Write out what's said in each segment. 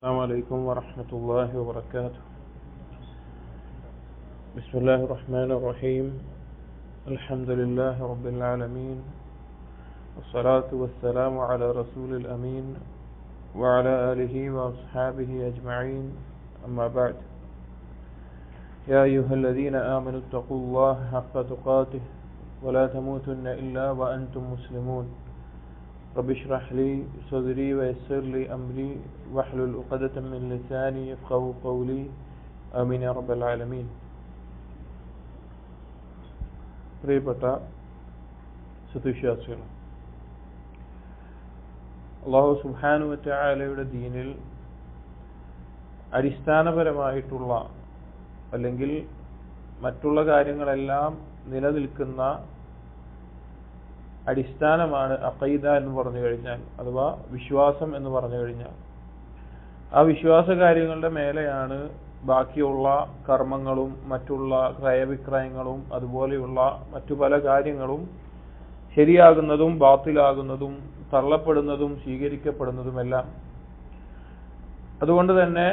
السلام عليكم ورحمة الله وبركاته. بسم الله الرحمن الرحيم. الحمد لله رب العالمين، والصلاة والسلام على رسول الأمين وعلى آله وأصحابه أجمعين، أما بعد. يا أيها الذين آمنوا اتقوا الله حق تقاته ولا تموتن إلا وأنتم مسلمون. رب اشرح لي صدري ويسر لي أمري واحلل عقدة من لساني يفقهوا قولي آمين يا رب العالمين. പ്രിയപ്പെട്ട സത്യവിശ്വാസികൾ, അല്ലാഹു സുബ്ഹാനഹു വ തആലയുടെ ദീനിൽ അടിസ്ഥാനപരമായിട്ടുള്ള അല്ലെങ്കിൽ മറ്റുള്ള കാര്യങ്ങളെല്ലാം നിലനിൽക്കുന്ന അടിസ്ഥാനമാണ് അഖീദ എന്ന് പറഞ്ഞു കഴിഞ്ഞാൽ, അഥവാ വിശ്വാസം എന്ന് പറഞ്ഞു കഴിഞ്ഞാൽ. ആ വിശ്വാസ കാര്യങ്ങളുടെ മേലെയാണ് ബാക്കിയുള്ള കർമ്മങ്ങളും മറ്റുള്ള ക്രയവിക്രയങ്ങളും അതുപോലെയുള്ള മറ്റു പല കാര്യങ്ങളും ശരിയാകുന്നതും ബാത്തിലാകുന്നതും തള്ളപ്പെടുന്നതും സ്വീകരിക്കപ്പെടുന്നതുമെല്ലാം. അതുകൊണ്ട് തന്നെ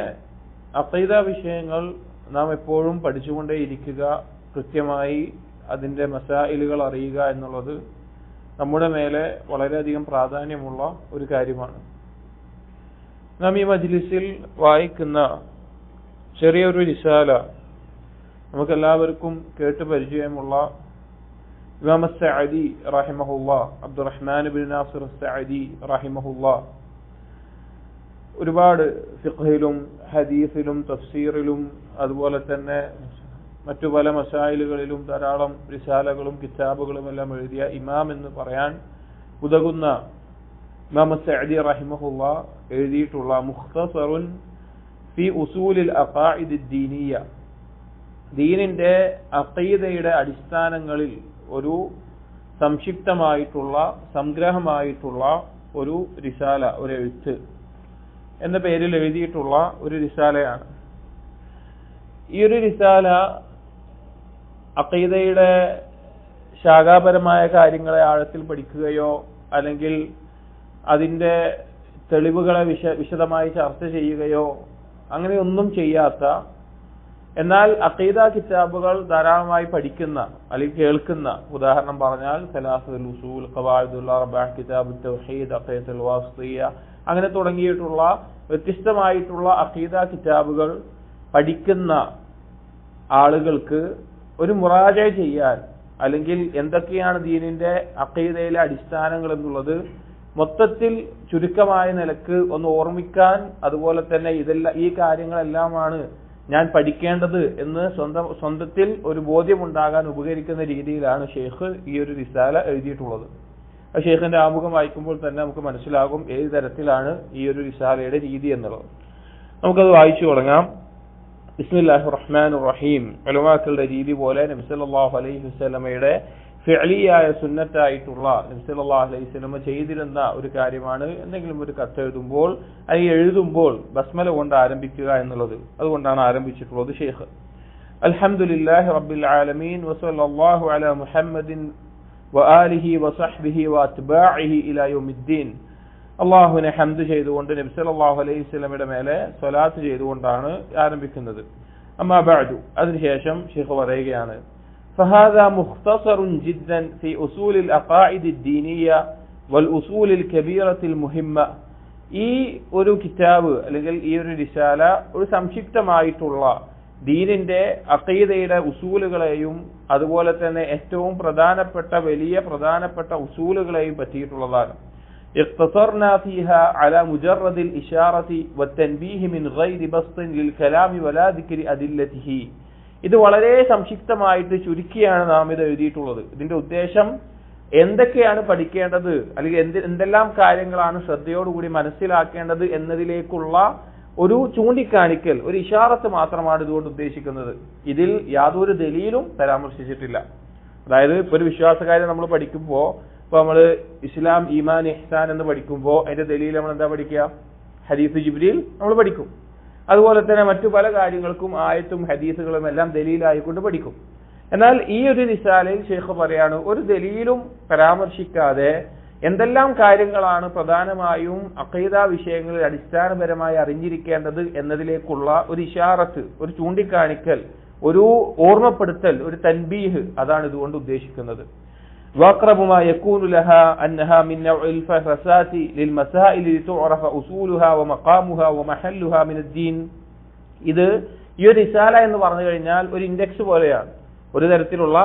അഖീദ വിഷയങ്ങൾ നാം എപ്പോഴും പഠിച്ചുകൊണ്ടേയിരിക്കുക, കൃത്യമായി അതിൻ്റെ മസായിലുകൾ അറിയുക എന്നുള്ളത് നമ്മുടെ മേലെ വളരെയധികം പ്രാധാന്യമുള്ള ഒരു കാര്യമാണ്. നാം ഈ മജ്ലിസിൽ വായിക്കുന്ന ചെറിയൊരു റിസാല നമുക്കെല്ലാവർക്കും കേട്ട് പരിചയമുള്ള ഇമാം അസ്സഅദി റഹിമഹുല്ലാഹ്, അബ്ദുറഹ്മാൻ ഇബ്നു നാസിർ അസ്സഅദി റഹിമഹുല്ലാഹ്, ഒരുപാട് ഫിഖ്ഹിലും ഹദീസിലും തഫ്സീറിലും അതുപോലെ തന്നെ മറ്റു പല മസായിലുകളിലും ധാരാളം റിസാലകളും കിതാബുകളും എല്ലാം എഴുതിയ ഇമാം എന്ന് പറയാൻ ഉതകുന്ന ഇമാം അസ്സഅദി റഹിമഹുല്ലാഹ് എഴുതിയിട്ടുള്ള മുഖ്തസറുൻ ഫി ഉസൂലിൽ അഖാഇദ് ദീനിയ, ദീനിന്റെ അഖീദയുടെ അടിസ്ഥാനങ്ങളിൽ ഒരു സംക്ഷിപ്തമായിട്ടുള്ള സംഗ്രഹമായിട്ടുള്ള ഒരു റിസാല, ഒരു എഴുത്ത് എന്ന പേരിൽ എഴുതിയിട്ടുള്ള ഒരു റിസാലയാണ്. ഈ ഒരു റിസാല അഖീദയുടെ ശാഖാപരമായ കാര്യങ്ങളെ ആഴത്തിൽ പഠിക്കുകയോ അല്ലെങ്കിൽ അതിൻ്റെ തെളിവുകളെ വിശദമായി ചർച്ച ചെയ്യുകയോ അങ്ങനെയൊന്നും ചെയ്യാത്ത, എന്നാൽ അഖീദ കിതാബുകൾ ധാരാളമായി പഠിക്കുന്ന അല്ലെങ്കിൽ കേൾക്കുന്ന, ഉദാഹരണം പറഞ്ഞാൽ സലാസത്തുൽ ഉസൂൽ, ഖവാഇദുൽ അർബഅ, കിതാബുൽ തൗഹീദ്, അഖീദത്തുൽ വാസിത്തിയ്യ, അങ്ങനെ തുടങ്ങിയിട്ടുള്ള വ്യത്യസ്തമായിട്ടുള്ള അഖീദ കിതാബുകൾ പഠിക്കുന്ന ആളുകൾക്ക് ഒരു മുറാജ ചെയ്യാൻ, അല്ലെങ്കിൽ എന്തൊക്കെയാണ് ദീനിന്റെ അഖീദയിലെ അടിസ്ഥാനങ്ങൾ എന്നുള്ളത് മൊത്തത്തിൽ ചുരുക്കമായ നിലക്ക് ഒന്ന് ഓർമ്മിക്കാൻ, അതുപോലെ തന്നെ ഈ കാര്യങ്ങളെല്ലാമാണ് ഞാൻ പഠിക്കേണ്ടത് എന്ന് സ്വന്തത്തിൽ ഒരു ബോധ്യമുണ്ടാകാൻ ഉപകരിക്കുന്ന രീതിയിലാണ് ഷെയ്ഖ് ഈ ഒരു റിസാല എഴുതിയിട്ടുള്ളത്. ആ ഷെയ്ഖിന്റെ ആമുഖം വായിക്കുമ്പോൾ തന്നെ നമുക്ക് മനസ്സിലാകും ഏത് തരത്തിലാണ് ഈ ഒരു റിസാലയുടെ രീതി എന്നുള്ളത്. നമുക്കത് വായിച്ചു തുടങ്ങാം. ബിസ്മില്ലാഹിർ റഹ്മാനിർ റഹീം. ഉലമാക്കളുടെ രീതി പോലെ നബി സല്ലല്ലാഹു അലൈഹി വസല്ലമയുടെ ഫിഅലിയായ സുന്നത്തായിട്ടുള്ള നബി സല്ലല്ലാഹു അലൈഹി വസല്ലമ ചെയ്തിരുന്ന ഒരു കാര്യമാണ് എന്തെങ്കിലും ഒരു കത്ത് എഴുതുമ്പോൾ അല്ലെങ്കിൽ എഴുതുമ്പോൾ ബസ്മല കൊണ്ട് ആരംഭിക്കുക എന്നുള്ളത്. അതുകൊണ്ടാണ് ആരംഭിച്ചിട്ടുള്ളത് ഷെയ്ഖ്. അൽഹംദുലില്ലാഹി റബ്ബിൽ ആലമീൻ വസല്ലല്ലാഹു അലാ മുഹമ്മദിൻ വആലിഹി വസഹ്ബിഹി വഅത്ബാഇഹി ഇലാ യൗമിദ്ദീൻ. അള്ളാഹുവിനെ ഹംദ് ചെയ്തുകൊണ്ട് നബി സല്ലല്ലാഹു അലൈഹി വസല്ലമയുടെ മേലെ സ്വലാത്ത് ചെയ്തുകൊണ്ടാണ് ആരംഭിക്കുന്നത്. അമ്മാ ബഅദു, അതിനുശേഷം ഷെയ്ഖ് പറയുകയാണ്, فهذا مختصر جدا في أصول العقائد الدينية والأصول الكبيرة المهمة. ഈ ഒരു കിതാബ് അല്ലെങ്കിൽ ഈ ഒരു റിസാല ഒരു സംക്ഷിപ്തമായിട്ടുള്ള ദീനിന്റെ അഖീദയുടെ ഉസൂലുകളെയും അതുപോലെ തന്നെ ഏറ്റവും പ്രധാനപ്പെട്ട ഉസൂലുകളെയും പറ്റിയിട്ടുള്ളതാണ്. اختصرنا فيها على مجرد الإشارة والتنبيه من غير بسط للكلام ولا ذكر أدلته. ഇത് വളരെ സംക്ഷിപ്തമായിട്ട് ചുരുക്കിയാണ് നാം ഇത് എഴുതിയിട്ടുള്ളത്. ഇതിന്റെ ഉദ്ദേശം എന്തൊക്കെയാണ് പഠിക്കേണ്ടത് അല്ലെങ്കിൽ എന്തെല്ലാം കാര്യങ്ങളാണ് ശ്രദ്ധയോടുകൂടി മനസ്സിലാക്കേണ്ടത് എന്നതിലേക്കുള്ള ഒരു ചൂണ്ടിക്കാണിക്കൽ, ഒരു ഇഷാറത്ത് മാത്രമാണ് ഇതുകൊണ്ട് ഉദ്ദേശിക്കുന്നത്. ഇതിൽ യാതൊരു ദലീലും പരാമർശിച്ചിട്ടില്ല. അതായത് ഇപ്പൊ ഒരു വിശ്വാസകാര്യം നമ്മൾ പഠിക്കുമ്പോൾ, ഇപ്പൊ നമ്മൾ ഇസ്ലാം, ഈമാൻ, ഇഹ്സാൻ എന്ന് പഠിക്കുമ്പോൾ അതിന്റെ ദലീൽ നമ്മൾ എന്താ പഠിക്കുക? ഹദീസ് ജിബ്രീൽ നമ്മൾ പഠിക്കും. അതുപോലെ തന്നെ മറ്റു പല കാര്യങ്ങൾക്കും ആയത്തും ഹദീസുകളും എല്ലാം ദലീലായിക്കൊണ്ട് പഠിക്കും. എന്നാൽ ഈ ഒരു റിസാലയിൽ ഷെയ്ഖ് പറയാണ്, ഒരു ദലീലും പരാമർശിക്കാതെ എന്തെല്ലാം കാര്യങ്ങളാണ് പ്രധാനമായും അഖീദ വിഷയങ്ങളിൽ അടിസ്ഥാനപരമായി അറിഞ്ഞിരിക്കേണ്ടത് എന്നതിലേക്കുള്ള ഒരു ഇശാറത്ത്, ഒരു ചൂണ്ടിക്കാണിക്കൽ, ഒരു ഓർമ്മപ്പെടുത്തൽ, ഒരു തൻബീഹ്, അതാണ് ഇതുകൊണ്ട് ഉദ്ദേശിക്കുന്നത്. وأقرب ما يكون لها أنها من نوع الفهرسات للمسائل لتعرف أصولها ومقامها ومحلها من الدين. ഇത് ഈ ഒരു റിസാല എന്ന് പറഞ്ഞു കഴിഞ്ഞാൽ ഒരു ഇൻഡെക്സ് പോലെയാണ്, ഒരു തരത്തിലുള്ള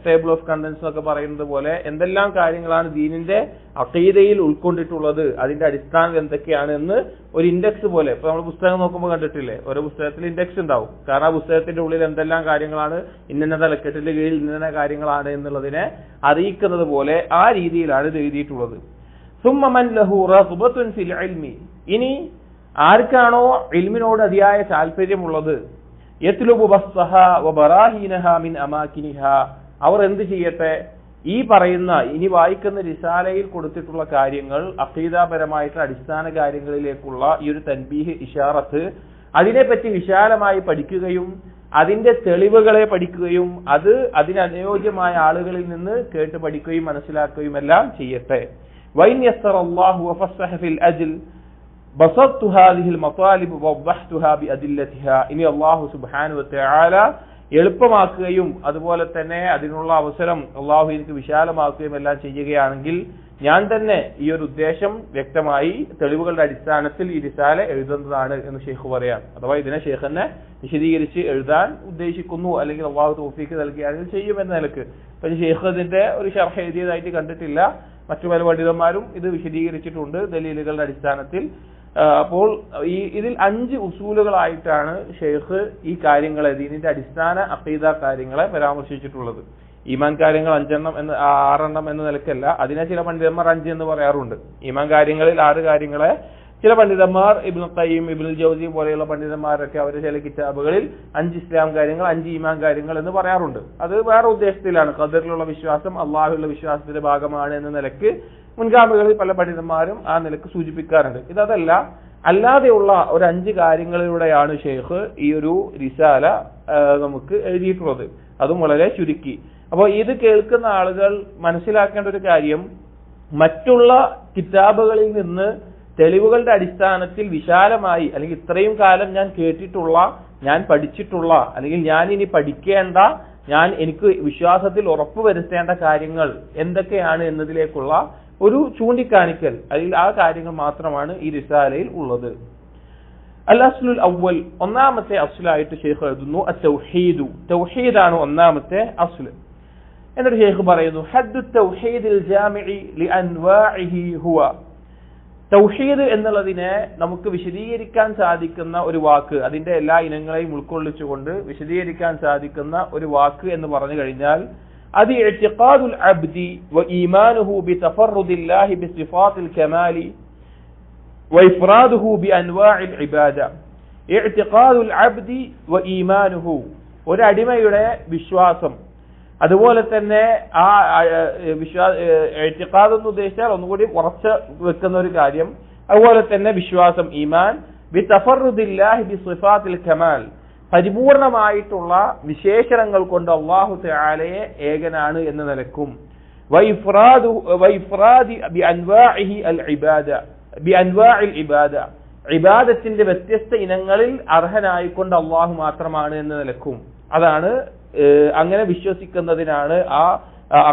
ടേബിൾ ഓഫ് കണ്ടൻസ് എന്നൊക്കെ പറയുന്നത് പോലെ എന്തെല്ലാം കാര്യങ്ങളാണ് ദീനിന്റെ അഖീദയിൽ ഉൾക്കൊണ്ടിട്ടുള്ളത്, അതിന്റെ അടിസ്ഥാനം എന്തൊക്കെയാണ് എന്ന് ഒരു ഇൻഡെക്സ് പോലെ. ഇപ്പൊ നമ്മൾ പുസ്തകം നോക്കുമ്പോൾ കണ്ടിട്ടില്ലേ, ഓരോ പുസ്തകത്തിൽ ഇൻഡെക്സ് ഉണ്ടാവും. കാരണം ആ പുസ്തകത്തിന്റെ ഉള്ളിൽ എന്തെല്ലാം കാര്യങ്ങളാണ്, ഇന്ന തലക്കെട്ടിന്റെ കീഴിൽ ഇന്ന കാര്യങ്ങളാണ് എന്നുള്ളതിനെ അറിയിക്കുന്നത് പോലെ ആ രീതിയിലാണ് ഇത് എഴുതിയിട്ടുള്ളത്. സുമ്മമൻ ലഹു റഗ്ബത്തുൻ ഫിൽ ഇൽമി, ഇനി ആർക്കാണോ ഇൽമിനോട് അതിയായ താല്പര്യമുള്ളത്, യത്ലുബു ബസ്സഹ വബറാഹീനഹ മിൻ അമാകിനിഹ, അവർ എന്ത് ചെയ്യട്ടെ, ഈ പറയുന്ന ഇനി വായിക്കുന്ന റിസാലയിൽ കൊടുത്തിട്ടുള്ള കാര്യങ്ങൾ അഖീദാപരമായിട്ട് അടിസ്ഥാന കാര്യങ്ങളിലേക്കുള്ള ഈ ഒരു തൻബീഹ്, ഇശാറത്ത്, അതിനെപ്പറ്റി വിശാലമായി പഠിക്കുകയും അതിന്റെ തെളിവുകളെ പഠിക്കുകയും അത് അതിനനുയോജ്യമായ ആളുകളിൽ നിന്ന് കേട്ട് പഠിക്കുകയും മനസ്സിലാക്കുകയും എല്ലാം ചെയ്യട്ടെ. വൈൻ യസ്സറല്ലാഹു വഫസ്സഹ ഫിൽ അജ്ൽ ബസത്തു ഹാദിഹിൽ മതാലിബ് വവഹ്തുഹാ ബിഅദില്ലതിഹാ, ഇനി അല്ലാഹു സുബ്ഹാനഹു വതആല എളുപ്പമാക്കുകയും അതുപോലെ തന്നെ അതിനുള്ള അവസരം അല്ലാഹു എനിക്ക് വിശാലമാക്കുകയും എല്ലാം ചെയ്യുകയാണെങ്കിൽ ഞാൻ തന്നെ ഈ ഒരു ഉദ്ദേശം വ്യക്തമായി തെളിവുകളുടെ അടിസ്ഥാനത്തിൽ ഈ റിസാല എഴുതുന്നതാണ് എന്ന് ഷെയ്ഖ് പറയാം. അഥവാ ഇതിനെ ഷെയ്ഖ് തന്നെ വിശദീകരിച്ച് എഴുതാൻ ഉദ്ദേശിക്കുന്നു, അല്ലെങ്കിൽ അല്ലാഹു തൗഫീഖ് നൽകിയാണെങ്കിൽ ചെയ്യുമെന്ന നിലക്ക്. അപ്പൊ ഷെയ്ഖ് ഇതിന്റെ ഒരു ശർഹ് എഴുതിയതായിട്ട് കണ്ടിട്ടില്ല, മറ്റു പല പണ്ഡിതന്മാരും ഇത് വിശദീകരിച്ചിട്ടുണ്ട് ദലീലുകളുടെ അടിസ്ഥാനത്തിൽ. അപ്പോൾ ഇതിൽ 5 ഉസൂലുകളായിട്ടാണ് ഷെയ്ഖ് ഈ കാര്യങ്ങളെ, ദീനിന്റെ അടിസ്ഥാന അഖീദ കാര്യങ്ങളെ പരാമർശിച്ചിട്ടുള്ളത്. ഈമാൻ കാര്യങ്ങൾ 6 എന്ന നിലക്കല്ല, അതിനെ ചില പണ്ഡിതന്മാർ 5 എന്ന് പറയാറുണ്ട്. ഈമാൻ കാര്യങ്ങളിൽ 6 കാര്യങ്ങളെ ചില പണ്ഡിതന്മാർ, ഇബ്നുൽ ഖയ്യിം, ഇബ്നുൽ ജൗസി പോലെയുള്ള പണ്ഡിതന്മാരൊക്കെ അവരുടെ ചില കിതാബുകളിൽ 5 ഇസ്ലാം കാര്യങ്ങൾ, 5 ഈമാൻ കാര്യങ്ങൾ എന്ന് പറയാറുണ്ട്. അത് വേറെ ഉദ്ദേശത്തിലാണ്, ഖദറിലുള്ള വിശ്വാസം അള്ളാഹുവിലുള്ള വിശ്വാസത്തിന്റെ ഭാഗമാണ് എന്ന നിലക്ക് മുൻഗാമികളിൽ പല പണ്ഡിതന്മാരും ആ നിലക്ക് സൂചിപ്പിക്കാറുണ്ട്. ഇതല്ല, അല്ലാതെയുള്ള ഒരു 5 കാര്യങ്ങളിലൂടെയാണ് ഷെയ്ഖ് ഈ ഒരു റിസാല നമുക്ക് എഴുതിയിട്ടുള്ളത്, അതും വളരെ ചുരുക്കി. അപ്പോൾ ഇത് കേൾക്കുന്ന ആളുകൾ മനസ്സിലാക്കേണ്ട ഒരു കാര്യം, മറ്റുള്ള കിതാബുകളിൽ നിന്ന് തെളിവുകളുടെ അടിസ്ഥാനത്തിൽ വിശാലമായി, അല്ലെങ്കിൽ ഇത്രയും കാലം ഞാൻ കേട്ടിട്ടുള്ള, ഞാൻ പഠിച്ചിട്ടുള്ള, അല്ലെങ്കിൽ ഞാൻ ഇനി പഠിക്കേണ്ട, എനിക്ക് വിശ്വാസത്തിൽ ഉറപ്പുവരുത്തേണ്ട കാര്യങ്ങൾ എന്തൊക്കെയാണ് എന്നതിലേക്കുള്ള ഒരു ചൂണ്ടിക്കാണിക്കൽ, അതിൽ ആ കാര്യങ്ങൾ മാത്രമാണ് ഈ റിസാലയിൽ ഉള്ളത്. അൽ അസ്ലുൽ അവ്വൽ, ഒന്നാമത്തെ അസ്ലായിട്ട് ഷെയ്ഖ് എഴുതുന്നു അത്തൗഹീദു, തൗഹീദാണ് ഒന്നാമത്തെ അസ്ല്. എന്നിട്ട് ഷെയ്ഖ് പറയുന്നു ഹദ്ദു തൗഹീദിൽ ജാമിഇ ലിഅൻവാഇഹി ഹുവ, തൗഹീദ് എന്നുള്ളതിനെ നമുക്ക് വിശദീകരിക്കാൻ സാധിക്കുന്ന ഒരു വാക്ക്, അതിന്റെ എല്ലാ ഇനങ്ങളെയും ഉൾക്കൊള്ളിച്ചുകൊണ്ട് വിശദീകരിക്കാൻ സാധിക്കുന്ന ഒരു വാക്ക് എന്ന് പറഞ്ഞു കഴിഞ്ഞാൽ അത് ഇഅ്തിഖാദുൽ അബ്ദി വഈമാനുഹു ബിതഫറുദില്ലാഹി ബിസിഫാത്തിൽ കമാലി വഇഫ്റാദുഹു ബിഅൻവാഇൽ ഇബാദ. ഇഅ്തിഖാദുൽ അബ്ദി വഈമാനുഹു, ഒരു അടിമയുടെ വിശ്വാസം, അതുപോലെ തന്നെ ആ ഇഅ്തിഖാദ് എന്ന് ഉദ്ദേശിച്ചാൽ ഒന്നുകൂടി ഉറച്ചു വെക്കുന്ന ഒരു കാര്യം, അതുപോലെ തന്നെ വിശ്വാസം, ഈമാൻ, ബിതഫറുദില്ലാഹി ബിസിഫാത്തിൽ കമാൽ, പരിപൂർണമായിട്ടുള്ള വിശേഷണങ്ങൾ കൊണ്ട് അല്ലാഹു തആലയെ ഏകനാണ് എന്ന നിലക്കും, വഇഫ്റാദി ബിഅൻവാഇഹി അൽ ഇബാദ, ബിഅൻവാഇൽ ഇബാദ, ഇബാദത്തിന്റെ വ്യത്യസ്ത ഇനങ്ങളിൽ അർഹനായിക്കൊണ്ട് അല്ലാഹു മാത്രമാണ് എന്ന നിലക്കും. അതാണ് അങ്ങനെ വിശ്വസിക്കുന്നതിനാണ്, ആ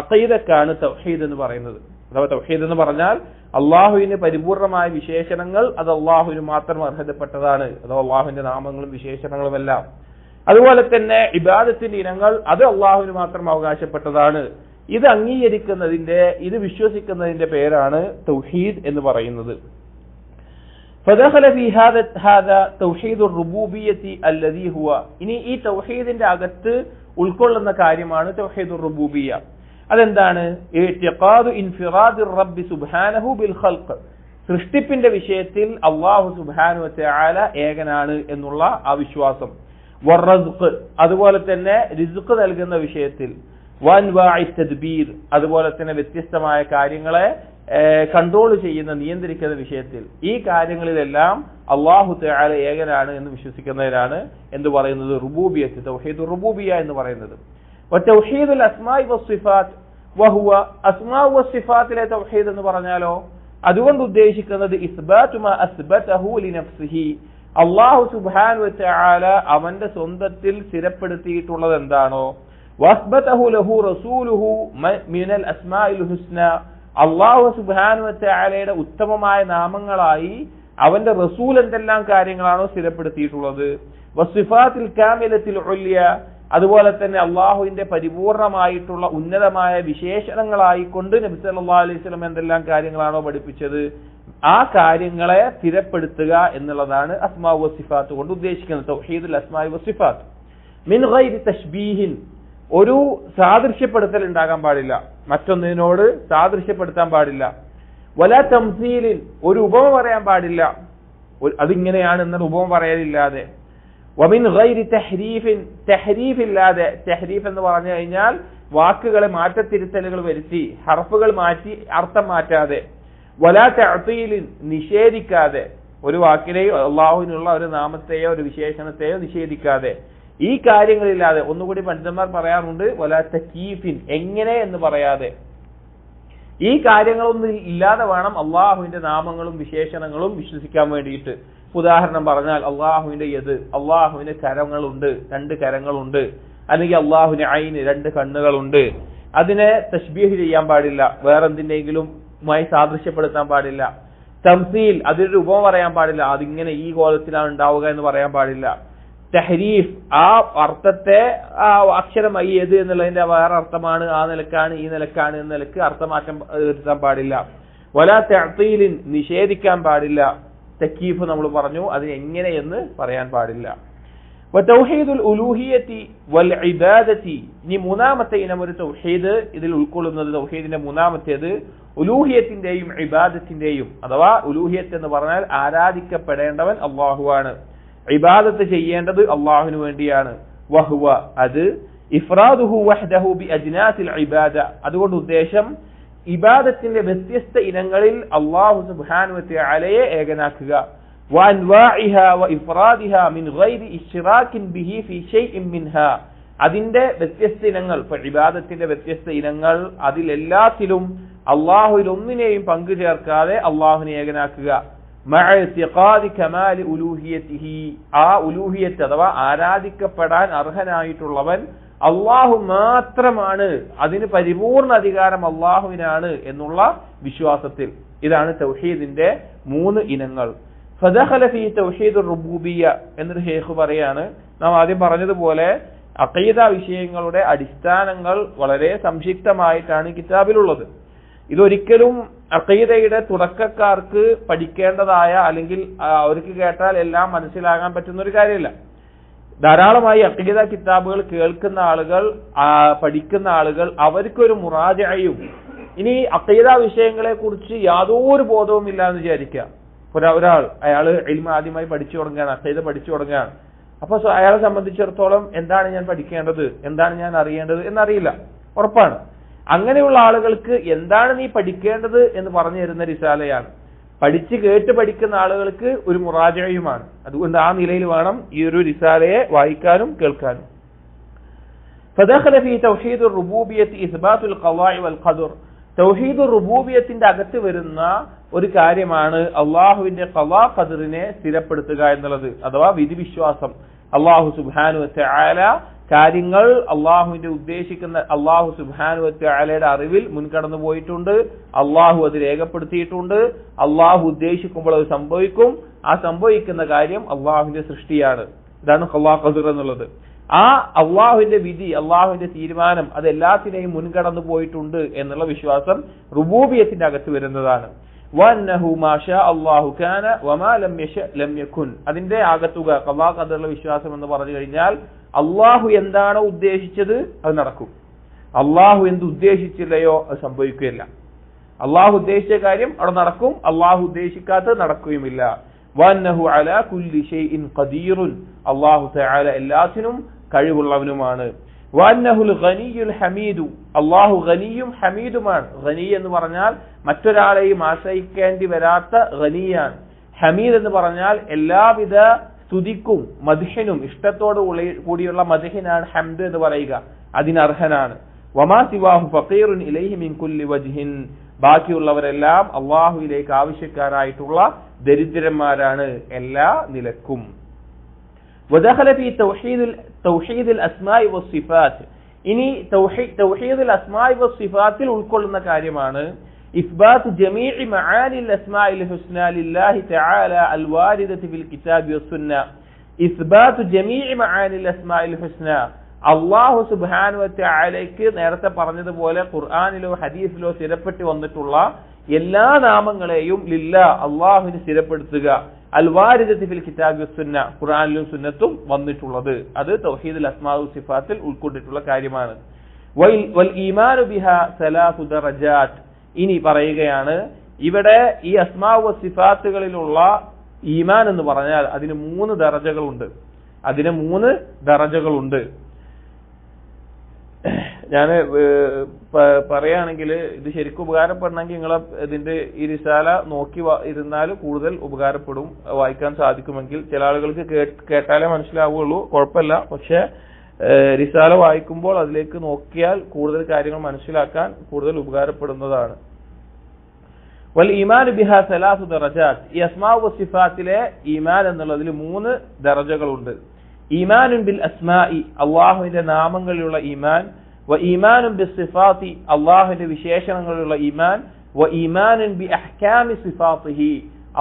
അഖീദക്കാണ് തൗഹീദ് എന്ന് പറയുന്നത്. അഥവാ തൗഹീദ് എന്ന് പറഞ്ഞാൽ അള്ളാഹുവിന് പരിപൂർണമായ വിശേഷണങ്ങൾ, അത് അള്ളാഹുവിന് മാത്രം അർഹതപ്പെട്ടതാണ്, അഥവാ അള്ളാഹുവിന്റെ നാമങ്ങളും വിശേഷണങ്ങളും എല്ലാം. അതുപോലെ തന്നെ ഇബാദത്തിന്റെ ഇനങ്ങൾ, അത് അള്ളാഹുവിന് മാത്രം അവകാശപ്പെട്ടതാണ്. ഇത് അംഗീകരിക്കുന്നതിന്റെ, ഇത് വിശ്വസിക്കുന്നതിന്റെ പേരാണ് തൗഹീദ് എന്ന് പറയുന്നത്. فدخل في هذا توحيد الربوبية الذي هو, ഇനി ഈ തൗഹീദിന്റെ അകത്ത് ഉൾക്കൊള്ളുന്ന കാര്യമാണ് തൗഹീദുർ റുബൂബിയ്യ. അതെന്താണ്? ഇഅ്തിഖാദു ഇൻഫിറാദിർ റബ്ബി സുബ്ഹാനഹു ബിൽ ഖൽഖ്, സൃഷ്ടിപ്പിന്റെ വിഷയത്തിൽ അല്ലാഹു സുബ്ഹാനഹു വതആല ഏകനാണ് എന്നുള്ള ആ വിശ്വാസം. വറസ്ഖ്, അതുപോലെ തന്നെ റിസ്ഖ് നൽകുന്ന വിഷയത്തിൽ. വഅൻവാഇ തദ്ബീർ, അതുപോലെ തന്നെ വ്യത്യസ്തമായ കാര്യങ്ങളെ കൺട്രോൾ ചെയ്യുന്ന, നിയന്ത്രിക്കുന്ന വിഷയത്തിൽ. ഈ കാര്യങ്ങളിലെല്ലാം അല്ലാഹു തആല ഏകനാണ് എന്ന് വിശ്വസിക്കുന്നതിനാണ് എന്ത് പറയുന്നത്? റുബൂബിയ്യത്ത്, തൗഹീദുർ റുബൂബിയ്യ എന്ന് പറയുന്നത്. വതൗഹീദുൽ അസ്മാഇ വസ്സിഫാത്ത് വഹുവ അസ്മാഉ വസ്സിഫാത്തിലെ തൗഹീദ് എന്ന് പറഞ്ഞാലോ അതുകൊണ്ട് ഉദ്ദേശിക്കുന്നത് ഇസ്ബാതു മാ അസ്ബതഹു ലിനഫ്സിഹി, അല്ലാഹു സുബ്ഹാനഹു വ തആല അവന്റെ സ്വന്തത്തിൽ സ്ഥിരപ്പെടുത്തിയിട്ടുള്ളത് എന്താണോ, വസ്ബതഹു ലഹു റസൂലുഹു മിനൽ അസ്മാഇൽ ഹുസ്ന, അല്ലാഹു സുബ്ഹാനഹു വ തആലയുടെ ഉത്തമമായ നാമങ്ങളായി അവന്റെ റസൂൽ എന്തെല്ലാം കാര്യങ്ങളാണോ സ്ഥിരപ്പെടുത്തിയിട്ടുള്ളത്, വസ്സിഫാത്തിൽ കാമിലത്തിൽ ഉല്യ, അതുപോലെ തന്നെ അള്ളാഹുവിന്റെ പരിപൂർണമായിട്ടുള്ള ഉന്നതമായ വിശേഷണങ്ങളായിക്കൊണ്ട് നബി സല്ലല്ലാഹു അലൈഹി വസല്ലം എന്തെല്ലാം കാര്യങ്ങളാണോ പഠിപ്പിച്ചത് ആ കാര്യങ്ങളെ സ്ഥിരപ്പെടുത്തുക എന്നുള്ളതാണ് അസ്മാഉ വസ്സിഫാത്ത് കൊണ്ട് ഉദ്ദേശിക്കുന്നത്. തൗഹീദുൽ അസ്മാഇ വസ്സിഫാത്ത് മിൻ ഗൈരി തശ്ബീഹിൻ, ഒരു സാദൃശ്യപ്പെടുത്തൽ ഉണ്ടാകാൻ പാടില്ല, മറ്റൊന്നിനോട് സാദൃശ്യപ്പെടുത്താൻ പാടില്ല. വലാ തംസീലിൻ, ഒരു ഉപമ പറയാൻ പാടില്ല, അതിങ്ങനെയാണ് എന്നൊരു ഉപമ പറയാനില്ലാതെ. വമിൻ ഗൈരി തഹ്രീഫിൻ, തഹ്രീഫ് ഇല്ലാതെ, തഹ്രീഫ് എന്ന് പറഞ്ഞു കഴിഞ്ഞാൽ വാക്കുകളെ മാറ്റത്തിരുത്തലുകൾ വരുത്തി ഹർഫുകൾ മാറ്റി അർത്ഥം മാറ്റാതെ. വലാ തഅ്തീലിൻ, നിഷേധിക്കാതെ, ഒരു വാക്കിനെയോ അള്ളാഹുവിനുള്ള ഒരു നാമത്തെയോ ഒരു വിശേഷണത്തെയോ നിഷേധിക്കാതെ. ഈ കാര്യങ്ങളില്ലാതെ, ഒന്നുകൂടി പണ്ഡിതന്മാർ പറയാറുണ്ട് വലാ തകീഫിൻ, എങ്ങനെ എന്ന് പറയാതെ. ഈ കാര്യങ്ങളൊന്നും ഇല്ലാതെ വേണം അള്ളാഹുവിന്റെ നാമങ്ങളും വിശേഷണങ്ങളും വിശ്വസിക്കാൻ വേണ്ടിയിട്ട്. ഉദാഹരണം പറഞ്ഞാൽ അള്ളാഹുവിന്റെ യദ്, അള്ളാഹുവിന്റെ കരങ്ങളുണ്ട്, 2 കരങ്ങളുണ്ട്, അല്ലെങ്കിൽ അള്ളാഹുവിന്റെ ഐന് 2 കണ്ണുകളുണ്ട്. അതിനെ തശ്ബീഹ് ചെയ്യാൻ പാടില്ല, വേറെന്തിന്റെങ്കിലും സാദൃശ്യപ്പെടുത്താൻ പാടില്ല. തംസീൽ, അതിനൊരു ഉപമ പറയാൻ പാടില്ല, അതിങ്ങനെ ഈ കോലത്തിലാണ് ഉണ്ടാവുക എന്ന് പറയാൻ പാടില്ല. തഹരീഫ്, ആ അർത്ഥത്തെ ആ അക്ഷരം യദ് എന്നുള്ളതിന്റെ വേറെ അർത്ഥമാണ്, ആ നിലക്കാണ് ഈ നിലക്കാണ് എന്ന നിലക്ക് അർത്ഥമാറ്റം വരുത്താൻ പാടില്ല. വലാ തഅ്തീലിൻ, നിഷേധിക്കാൻ പാടില്ല. തക്കീഫ് നമ്മൾ പറഞ്ഞു, അതിന് എങ്ങനെയെന്ന് പറയാൻ പാടില്ല. വതൗഹീദുൽ ഉലൂഹിയത്തി വൽ ഇബാദത്തി, ഇനി മൂന്നാമത്തെ ഇനം ഒരു തൗഹീദ് ഇതിൽ ഉൾക്കൊള്ളുന്നത്. തൗഹീദിന്റെ മൂന്നാമത്തേത് ഉലൂഹിയത്തിന്റെയും ഇബാദത്തിന്റെയും, അഥവാ ഉലൂഹിയത്ത് എന്ന് പറഞ്ഞാൽ ആരാധിക്കപ്പെടേണ്ടവൻ അള്ളാഹുവാണ്, ഇബാദത്ത് ചെയ്യേണ്ടത് അള്ളാഹുവിന് വേണ്ടിയാണ്. വഹുവ, അത് ഇഫ്റാദുഹു വഹ്ദഹു ബി അജ്നാസിൽ ഇബാദ, അതുകൊണ്ട് ഉദ്ദേശം ഇബാദത്തിന്റെ വ്യത്യസ്ത ഇനങ്ങളിൽ അല്ലാഹു സുബ്ഹാനഹു വ തആലയെ ഏകനാക്കുക. വഅൻവാഇഹാ വഇഫ്റാദിഹാ മിൻ ഗൈരി ഇശ്റാകിൻ ബിഹി ഫീ ഷൈഇൻ മിൻഹാ, അതിന്റെ വ്യത്യസ്ത ഇനങ്ങൾ, ഇബാദത്തിന്റെ വ്യത്യസ്ത ഇനങ്ങൾ അതിലെല്ലാത്തിലും അല്ലാഹുവിൽ ഒന്നിനെയും പങ്കു ചേർക്കാതെ അല്ലാഹുവിനെ ഏകനാക്കുക. മഅ ഇഅ്തിഖാദി കമാലി ഉലൂഹിയതിഹി, ആ ഉലൂഹിയത്ത് അഥവാ ആരാധിക്കപ്പെടാൻ അർഹനായിട്ടുള്ളവൻ അള്ളാഹു മാത്രമാണ്, അതിന് പരിപൂർണ അധികാരം അള്ളാഹുവിനാണ് എന്നുള്ള വിശ്വാസത്തിൽ. ഇതാണ് തൗഹീദിന്റെ 3 ഇനങ്ങൾ. ഫദഖല ഫീ തൗഹീദുർ റുബൂബിയ്യ എന്നൊരു ഷേഖ് പറയാണ്, നാം ആദ്യം പറഞ്ഞതുപോലെ അഖീദ വിഷയങ്ങളുടെ അടിസ്ഥാനങ്ങൾ വളരെ സംക്ഷിപ്തമായിട്ടാണ് കിതാബിലുള്ളത്. ഇതൊരിക്കലും അഖീദയുടെ തുടക്കക്കാർക്ക് പഠിക്കേണ്ടതായ, അല്ലെങ്കിൽ അവർക്ക് കേട്ടാൽ എല്ലാം മനസ്സിലാകാൻ പറ്റുന്ന ഒരു കാര്യമല്ല. ധാരാളമായി അഖീദ കിതാബുകൾ കേൾക്കുന്ന ആളുകൾ, പഠിക്കുന്ന ആളുകൾ, അവർക്കൊരു മുറാജഅയും, ഇനി അഖീദ വിഷയങ്ങളെ കുറിച്ച് യാതൊരു ബോധവും ഇല്ല എന്ന് വിചാരിക്കുക. ഒരാൾ അയാൾ ഇൽമ ആദ്യമായി പഠിച്ചു തുടങ്ങുകയാണ്, അഖീദ പഠിച്ചു തുടങ്ങുകയാണ്. അപ്പൊ അയാളെ സംബന്ധിച്ചിടത്തോളം എന്താണ് ഞാൻ പഠിക്കേണ്ടത്, എന്താണ് ഞാൻ അറിയേണ്ടത് എന്നറിയില്ല, ഉറപ്പാണ്. അങ്ങനെയുള്ള ആളുകൾക്ക് എന്താണ് നീ പഠിക്കേണ്ടത് എന്ന് പറഞ്ഞു തരുന്ന റിസാലയാണ്. പഠിച്ച് കേട്ട് പഠിക്കുന്ന ആളുകൾക്ക് ഒരു മുറാജഅയുമാണ്. അതുകൊണ്ട് ആ നിലയിൽ വേണം ഈ ഒരു റിസാലയെ വായിക്കാനും കേൾക്കാനും. ഫദഖല ഫീ തൗഹീദുർ റുബൂബിയ്യത്തി ഇസ്ബാത്തുൽ ഖളാഇ വൽ ഖദർ, തൗഹീദുർ റുബൂബിയ്യത്തിന്റെ അകത്ത് വരുന്ന ഒരു കാര്യമാണ് അള്ളാഹുവിന്റെ ഖളാ ഖദറിനെ സ്ഥിരപ്പെടുത്തുക എന്നുള്ളത്, അഥവാ വിധിവിശ്വാസം. അള്ളാഹു സുബ്ഹാനഹു വ തആല കാര്യങ്ങൾ അള്ളാഹുവിന്റെ ഉദ്ദേശിക്കുന്ന, അള്ളാഹു സുബ്ഹാനഹു വ തആലയുടെ അറിവിൽ മുൻകടന്നു പോയിട്ടുണ്ട്, അള്ളാഹു അത് രേഖപ്പെടുത്തിയിട്ടുണ്ട്. അള്ളാഹു ഉദ്ദേശിക്കുമ്പോൾ അത് സംഭവിക്കും, ആ സംഭവിക്കുന്ന കാര്യം അള്ളാഹുവിന്റെ സൃഷ്ടിയാണ്. ഇതാണ് ഖളാ ഖദർ എന്നുള്ളത്. ആ അള്ളാഹുവിന്റെ വിധി, അള്ളാഹുവിന്റെ തീരുമാനം, അത് എല്ലാത്തിനെയും മുൻകടന്നു പോയിട്ടുണ്ട് എന്നുള്ള വിശ്വാസം റുബൂബിയത്തിന്റെ അകത്ത് വരുന്നതാണ്. വഅന്നഹു മാ ശാ അല്ലാഹു കാന വമാ ലം യശ ലം യകുൻ, അതിന്റെ ആകത്തുക ഖളാ ഖദറിലെ വിശ്വാസം എന്ന് പറഞ്ഞു കഴിഞ്ഞാൽ അള്ളാഹു എന്താണോ ഉദ്ദേശിച്ചത് അത് നടക്കും, അള്ളാഹു എന്ത് ഉദ്ദേശിച്ചില്ലയോ അത് സംഭവിക്കുകയില്ല. അള്ളാഹു ഉദ്ദേശിച്ച കാര്യം അവിടെ നടക്കും, അള്ളാഹു ഉദ്ദേശിക്കാത്തത് നടക്കുകയുമില്ല. വഅന്നഹു അലാ കുല്ലി ഷൈഇൻ ഖദീറുൻ, അള്ളാഹു തആല എല്ലാത്തിനും കഴിവുള്ളവനുമാണ്. വഅന്നഹുൽ ഗനിയുൽ ഹമീദു, അള്ളാഹു ഗനിയും ഹമീദുമാണ്. ഗനി എന്ന് പറഞ്ഞാൽ മറ്റൊരാളെയും ആശ്രയിക്കേണ്ടി വരാത്ത ഗനിയാണ്. ഹമീദ് എന്ന് പറഞ്ഞാൽ എല്ലാവിധ സ്തുതിക്കും മദ്ഹിനും ഇഷ്ടത്തോടു കൂടിയുള്ള മദ്ഹിനാണ് ഹംദ് എന്ന് പറയുക, അതിനർഹനാണ്. വമാ സിവാഹു ഫഖീറുൻ ഇലൈഹി മിൻ കുല്ലി വജ്ഹിൻ, ബാക്കിയുള്ളവരെല്ലാം അള്ളാഹുവിലേക്ക് ആവശ്യക്കാരായിട്ടുള്ള ദരിദ്രന്മാരാണ് എല്ലാ നിലക്കും. വദഖല ഫീ തൗഹീദുൽ അസ്മാഇ വസ്സിഫാത്ത്, ഇനി തൗഹീദുൽ അസ്മാഇ വസ്സിഫാത്തിൽ ഉൾക്കൊള്ളുന്ന കാര്യമാണ് ഇസ്ബാത്തു ജമീഇ മആനിൽ അസ്മാഇൽ ഹുസ്നാ ലില്ലാഹി തആല അൽ വാരിദത്തി ഫിൽ കിതാബി വസ്സുന്ന. ഇസ്ബാത്തു ജമീഇ മആനിൽ അസ്മാഇൽ ഹുസ്നാ, അല്ലാഹു സുബ്ഹാനഹു വ തആലയ്ക്ക് നേരത്തെ പറഞ്ഞതുപോലെ ഖുർആനിലോ ഹദീസിലോ സ്ഥിരപ്പെട്ട് വന്നിട്ടുള്ള എല്ലാ നാമങ്ങളെയും ലില്ലാ അല്ലാഹുവിന് സ്ഥിരപ്പെടുത്തുക. അൽ വാരിദത്തി ഫിൽ കിതാബി വസ്സുന്ന, ഖുർആനിലും സുന്നത്തും വന്നിട്ടുള്ളത്, അത് തൗഹീദുൽ അസ്മാഉ വസ്സിഫാത്തിൽ ഉൾക്കൊണ്ടിട്ടുള്ള കാര്യമാണ്. വൽ ഈമാനു ബിഹാ സലാസു ദറജാത്ത്, ഇനി പറയുകയാണ് ഇവിടെ ഈ അസ്മാഉ വസ്സിഫാത്തുകളിലുള്ള ഈമാൻ എന്ന് പറഞ്ഞാൽ അതിന് 3 ദറജകളുണ്ട്. ഞാൻ പറയുകയാണെങ്കിൽ ഇത് ശരിക്കും ഉപകാരപ്പെടണമെങ്കിൽ നിങ്ങൾ ഇതിന്റെ ഈ റിസാല നോക്കി ഇരുന്നാൽ കൂടുതൽ ഉപകാരപ്പെടും, വായിക്കാൻ സാധിക്കുമെങ്കിൽ. ചില ആളുകൾക്ക് കേട്ടാലേ മനസ്സിലാവുകയുള്ളൂ, കുഴപ്പമില്ല. പക്ഷെ റിസാല വായിക്കുമ്പോൾ അതിലേക്ക് നോക്കിയാൽ കൂടുതൽ കാര്യങ്ങൾ മനസ്സിലാക്കാൻ കൂടുതൽ ഉപകാരപ്പെടുന്നതാണ്. വൽ ഈമാൻ ബിഹാ സലാസു ദറജാത്ത്, ഈ അസ്മാഉ വസ്സിഫാത്തിലെ ഈമാൻ എന്നുള്ളതിൽ 3 ദറജകളുണ്ട്. ഈമാനുൻ ബിൽ അസ്മാഇ, അല്ലാഹുവിന്റെ നാമങ്ങളിലുള്ള ഈമാൻ. വ ഈമാനുൻ ബിസ്സിഫാത്തി, അല്ലാഹുവിന്റെ വിശേഷണങ്ങളിലുള്ള ഈമാൻ. വ ഈമാനുൻ ബി അഹ്കാമി സിഫാത്തിഹി,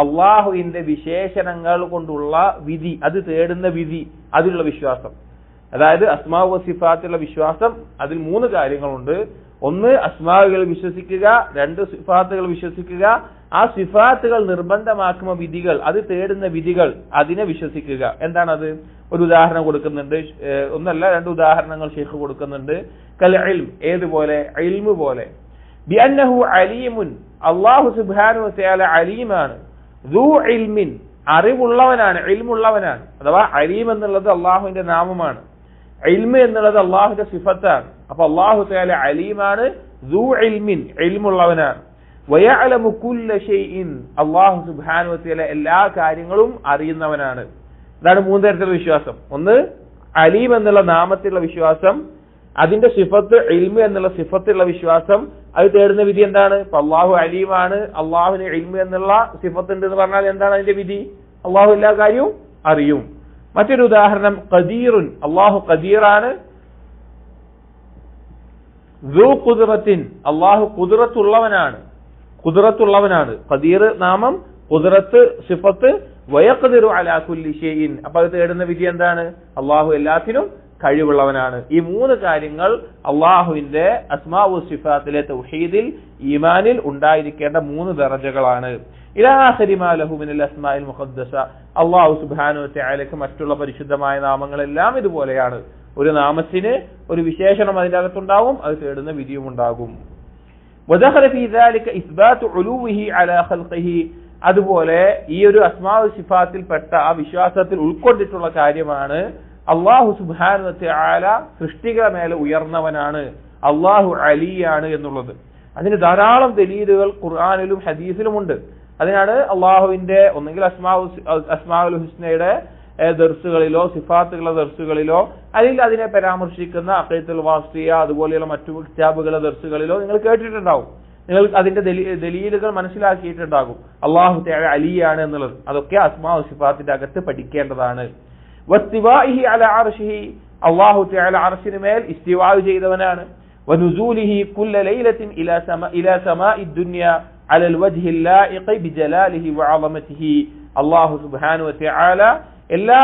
അല്ലാഹുവിന്റെ വിശേഷണങ്ങൾ കൊണ്ടുള്ള വിധി, അത് തേടുന്ന വിധി, അതിലുള്ള വിശ്വാസം. അതായത് അസ്മാഉ വസ്സിഫാത്തിലുള്ള വിശ്വാസം, അതിൽ 3 കാര്യങ്ങളുണ്ട്. ഒന്ന് അസ്മാഉകൾ വിശ്വസിക്കുക, 2 സിഫാത്തുകൾ വിശ്വസിക്കുക, ആ സിഫാത്തുകൾ നിർബന്ധമാക്കുന്ന വിധികൾ, അത് തേടുന്ന വിധികൾ, അതിനെ വിശ്വസിക്കുക. എന്താണത്? ഒരു ഉദാഹരണം കൊടുക്കുന്നുണ്ട്, ഒന്നല്ല 2 ഉദാഹരണങ്ങൾ ഷെയ്ഖ് കൊടുക്കുന്നുണ്ട്. കൽ ഇൽം, ഏതുപോലെ? ഇൽമു പോലെ. ബിഅന്നഹു അലീമുൻ, അല്ലാഹു സുബ്ഹാനഹു വ തആല അലീമാണ്. ദൂ ഇൽമിൻ, അറിവുള്ളവനാണ്, ഇൽമുള്ളവനാണ്. അഥവാ അലീം എന്നുള്ളത് അല്ലാഹുവിന്റെ നാമമാണ്, ഇൽമ് എന്നുള്ളത് അല്ലാഹുവിന്റെ സിഫത്താണ്. അപ്പൊ അല്ലാഹു തആല അലീമാണ്, ദൂ ഇൽമിൻ, ഇൽമുള്ളവനാണ്. വയഅലമു കുല്ല ഷൈഇൻ, അല്ലാഹു സുബ്ഹാനഹു വ തആല എല്ലാ കാര്യങ്ങളും അറിയുന്നവനാണ്. ഇതാണ് 3 തരത്തിലുള്ള വിശ്വാസം. ഒന്ന് അലീം എന്നുള്ള നാമത്തിലുള്ള വിശ്വാസം, അതിന്റെ സിഫത്ത് ഇൽമ് എന്നുള്ള സിഫത്തുള്ള വിശ്വാസം, അത് തേടുന്ന വിധി എന്താണ്? ഇപ്പൊ അല്ലാഹു അലീമാണ്, അല്ലാഹുവിന് ഇൽമ് എന്നുള്ള സിഫത്ത് ഉണ്ട് എന്ന് പറഞ്ഞാൽ എന്താണ് അതിന്റെ വിധി? അല്ലാഹു എല്ലാ കാര്യവും അറിയും. മറ്റൊരു ഉദാഹരണം ഖദീറുൻ, അല്ലാഹു ഖദീറാണ്. ദൂ ഖുദ്റത്തിൻ, അല്ലാഹു ഖുദ്റത്തുള്ളവനാണ്. ഖദീർ നാമം, ഖുദ്റത്ത് സിഫത്ത്. വയഖ്ദിറു അലാ കുല്ലി ഷൈഇൻ, അപ്പോൾ അത് തേടുന്ന വിധി എന്താണ്? അല്ലാഹു എല്ലാത്തിനും കഴിവുള്ളവനാണ്. ഈ 3 കാര്യങ്ങൾ അല്ലാഹുവിന്റെ അസ്മാഉ വസ്സിഫാത്തിലെ തൗഹീദിൽ ഈമാനിൽ ഉണ്ടായിരിക്കേണ്ട 3 ദറജകളാണ്. ഇലാ ആഖിരി മാ ലഹു മിനൽ അസ്മാഇൽ മുഖദ്ദസ, അല്ലാഹു സുബ്ഹാനഹു വ തആലയ്ക്ക് മറ്റുള്ള പരിശുദ്ധമായ നാമങ്ങളെല്ലാം ഇതുപോലെയാണ്. ഒരു നാമത്തിന് ഒരു വിശേഷണം അതിന്റെ അകത്തുണ്ടാവും, അത് തേടുന്ന വിധിയും ഉണ്ടാകും. വദഖല ഫീ ദാലിക ഇസ്ബാതു ഉലൂഹിഹി അലാ ഖൽഖിഹി, അതുപോലെ ഈ ഒരു അസ്മാഉ സിഫാത്തിൽ പെട്ട ആ വിശ്വാസത്തിൽ ഉൾക്കൊണ്ടിട്ടുള്ള കാര്യമാണ് അല്ലാഹു സുബ്ഹാനഹു വ തആല സൃഷ്ടികളുടെ മേലെ ഉയർന്നവനാണ്, അല്ലാഹു അലിയാണ് എന്നുള്ളത്. അതിന് ധാരാളം ദലീലുകൾ ഖുർആനിലും ഹദീസിലും ഉണ്ട്. അതിനാണ് അല്ലാഹുവിന്റെ ഒന്നെങ്കിൽ അസ്മാഉൽ ഹുസ്നയുടെ ദർസുകളിലോ സിഫാത്തുകളുടെ ദർസുകളിലോ അല്ലെങ്കിൽ അതിനെ പരാമർശിക്കുന്ന അഖീദത്തുൽ വാസിയ അതുപോലെയുള്ള മറ്റു കിതാബുകളുടെ ദർസുകളിലോ നിങ്ങൾ കേട്ടിട്ടുണ്ടാവും. നിങ്ങൾ അതിന്റെ ദലീലുകൾ മനസ്സിലാക്കിയിട്ടുണ്ടാകും. അല്ലാഹു തആല അലിയാണ് എന്നുള്ളത് അതൊക്കെ അസ്മാഉ സിഫാത്തിന്റെ അകത്ത് പഠിക്കേണ്ടതാണ്. വസ്തിവാഇഹി അലാ അർശിഹി, അല്ലാഹു തആല അർശിന് മേൽ ഇസ്തിവാ ചെയ്തവനാണ്. വനുസൂലിഹി കുല്ല ലൈലത്തിൻ ഇലാ സമാഇ ദുനിയ അലൽ വജ്ഹിൽ ലായിഖി ബിജലാലിഹി വഅളമതിഹി, അല്ലാഹു സുബ്ഹാനഹു വ തആല എല്ലാ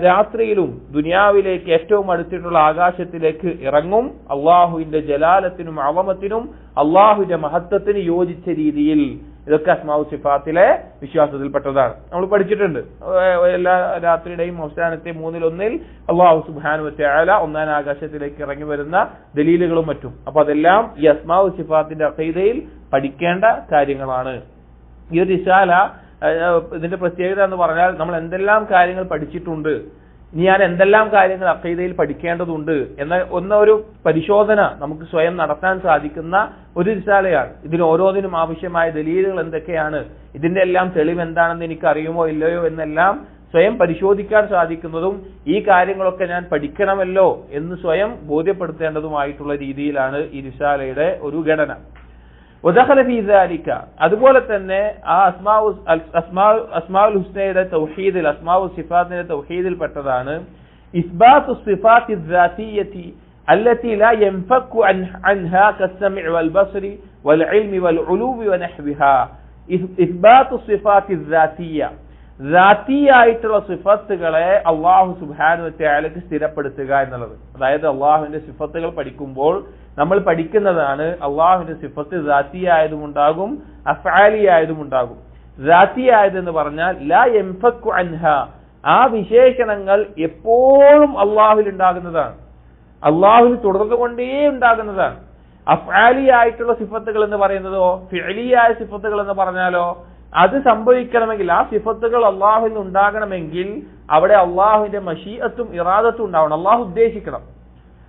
രാത്രിയിലും ദുനിയാവിലേക്ക് ഏറ്റവും അടുത്തിട്ടുള്ള ആകാശത്തിലേക്ക് ഇറങ്ങും. അള്ളാഹുവിന്റെ ജലാലത്തിനും അളമത്തിനും അള്ളാഹുവിന്റെ മഹത്വത്തിന് യോജിച്ച രീതിയിൽ. ഇതൊക്കെ അസ്മാഉ സിഫാത്തിലെ വിശ്വാസത്തിൽപ്പെട്ടതാണ്. നമ്മൾ പഠിച്ചിട്ടുണ്ട്. എല്ലാ രാത്രിയുടെയും അവസാനത്തെ 1/3 അള്ളാഹു സുബ്ഹാനഹു വ തആല 1ാം ആകാശത്തിലേക്ക് ഇറങ്ങി വരുന്ന ദലീലുകളും മറ്റും. അപ്പൊ അതെല്ലാം ഈ അസ്മാഉ സിഫാത്തിന്റെ അഖീദയിൽ പഠിക്കേണ്ട കാര്യങ്ങളാണ്. ഈ ഒരു റിസാല ഇതിന്റെ പ്രത്യേകത എന്ന് പറഞ്ഞാൽ നമ്മൾ എന്തെല്ലാം കാര്യങ്ങൾ പഠിച്ചിട്ടുണ്ട്, ഇനി ഞാൻ എന്തെല്ലാം കാര്യങ്ങൾ അഖീദയിൽ പഠിക്കേണ്ടതുണ്ട് എന്ന ഒരു പരിശോധന നമുക്ക് സ്വയം നടത്താൻ സാധിക്കുന്ന ഒരു റിസാലയാണ്. ഇതിന് ഓരോന്നിനും ആവശ്യമായ ദലീലുകൾ എന്തൊക്കെയാണ്, ഇതിന്റെ എല്ലാം തെളിവ് എന്താണെന്ന് എനിക്ക് അറിയുമോ ഇല്ലയോ എന്നെല്ലാം സ്വയം പരിശോധിക്കാൻ സാധിക്കുന്നതും ഈ കാര്യങ്ങളൊക്കെ ഞാൻ പഠിക്കണമല്ലോ എന്ന് സ്വയം ബോധ്യപ്പെടുത്തേണ്ടതുമായിട്ടുള്ള രീതിയിലാണ് ഈ റിസാലയുടെ ഒരു ഘടന. വദഖല ഫീ ദാലിക, അതുപോലെ തന്നെ ആ അസ്മാഉൽ ഹുസ്നയുടെ തൗഹീദിൽ, അസ്മാഉ സിഫാത്തിന്റെ തൗഹീദിൽ പെട്ടതാണ് ഇസ്ബാത്തു സിഫാത്തി ദാതിയ്യതി التي لا ينفك عنها كالسمع والبصر والعلم والعلو ونحوها. إثبات الصفات الذاتية, ذاتيയായിട്ടുള്ള സിഫത്തുകളെ അല്ലാഹു സുബ്ഹാനഹു വ തആലക്ക് സ്ഥിരപ്പെടുത്തുക എന്നുള്ളത്. അതായത് അല്ലാഹുവിന്റെ സിഫത്തുകൾ പഠിക്കുമ്പോൾ നമ്മൾ പഠിക്കുന്നതാണ് അല്ലാഹുവിന്റെ സിഫത്ത് ذاتിയായതുമുണ്ടാകും അഫ്ആലിയായതുമുണ്ടാകും. ذاتിയായതെന്ന് പറഞ്ഞാൽ ലാ യൻഫക്കു അൻഹാ, ആ വിശേഷണങ്ങൾ എപ്പോഴും അല്ലാഹുവിൽ ഉണ്ടാകുന്നതാണ്, അള്ളാഹുവിൽ തുടർന്നുകൊണ്ടേ ഉണ്ടാകുന്നതാണ്. അഫ്ആലിയായിട്ടുള്ള സിഫത്തുകൾ എന്ന് പറയുന്നതോ ഫിഅലിയായ സിഫത്തുകൾ എന്ന് പറഞ്ഞാലോ അത് സംഭവിക്കണമെങ്കിൽ, ആ സിഫത്തുകൾ അള്ളാഹുവിൽ ഉണ്ടാകണമെങ്കിൽ അവിടെ അള്ളാഹുവിന്റെ മശീഅത്തും ഇറാദത്തും ഉണ്ടാവണം. അള്ളാഹു ഉദ്ദേശിക്കണം.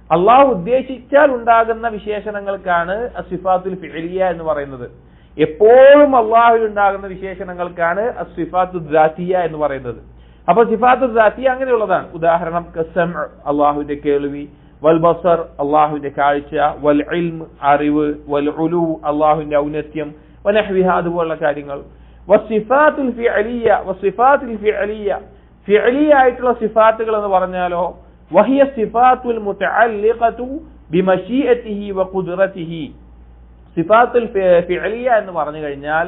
അള്ളാഹു ഉദ്ദേശിച്ചാൽ ഉണ്ടാകുന്ന വിശേഷണങ്ങൾക്കാണ് അസ്സിഫാത്തുൽ ഫിഅലിയ എന്ന് പറയുന്നത്. എപ്പോഴും അള്ളാഹുവിൽ ഉണ്ടാകുന്ന വിശേഷണങ്ങൾക്കാണ് അസ്സിഫാത്തുൽ ദാതിയ എന്ന് പറയുന്നത്. അപ്പൊ സിഫാത്തുൽ ദാതിയ അങ്ങനെയുള്ളതാണ്. ഉദാഹരണം കസം, അള്ളാഹുവിന്റെ കേൾവി, വൽ ബസർ, അള്ളാഹുവിന്റെ കാഴ്ച, വൽ ഇൽം, അറിവ്, വൽ ഉലു, അള്ളാഹുവിന്റെ ഔന്നത്യം, വനഹ്വിഹ, അതുപോലുള്ള കാര്യങ്ങൾ. വസിഫാത്തുൽ ഫിഅലിയ, വസിഫാത്തുൽ ഫിഅലിയ, ഫിഅലിയ ആയിട്ടുള്ള സിഫാത്തുകൾ എന്ന് പറഞ്ഞാലോ വഹിയ സിഫാത്തുൽ മുതഅല്ലിഖതു ബിമശീഅതിഹി വഖുദ്റതിഹി. സിഫാത്തുൽ ഫിഅലിയ എന്ന് പറഞ്ഞു കഴിഞ്ഞാൽ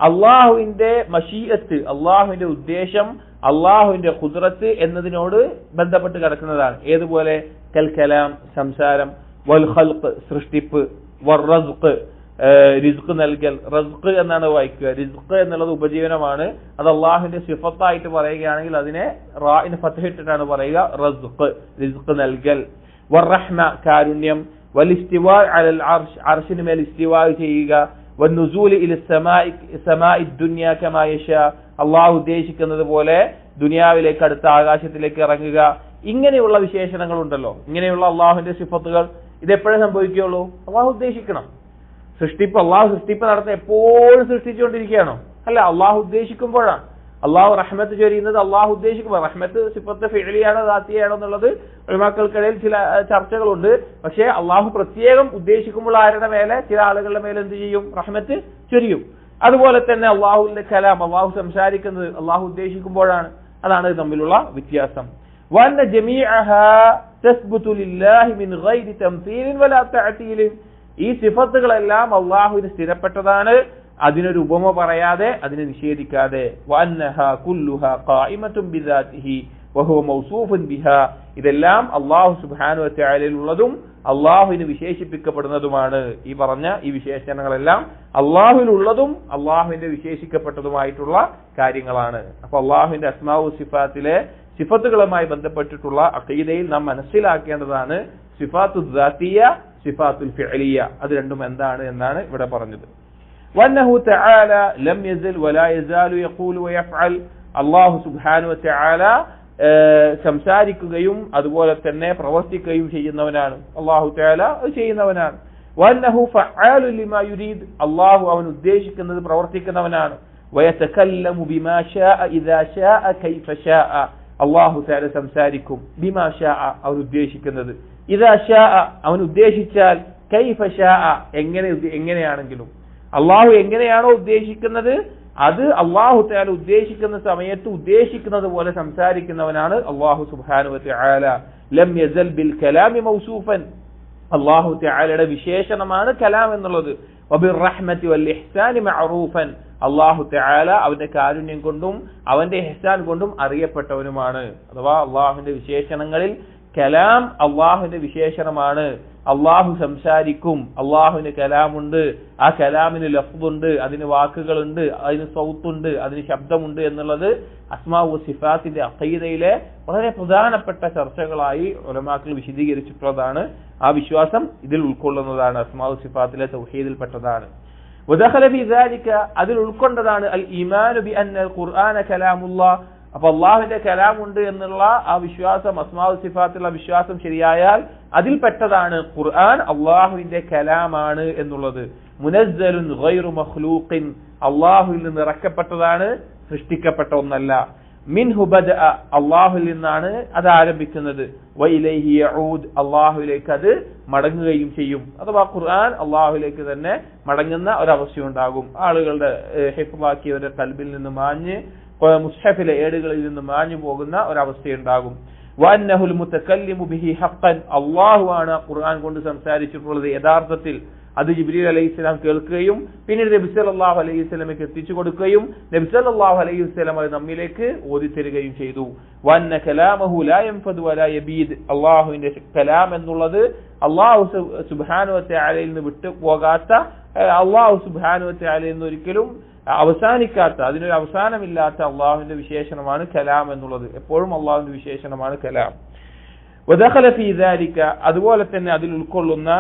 അള്ളാഹുവിന്റെ മശീഅത്ത്, അള്ളാഹുവിന്റെ ഉദ്ദേശം, അള്ളാഹുവിന്റെ ഖുദ്റത്ത് എന്നതിനോട് ബന്ധപ്പെട്ട് കിടക്കുന്നതാണ്. ഏതുപോലെ കൽ കലാം, സംസാരം, വൽ ഖൽഖ്, സൃഷ്ടിപ്പ്, വർ റസ്ഖ്, റിസ്ക് നൽകൽ. റസ്ഖ് എന്നാണ് വായിക്കുക. റിസ്ക് എന്നുള്ളത് ഉപജീവനമാണ്. അത് അള്ളാഹുവിന്റെ സിഫത്തായിട്ട് പറയുകയാണെങ്കിൽ അതിനെ റാഇന് ഫത്ഹ ഇട്ടിട്ടാണ് പറയുക, റസ്ഖ്, റിസ്ക് നൽകൽ. വർ റഹ്മ, കാരുണ്യം. വൽ ഇസ്തിവാ അലൽ അർശ്, അർശിന് മേൽ ഇസ്തിവാ ചെയ്യുക. വൻ നുസൂൽ ഇല സമാഇ ദുനിയ കമാ യശാ, അള്ളാഹു ഉദ്ദേശിക്കുന്നത് പോലെ ദുനിയാവിലേക്ക്, അടുത്ത ആകാശത്തിലേക്ക് ഇറങ്ങുക. ഇങ്ങനെയുള്ള വിശേഷണങ്ങൾ ഉണ്ടല്ലോ, ഇങ്ങനെയുള്ള അള്ളാഹുവിന്റെ സിഫത്തുകൾ ഇതെപ്പോഴേ സംഭവിക്കുകയുള്ളൂ? അള്ളാഹു ഉദ്ദേശിക്കണം. സൃഷ്ടിപ്പ്, അള്ളാഹു സൃഷ്ടിപ്പ് നടത്തുന്ന എപ്പോഴും സൃഷ്ടിച്ചുകൊണ്ടിരിക്കുകയാണോ? അല്ല, അള്ളാഹു ഉദ്ദേശിക്കുമ്പോഴാണ്. അള്ളാഹു റഹ്മത്ത് ചൊരിയുന്നത് അള്ളാഹു ഉദ്ദേശിക്കുമ്പോൾ. റഹ്മത്ത് സിഫത്ത് ഫിഅലിയാണോ ദാതിയാണോ എന്നുള്ളത് ഉലമാക്കൾക്കിടയിൽ ചില ചർച്ചകളുണ്ട്. പക്ഷേ അള്ളാഹു പ്രത്യേകം ഉദ്ദേശിക്കുമ്പോൾ ആരുടെ മേലെ, ചില ആളുകളുടെ മേലെ എന്ത് ചെയ്യും? റഹ്മത്ത് ചൊരിയും. അതുപോലെ തന്നെ അള്ളാഹുവിന്റെ കലാം, അള്ളാഹു സംസാരിക്കുന്നത് അള്ളാഹു ഉദ്ദേശിക്കുമ്പോഴാണ്. അതാണ് തമ്മിലുള്ള വ്യത്യാസം. വഅന്ന ജമീഅഹാ തസ്ബുതു ലില്ലാഹി മിൻ ഗൈരി തംസീലിൻ വലാ തഅതീലിൻ. ഈ സിഫത്തുകളെല്ലാം അള്ളാഹുവിന് സ്ഥിരപ്പെട്ടതാണ്, അതിനൊരു ഉപമ പറയാതെ, അതിനെ നിഷേധിക്കാതെ. വഅന്നഹാ കുല്ലുഹാ ഖായിമത്തുൻ ബിദാതിഹി വഹുവ മൗസൂഫുൻ ബിഹാ. ഇതെല്ലാം അള്ളാഹു സുബ്ഹാനഹു വ തആലയിൽ ഉള്ളതും അള്ളാഹുവിന് വിശേഷിപ്പിക്കപ്പെടുന്നതുമാണ്. ഈ പറഞ്ഞ ഈ വിശേഷണങ്ങളെല്ലാം അള്ളാഹുവിൽ ഉള്ളതും അള്ളാഹുവിന്റെ വിശേഷിക്കപ്പെട്ടതുമായിട്ടുള്ള കാര്യങ്ങളാണ്. അപ്പൊ അള്ളാഹുവിന്റെ അസ്മാഉ സിഫാത്തിലെ സിഫത്തുകളുമായി ബന്ധപ്പെട്ടിട്ടുള്ള അഖീദയിൽ നാം മനസ്സിലാക്കേണ്ടതാണ് സിഫാത്തു ദാതിയ, സിഫാത്തുൽ ഫിഅലിയ. അത് രണ്ടും എന്താണ് എന്നാണ് ഇവിടെ പറഞ്ഞത്. വന്നഹു തആല ലം യസൽ വലാ യസാലു യഖൂലു വയഫ്അൽ. അല്ലാഹു സുബ്ഹാനഹു വ തആല സംസാരിക്കുകയും അതുപോലെ തന്നെ പ്രവർത്തിക്കുകയും ചെയ്യുന്നവനാണ്. അല്ലാഹു തആല അത് ചെയ്യുന്നവനാണ്. വന്നഹു ഫഅാലു ലിമാ യുരീദ്. അല്ലാഹു അവൻ ഉദ്ദേശിക്കുന്നത് പ്രവർത്തിക്കുന്നവനാണ്. വയതകല്ലമു ബിമാ ശാഅ ഇദാ ശാഅ കൈഫ ശാഅ. അല്ലാഹു തആല സംസാരിക്കും ബിമാ ശാഅ, അവൻ ഉദ്ദേശിക്കുന്നത്. ഇദാ ശാഅ, അവൻ ഉദ്ദേശിച്ചാൽ, കൈഫ ശാഅ, എങ്ങനെയാണെങ്കിലും. അള്ളാഹു എങ്ങനെയാണോ ഉദ്ദേശിക്കുന്നത് അത് അള്ളാഹു തആല ഉദ്ദേശിക്കുന്ന സമയത്ത് ഉദ്ദേശിക്കുന്നത് പോലെ സംസാരിക്കുന്നവനാണ് അള്ളാഹു സുബ്ഹാനഹു വ തആല. ലം യസൽ ബിൽ കലാമി മൗസൂഫൻ. അള്ളാഹു തആലയുടെ വിശേഷണമാണ് കലാം എന്നുള്ളത്. വബിർ റഹ്മതി വൽ ഇഹ്സാനി മഅറൂഫൻ. അള്ളാഹു തആല അവന്റെ കാരുണ്യം കൊണ്ടും അവന്റെ ഇഹ്സാൻ കൊണ്ടും അറിയപ്പെട്ടവനുമാണ്. അഥവാ അള്ളാഹുവിന്റെ വിശേഷണങ്ങളിൽ കലാം അള്ളാഹുവിന്റെ വിശേഷണമാണ്. അള്ളാഹു സംസാരിക്കും, അള്ളാഹുവിന് കലാമുണ്ട്, ആ കലാമിന് ലഫ്ദുണ്ട്, അതിന് വാക്കുകളുണ്ട്, അതിന് സൗത്തുണ്ട്, അതിന് ശബ്ദമുണ്ട് എന്നുള്ളത് അസ്മാഉ സിഫാത്തിന്റെ അഖീദയിലെ വളരെ പ്രധാനപ്പെട്ട ചർച്ചകളായി ഉലമാക്കൾ വിശദീകരിച്ചിട്ടുള്ളതാണ്. ആ വിശ്വാസം ഇതിൽ ഉൾക്കൊള്ളുന്നതാണ്, അസ്മാഉ സിഫാത്തിലെ തൗഹീദിൽപ്പെട്ടതാണ്. വദഖല ഫീ ദാലിക, അതിൽ ഉൾക്കൊണ്ടതാണ് അൽ ഈമാനു ബി അന്നൽ ഖുർആന കലാമുല്ലാഹ്. അപ്പൊ അള്ളാഹുവിന്റെ കലാമുണ്ട് എന്നുള്ള ആ വിശ്വാസം, അസ്മാഉ സിഫാത്തിലുള്ള വിശ്വാസം ശരിയായാൽ അതിൽപ്പെട്ടതാണ് ഖുർആൻ അള്ളാഹുവിന്റെ കലാമാണ് എന്നുള്ളത്. മുനസ്സലുൻ ഗൈറു മഖ്ലൂഖിൻ, അള്ളാഹുവിൽ നിന്ന് ഇറക്കപ്പെട്ടതാണ്, സൃഷ്ടിക്കപ്പെട്ട ഒന്നല്ല. മിൻഹു ബദഅ അല്ലാഹുവിൽ നിന്നാണ് അത് ആരംഭിക്കുന്നത്, വഇലൈഹി യഊദ് അല്ലാഹുവിലേക്ക് അത് മടങ്ങുകയും ചെയ്യും. അഥവാ ഖുർആൻ അല്ലാഹുവിലേക്ക് തന്നെ മടങ്ങുന്ന ഒരവസ്ഥയുണ്ടാകും. ആളുകളുടെ ഹിഫ്ളാക്കിയവരുടെ ഖൽബിൽ നിന്ന് മാഞ്ഞ് മുസ്ഹഫിലെ ഏടുകളിൽ നിന്ന് മാഞ്ഞു പോകുന്ന ഒരവസ്ഥയുണ്ടാകും. വഅന്നഹുൽ മുതകല്ലിമു ബിഹി ഹഖ്ഖൻ അല്ലാഹു ആണ് ഖുർആൻ കൊണ്ട് സംസാരിച്ചിട്ടുള്ളത് യഥാർത്ഥത്തിൽ. അത് ജിബ്രീൽ അലൈഹിസ്സലാം കേൾക്കുകയും പിന്നീട് നബി സല്ലല്ലാഹു അലൈഹി വസല്ലമയ്ക്ക് എത്തിച്ചു കൊടുക്കുകയും നബി സല്ലല്ലാഹു അലൈഹി വസല്ലം അത് നമ്മിലേക്ക് ഓതിത്തരുകയും ചെയ്തു. വഅന്ന കലാമഹു ലാ യൻഫദു വലാ യബീദ് അല്ലാഹുവിന്റെ കലാം എന്നുള്ളത് അല്ലാഹു സുബ്ഹാനഹു വ തആലയിൽ നിന്ന് വിട്ടു പോകാത്ത, അല്ലാഹു സുബ്ഹാനഹു വ തആലയിൽ നിന്ന് ഒരിക്കലും അവസാനിക്കാത്ത, അതിനൊരു അവസാനമില്ലാത്ത അള്ളാഹുവിന്റെ വിശേഷണമാണ് കലാം എന്നുള്ളത്. എപ്പോഴും അള്ളാഹുവിന്റെ വിശേഷണമാണ് കലാം. വദഖല ഫീ ദാലിക അതുപോലെ തന്നെ അതിൽ ഉൾക്കൊള്ളുന്ന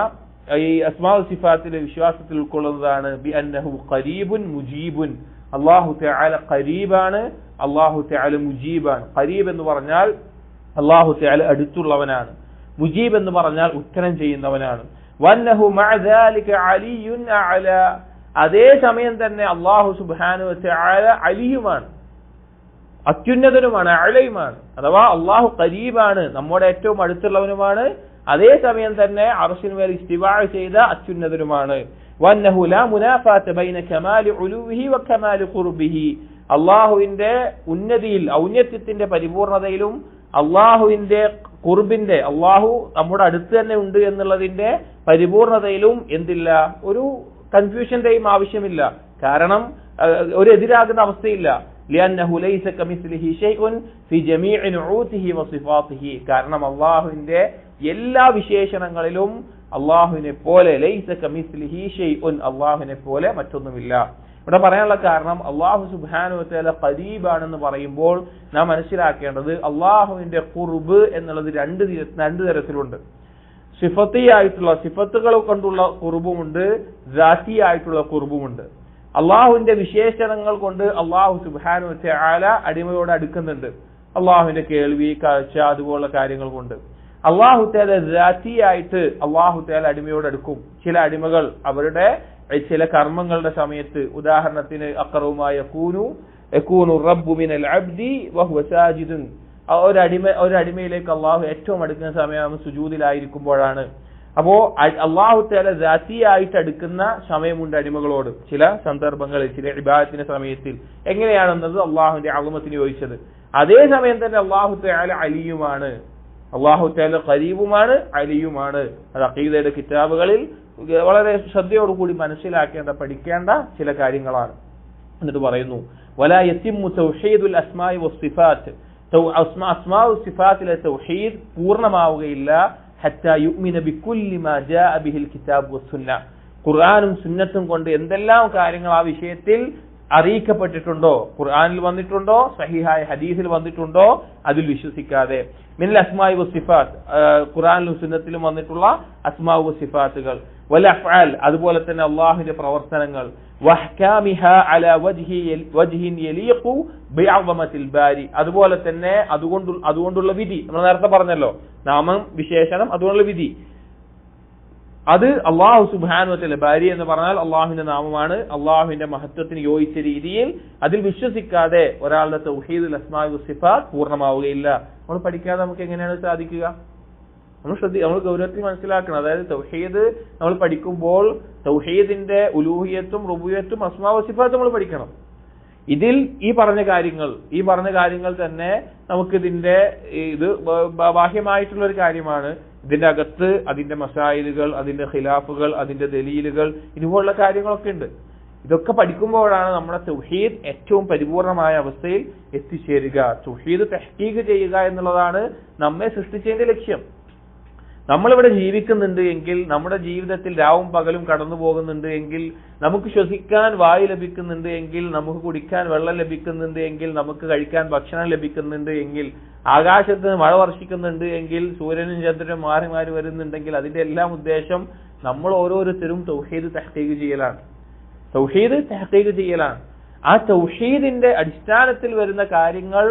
ഈ അസ്മാഉ സിഫാത്തിലെ വിശ്വാസത്തിൽ ഉൾക്കൊള്ളുന്നതാണ് ബി അന്നഹു ഖരീബുൻ മുജീബുൻ അല്ലാഹു തആല ഖരീബാണ്, അല്ലാഹു തആല മുജീബാണ്. ഖരീബ് എന്ന് പറഞ്ഞാൽ അല്ലാഹു തആല അടുത്തുള്ളവനാണ്, മുജീബ് എന്ന് പറഞ്ഞാൽ ഉത്തരം ചെയ്യുന്നവനാണ്. വന്നഹു മഅ ദാലിക അലിയുൻ അഅല അതേ സമയം തന്നെ അല്ലാഹു സുബ്ഹാനഹു വ തആല അലിയുമാണ്, അത്യുന്നതനുമാണ്, അലയുമാണ്. അഥവാ അല്ലാഹു ഖരീബാണ്, നമ്മുടെ ഏറ്റവും അടുത്തുള്ളവനുമാണ്, അതേ സമയം തന്നെ അർശിന്മേൽ ഇസ്തിവാ ചെയ്ത അത്യുന്നതനുമാണ്. വന്നഹു ലാ മുനാഫാത ബൈന കമാലി ഉലൂഹിഹി വ കമാലി ഖുർബിഹി അല്ലാഹുവിന്റെ ഉന്നതിയിൽ ഔന്നത്യത്തിന്റെ പരിപൂർണതയിലും അല്ലാഹുവിന്റെ ഖുർബിന്റെ അല്ലാഹു നമ്മുടെ അടുത്ത് തന്നെ ഉണ്ട് എന്നുള്ളതിന്റെ പരിപൂർണതയിലും എന്തില്ല, ഒരു കൺഫ്യൂഷന്റെയും ആവശ്യമില്ല. കാരണം ഒരു എതിരാകുന്ന അവസ്ഥയില്ല. لأنه ليس كمثله شيء في جميع نعوته وصفاته കാരണം അല്ലാഹുവിന്റെ എല്ലാ വിശേഷണങ്ങളിലും അല്ലാഹുവിനെ പോലെ ലൈസ കമിസ്ലിഹി ഷൈഉൻ അല്ലാഹുവിനെ പോലെ മറ്റൊന്നുമില്ല. ഇവിടെ പറയാനുള്ള കാരണം അല്ലാഹു സുബ്ഹാനഹു വ തആല ഖരീബാണെന്ന് പറയുമ്പോൾ നാം മനസ്സിലാക്കേണ്ടത് അല്ലാഹുവിന്റെ ഖുർബ് എന്നുള്ളത് രണ്ട് തരത്തിലുണ്ട്. സിഫത്തിയായിട്ടുള്ള സിഫത്തുകൾ കൊണ്ടുള്ള ഖുർബുമുണ്ട്, ദാത്തിയായിട്ടുള്ള ഖുർബുമുണ്ട്. അള്ളാഹുവിന്റെ വിശേഷണങ്ങൾ കൊണ്ട് അള്ളാഹു സുബ്ഹാനഹു വ തആല അടിമയോട് അടുക്കുന്നുണ്ട്. അള്ളാഹുവിന്റെ കേൾവി, കാഴ്ച, അതുപോലുള്ള കാര്യങ്ങൾ കൊണ്ട് അള്ളാഹു തആല ദാത്തിയായിട്ട് അള്ളാഹു തആല അടിമയോട് അടുക്കും. ചില അടിമകൾ അവരുടെ ചില കർമ്മങ്ങളുടെ സമയത്ത്, ഉദാഹരണത്തിന് അഖറബുമാ യകൂനു റബ്ബു മിനൽ അബ്ദി വഹുവ സാജിദുൻ ഒരടിമയിലേക്ക് അള്ളാഹു ഏറ്റവും അടുക്കുന്ന സമയം സുജൂദിലായിരിക്കുമ്പോഴാണ്. അപ്പോ അള്ളാഹു തആല ദാത്തിയായിട്ട് അടുക്കുന്ന സമയമുണ്ട് അടിമകളോട് ചില സന്ദർഭങ്ങളിൽ, ചില ഇബാദത്തിന്റെ സമയത്തിൽ. എങ്ങനെയാണെന്നത് അള്ളാഹുവിന്റെ അളമത്തിന് യോജിച്ചത്. അതേ സമയം തന്നെ അള്ളാഹു തആല അലിയുമാണ്, അള്ളാഹു തആല ഖരീബുമാണ്, അലിയുമാണ്. അത് അഖീദയുടെ കിതാബുകളിൽ വളരെ ശ്രദ്ധയോടുകൂടി മനസ്സിലാക്കേണ്ട, പഠിക്കേണ്ട ചില കാര്യങ്ങളാണ്. എന്നിട്ട് പറയുന്നു വലാ യതിമ്മു തൗഹീദുൽ അസ്മാഇ വസ്സിഫാത്ത് അസ്മാഉ സിഫാത്തിലെ തൗഹീദ് പൂർണ്ണമാവുകയില്ല ഹത്താ യുഅ്മിന ബികുല്ലി മാ ജാഅ ബിഹിൽ കിതാബ് വസ്സുന്ന ഖുർആനും സുന്നത്തും കൊണ്ട് എന്തെല്ലാം കാര്യങ്ങൾ ആ വിഷയത്തിൽ അറിയിക്കപ്പെട്ടിട്ടുണ്ടോ, ഖുർആനിൽ വന്നിട്ടുണ്ടോ, സഹിഹായ ഹദീസിൽ വന്നിട്ടുണ്ടോ, അതിൽ വിശ്വസിക്കാതെ. മിനൽ അസ്മാഇ വസ്സിഫാത്ത് ഖുർആനിലും സുന്നത്തിലും വന്നിട്ടുള്ള അസ്മാഉ വസ്സിഫാത്തുകൾ, വൽ അഫ്ആൽ അതുപോലെ തന്നെ അല്ലാഹുവിന്റെ പ്രവർത്തനങ്ങൾ, വഹ്കാമിഹാ അലാ വജ്ഹിൻ യലീഖു ബിഅളമത്തിൽ ബാരി അതുപോലെ തന്നെ അതുകൊണ്ടുള്ള വിധി. നമ്മൾ നേരത്തെ പറഞ്ഞല്ലോ, നാമം, വിശേഷണം, അതുകൊണ്ടുള്ള വിധി. അത് അള്ളാഹു സുബ്ഹാനഹു വ തആല, ബാരി എന്ന് പറഞ്ഞാൽ അള്ളാഹുവിന്റെ നാമമാണ്, അള്ളാഹുവിന്റെ മഹത്വത്തിന് യോജിച്ച രീതിയിൽ അതിൽ വിശ്വസിക്കാതെ ഒരാളുടെ തൗഹീദുൽ അസ്മാഇ വസ്സിഫാത്ത് പൂർണ്ണമാവുകയില്ല. നമ്മൾ പഠിക്കാതെ നമുക്ക് എങ്ങനെയാണ് സാധിക്കുക? നമ്മൾ ഗൗരവത്തിൽ മനസ്സിലാക്കണം. അതായത് തൗഹീദ് നമ്മൾ പഠിക്കുമ്പോൾ തൗഹീദിന്റെ ഉലൂഹിയത്തും റുബൂഹിയത്തും അസ്മാ വസിഫാത്തും നമ്മൾ പഠിക്കണം. ഇതിൽ ഈ പറഞ്ഞ കാര്യങ്ങൾ തന്നെ നമുക്കിതിന്റെ ഇത് ബാഹ്യമായിട്ടുള്ള ഒരു കാര്യമാണ്. ഇതിന്റെ അകത്ത് അതിന്റെ മസായിലുകൾ, അതിന്റെ ഖിലാഫുകൾ, അതിന്റെ ദലീലുകൾ, ഇതുപോലുള്ള കാര്യങ്ങളൊക്കെ ഉണ്ട്. ഇതൊക്കെ പഠിക്കുമ്പോഴാണ് നമ്മുടെ തൗഹീദ് ഏറ്റവും പരിപൂർണമായ അവസ്ഥയിൽ എത്തിച്ചേരുക. തൗഹീദ് തഹ്ഖീഖ് ചെയ്യുക എന്നുള്ളതാണ് നമ്മെ സൃഷ്ടിച്ചതിന്റെ ലക്ഷ്യം. നമ്മളിവിടെ ജീവിക്കുന്നുണ്ട് എങ്കിൽ, നമ്മുടെ ജീവിതത്തിൽ രാവും പകലും കടന്നു പോകുന്നുണ്ട് എങ്കിൽ, നമുക്ക് ശ്വസിക്കാൻ വായു ലഭിക്കുന്നുണ്ട് എങ്കിൽ, നമുക്ക് കുടിക്കാൻ വെള്ളം ലഭിക്കുന്നുണ്ട് എങ്കിൽ, നമുക്ക് കഴിക്കാൻ ഭക്ഷണം ലഭിക്കുന്നുണ്ട് എങ്കിൽ, ആകാശത്ത് മഴ വർഷിക്കുന്നുണ്ട് എങ്കിൽ, സൂര്യനും ചന്ദ്രനും മാറി മാറി വരുന്നുണ്ടെങ്കിൽ, അതിന്റെ എല്ലാം ഉദ്ദേശം നമ്മൾ ഓരോരുത്തരും തൗഹീദ് തഹ്ഖീഖ് ചെയ്യലാണ്. തൗഹീദ് തഹ്ഖീഖ് ചെയ്യലാണ്. ആ തൗഹീദിന്റെ അടിസ്ഥാനത്തിൽ വരുന്ന കാര്യങ്ങൾ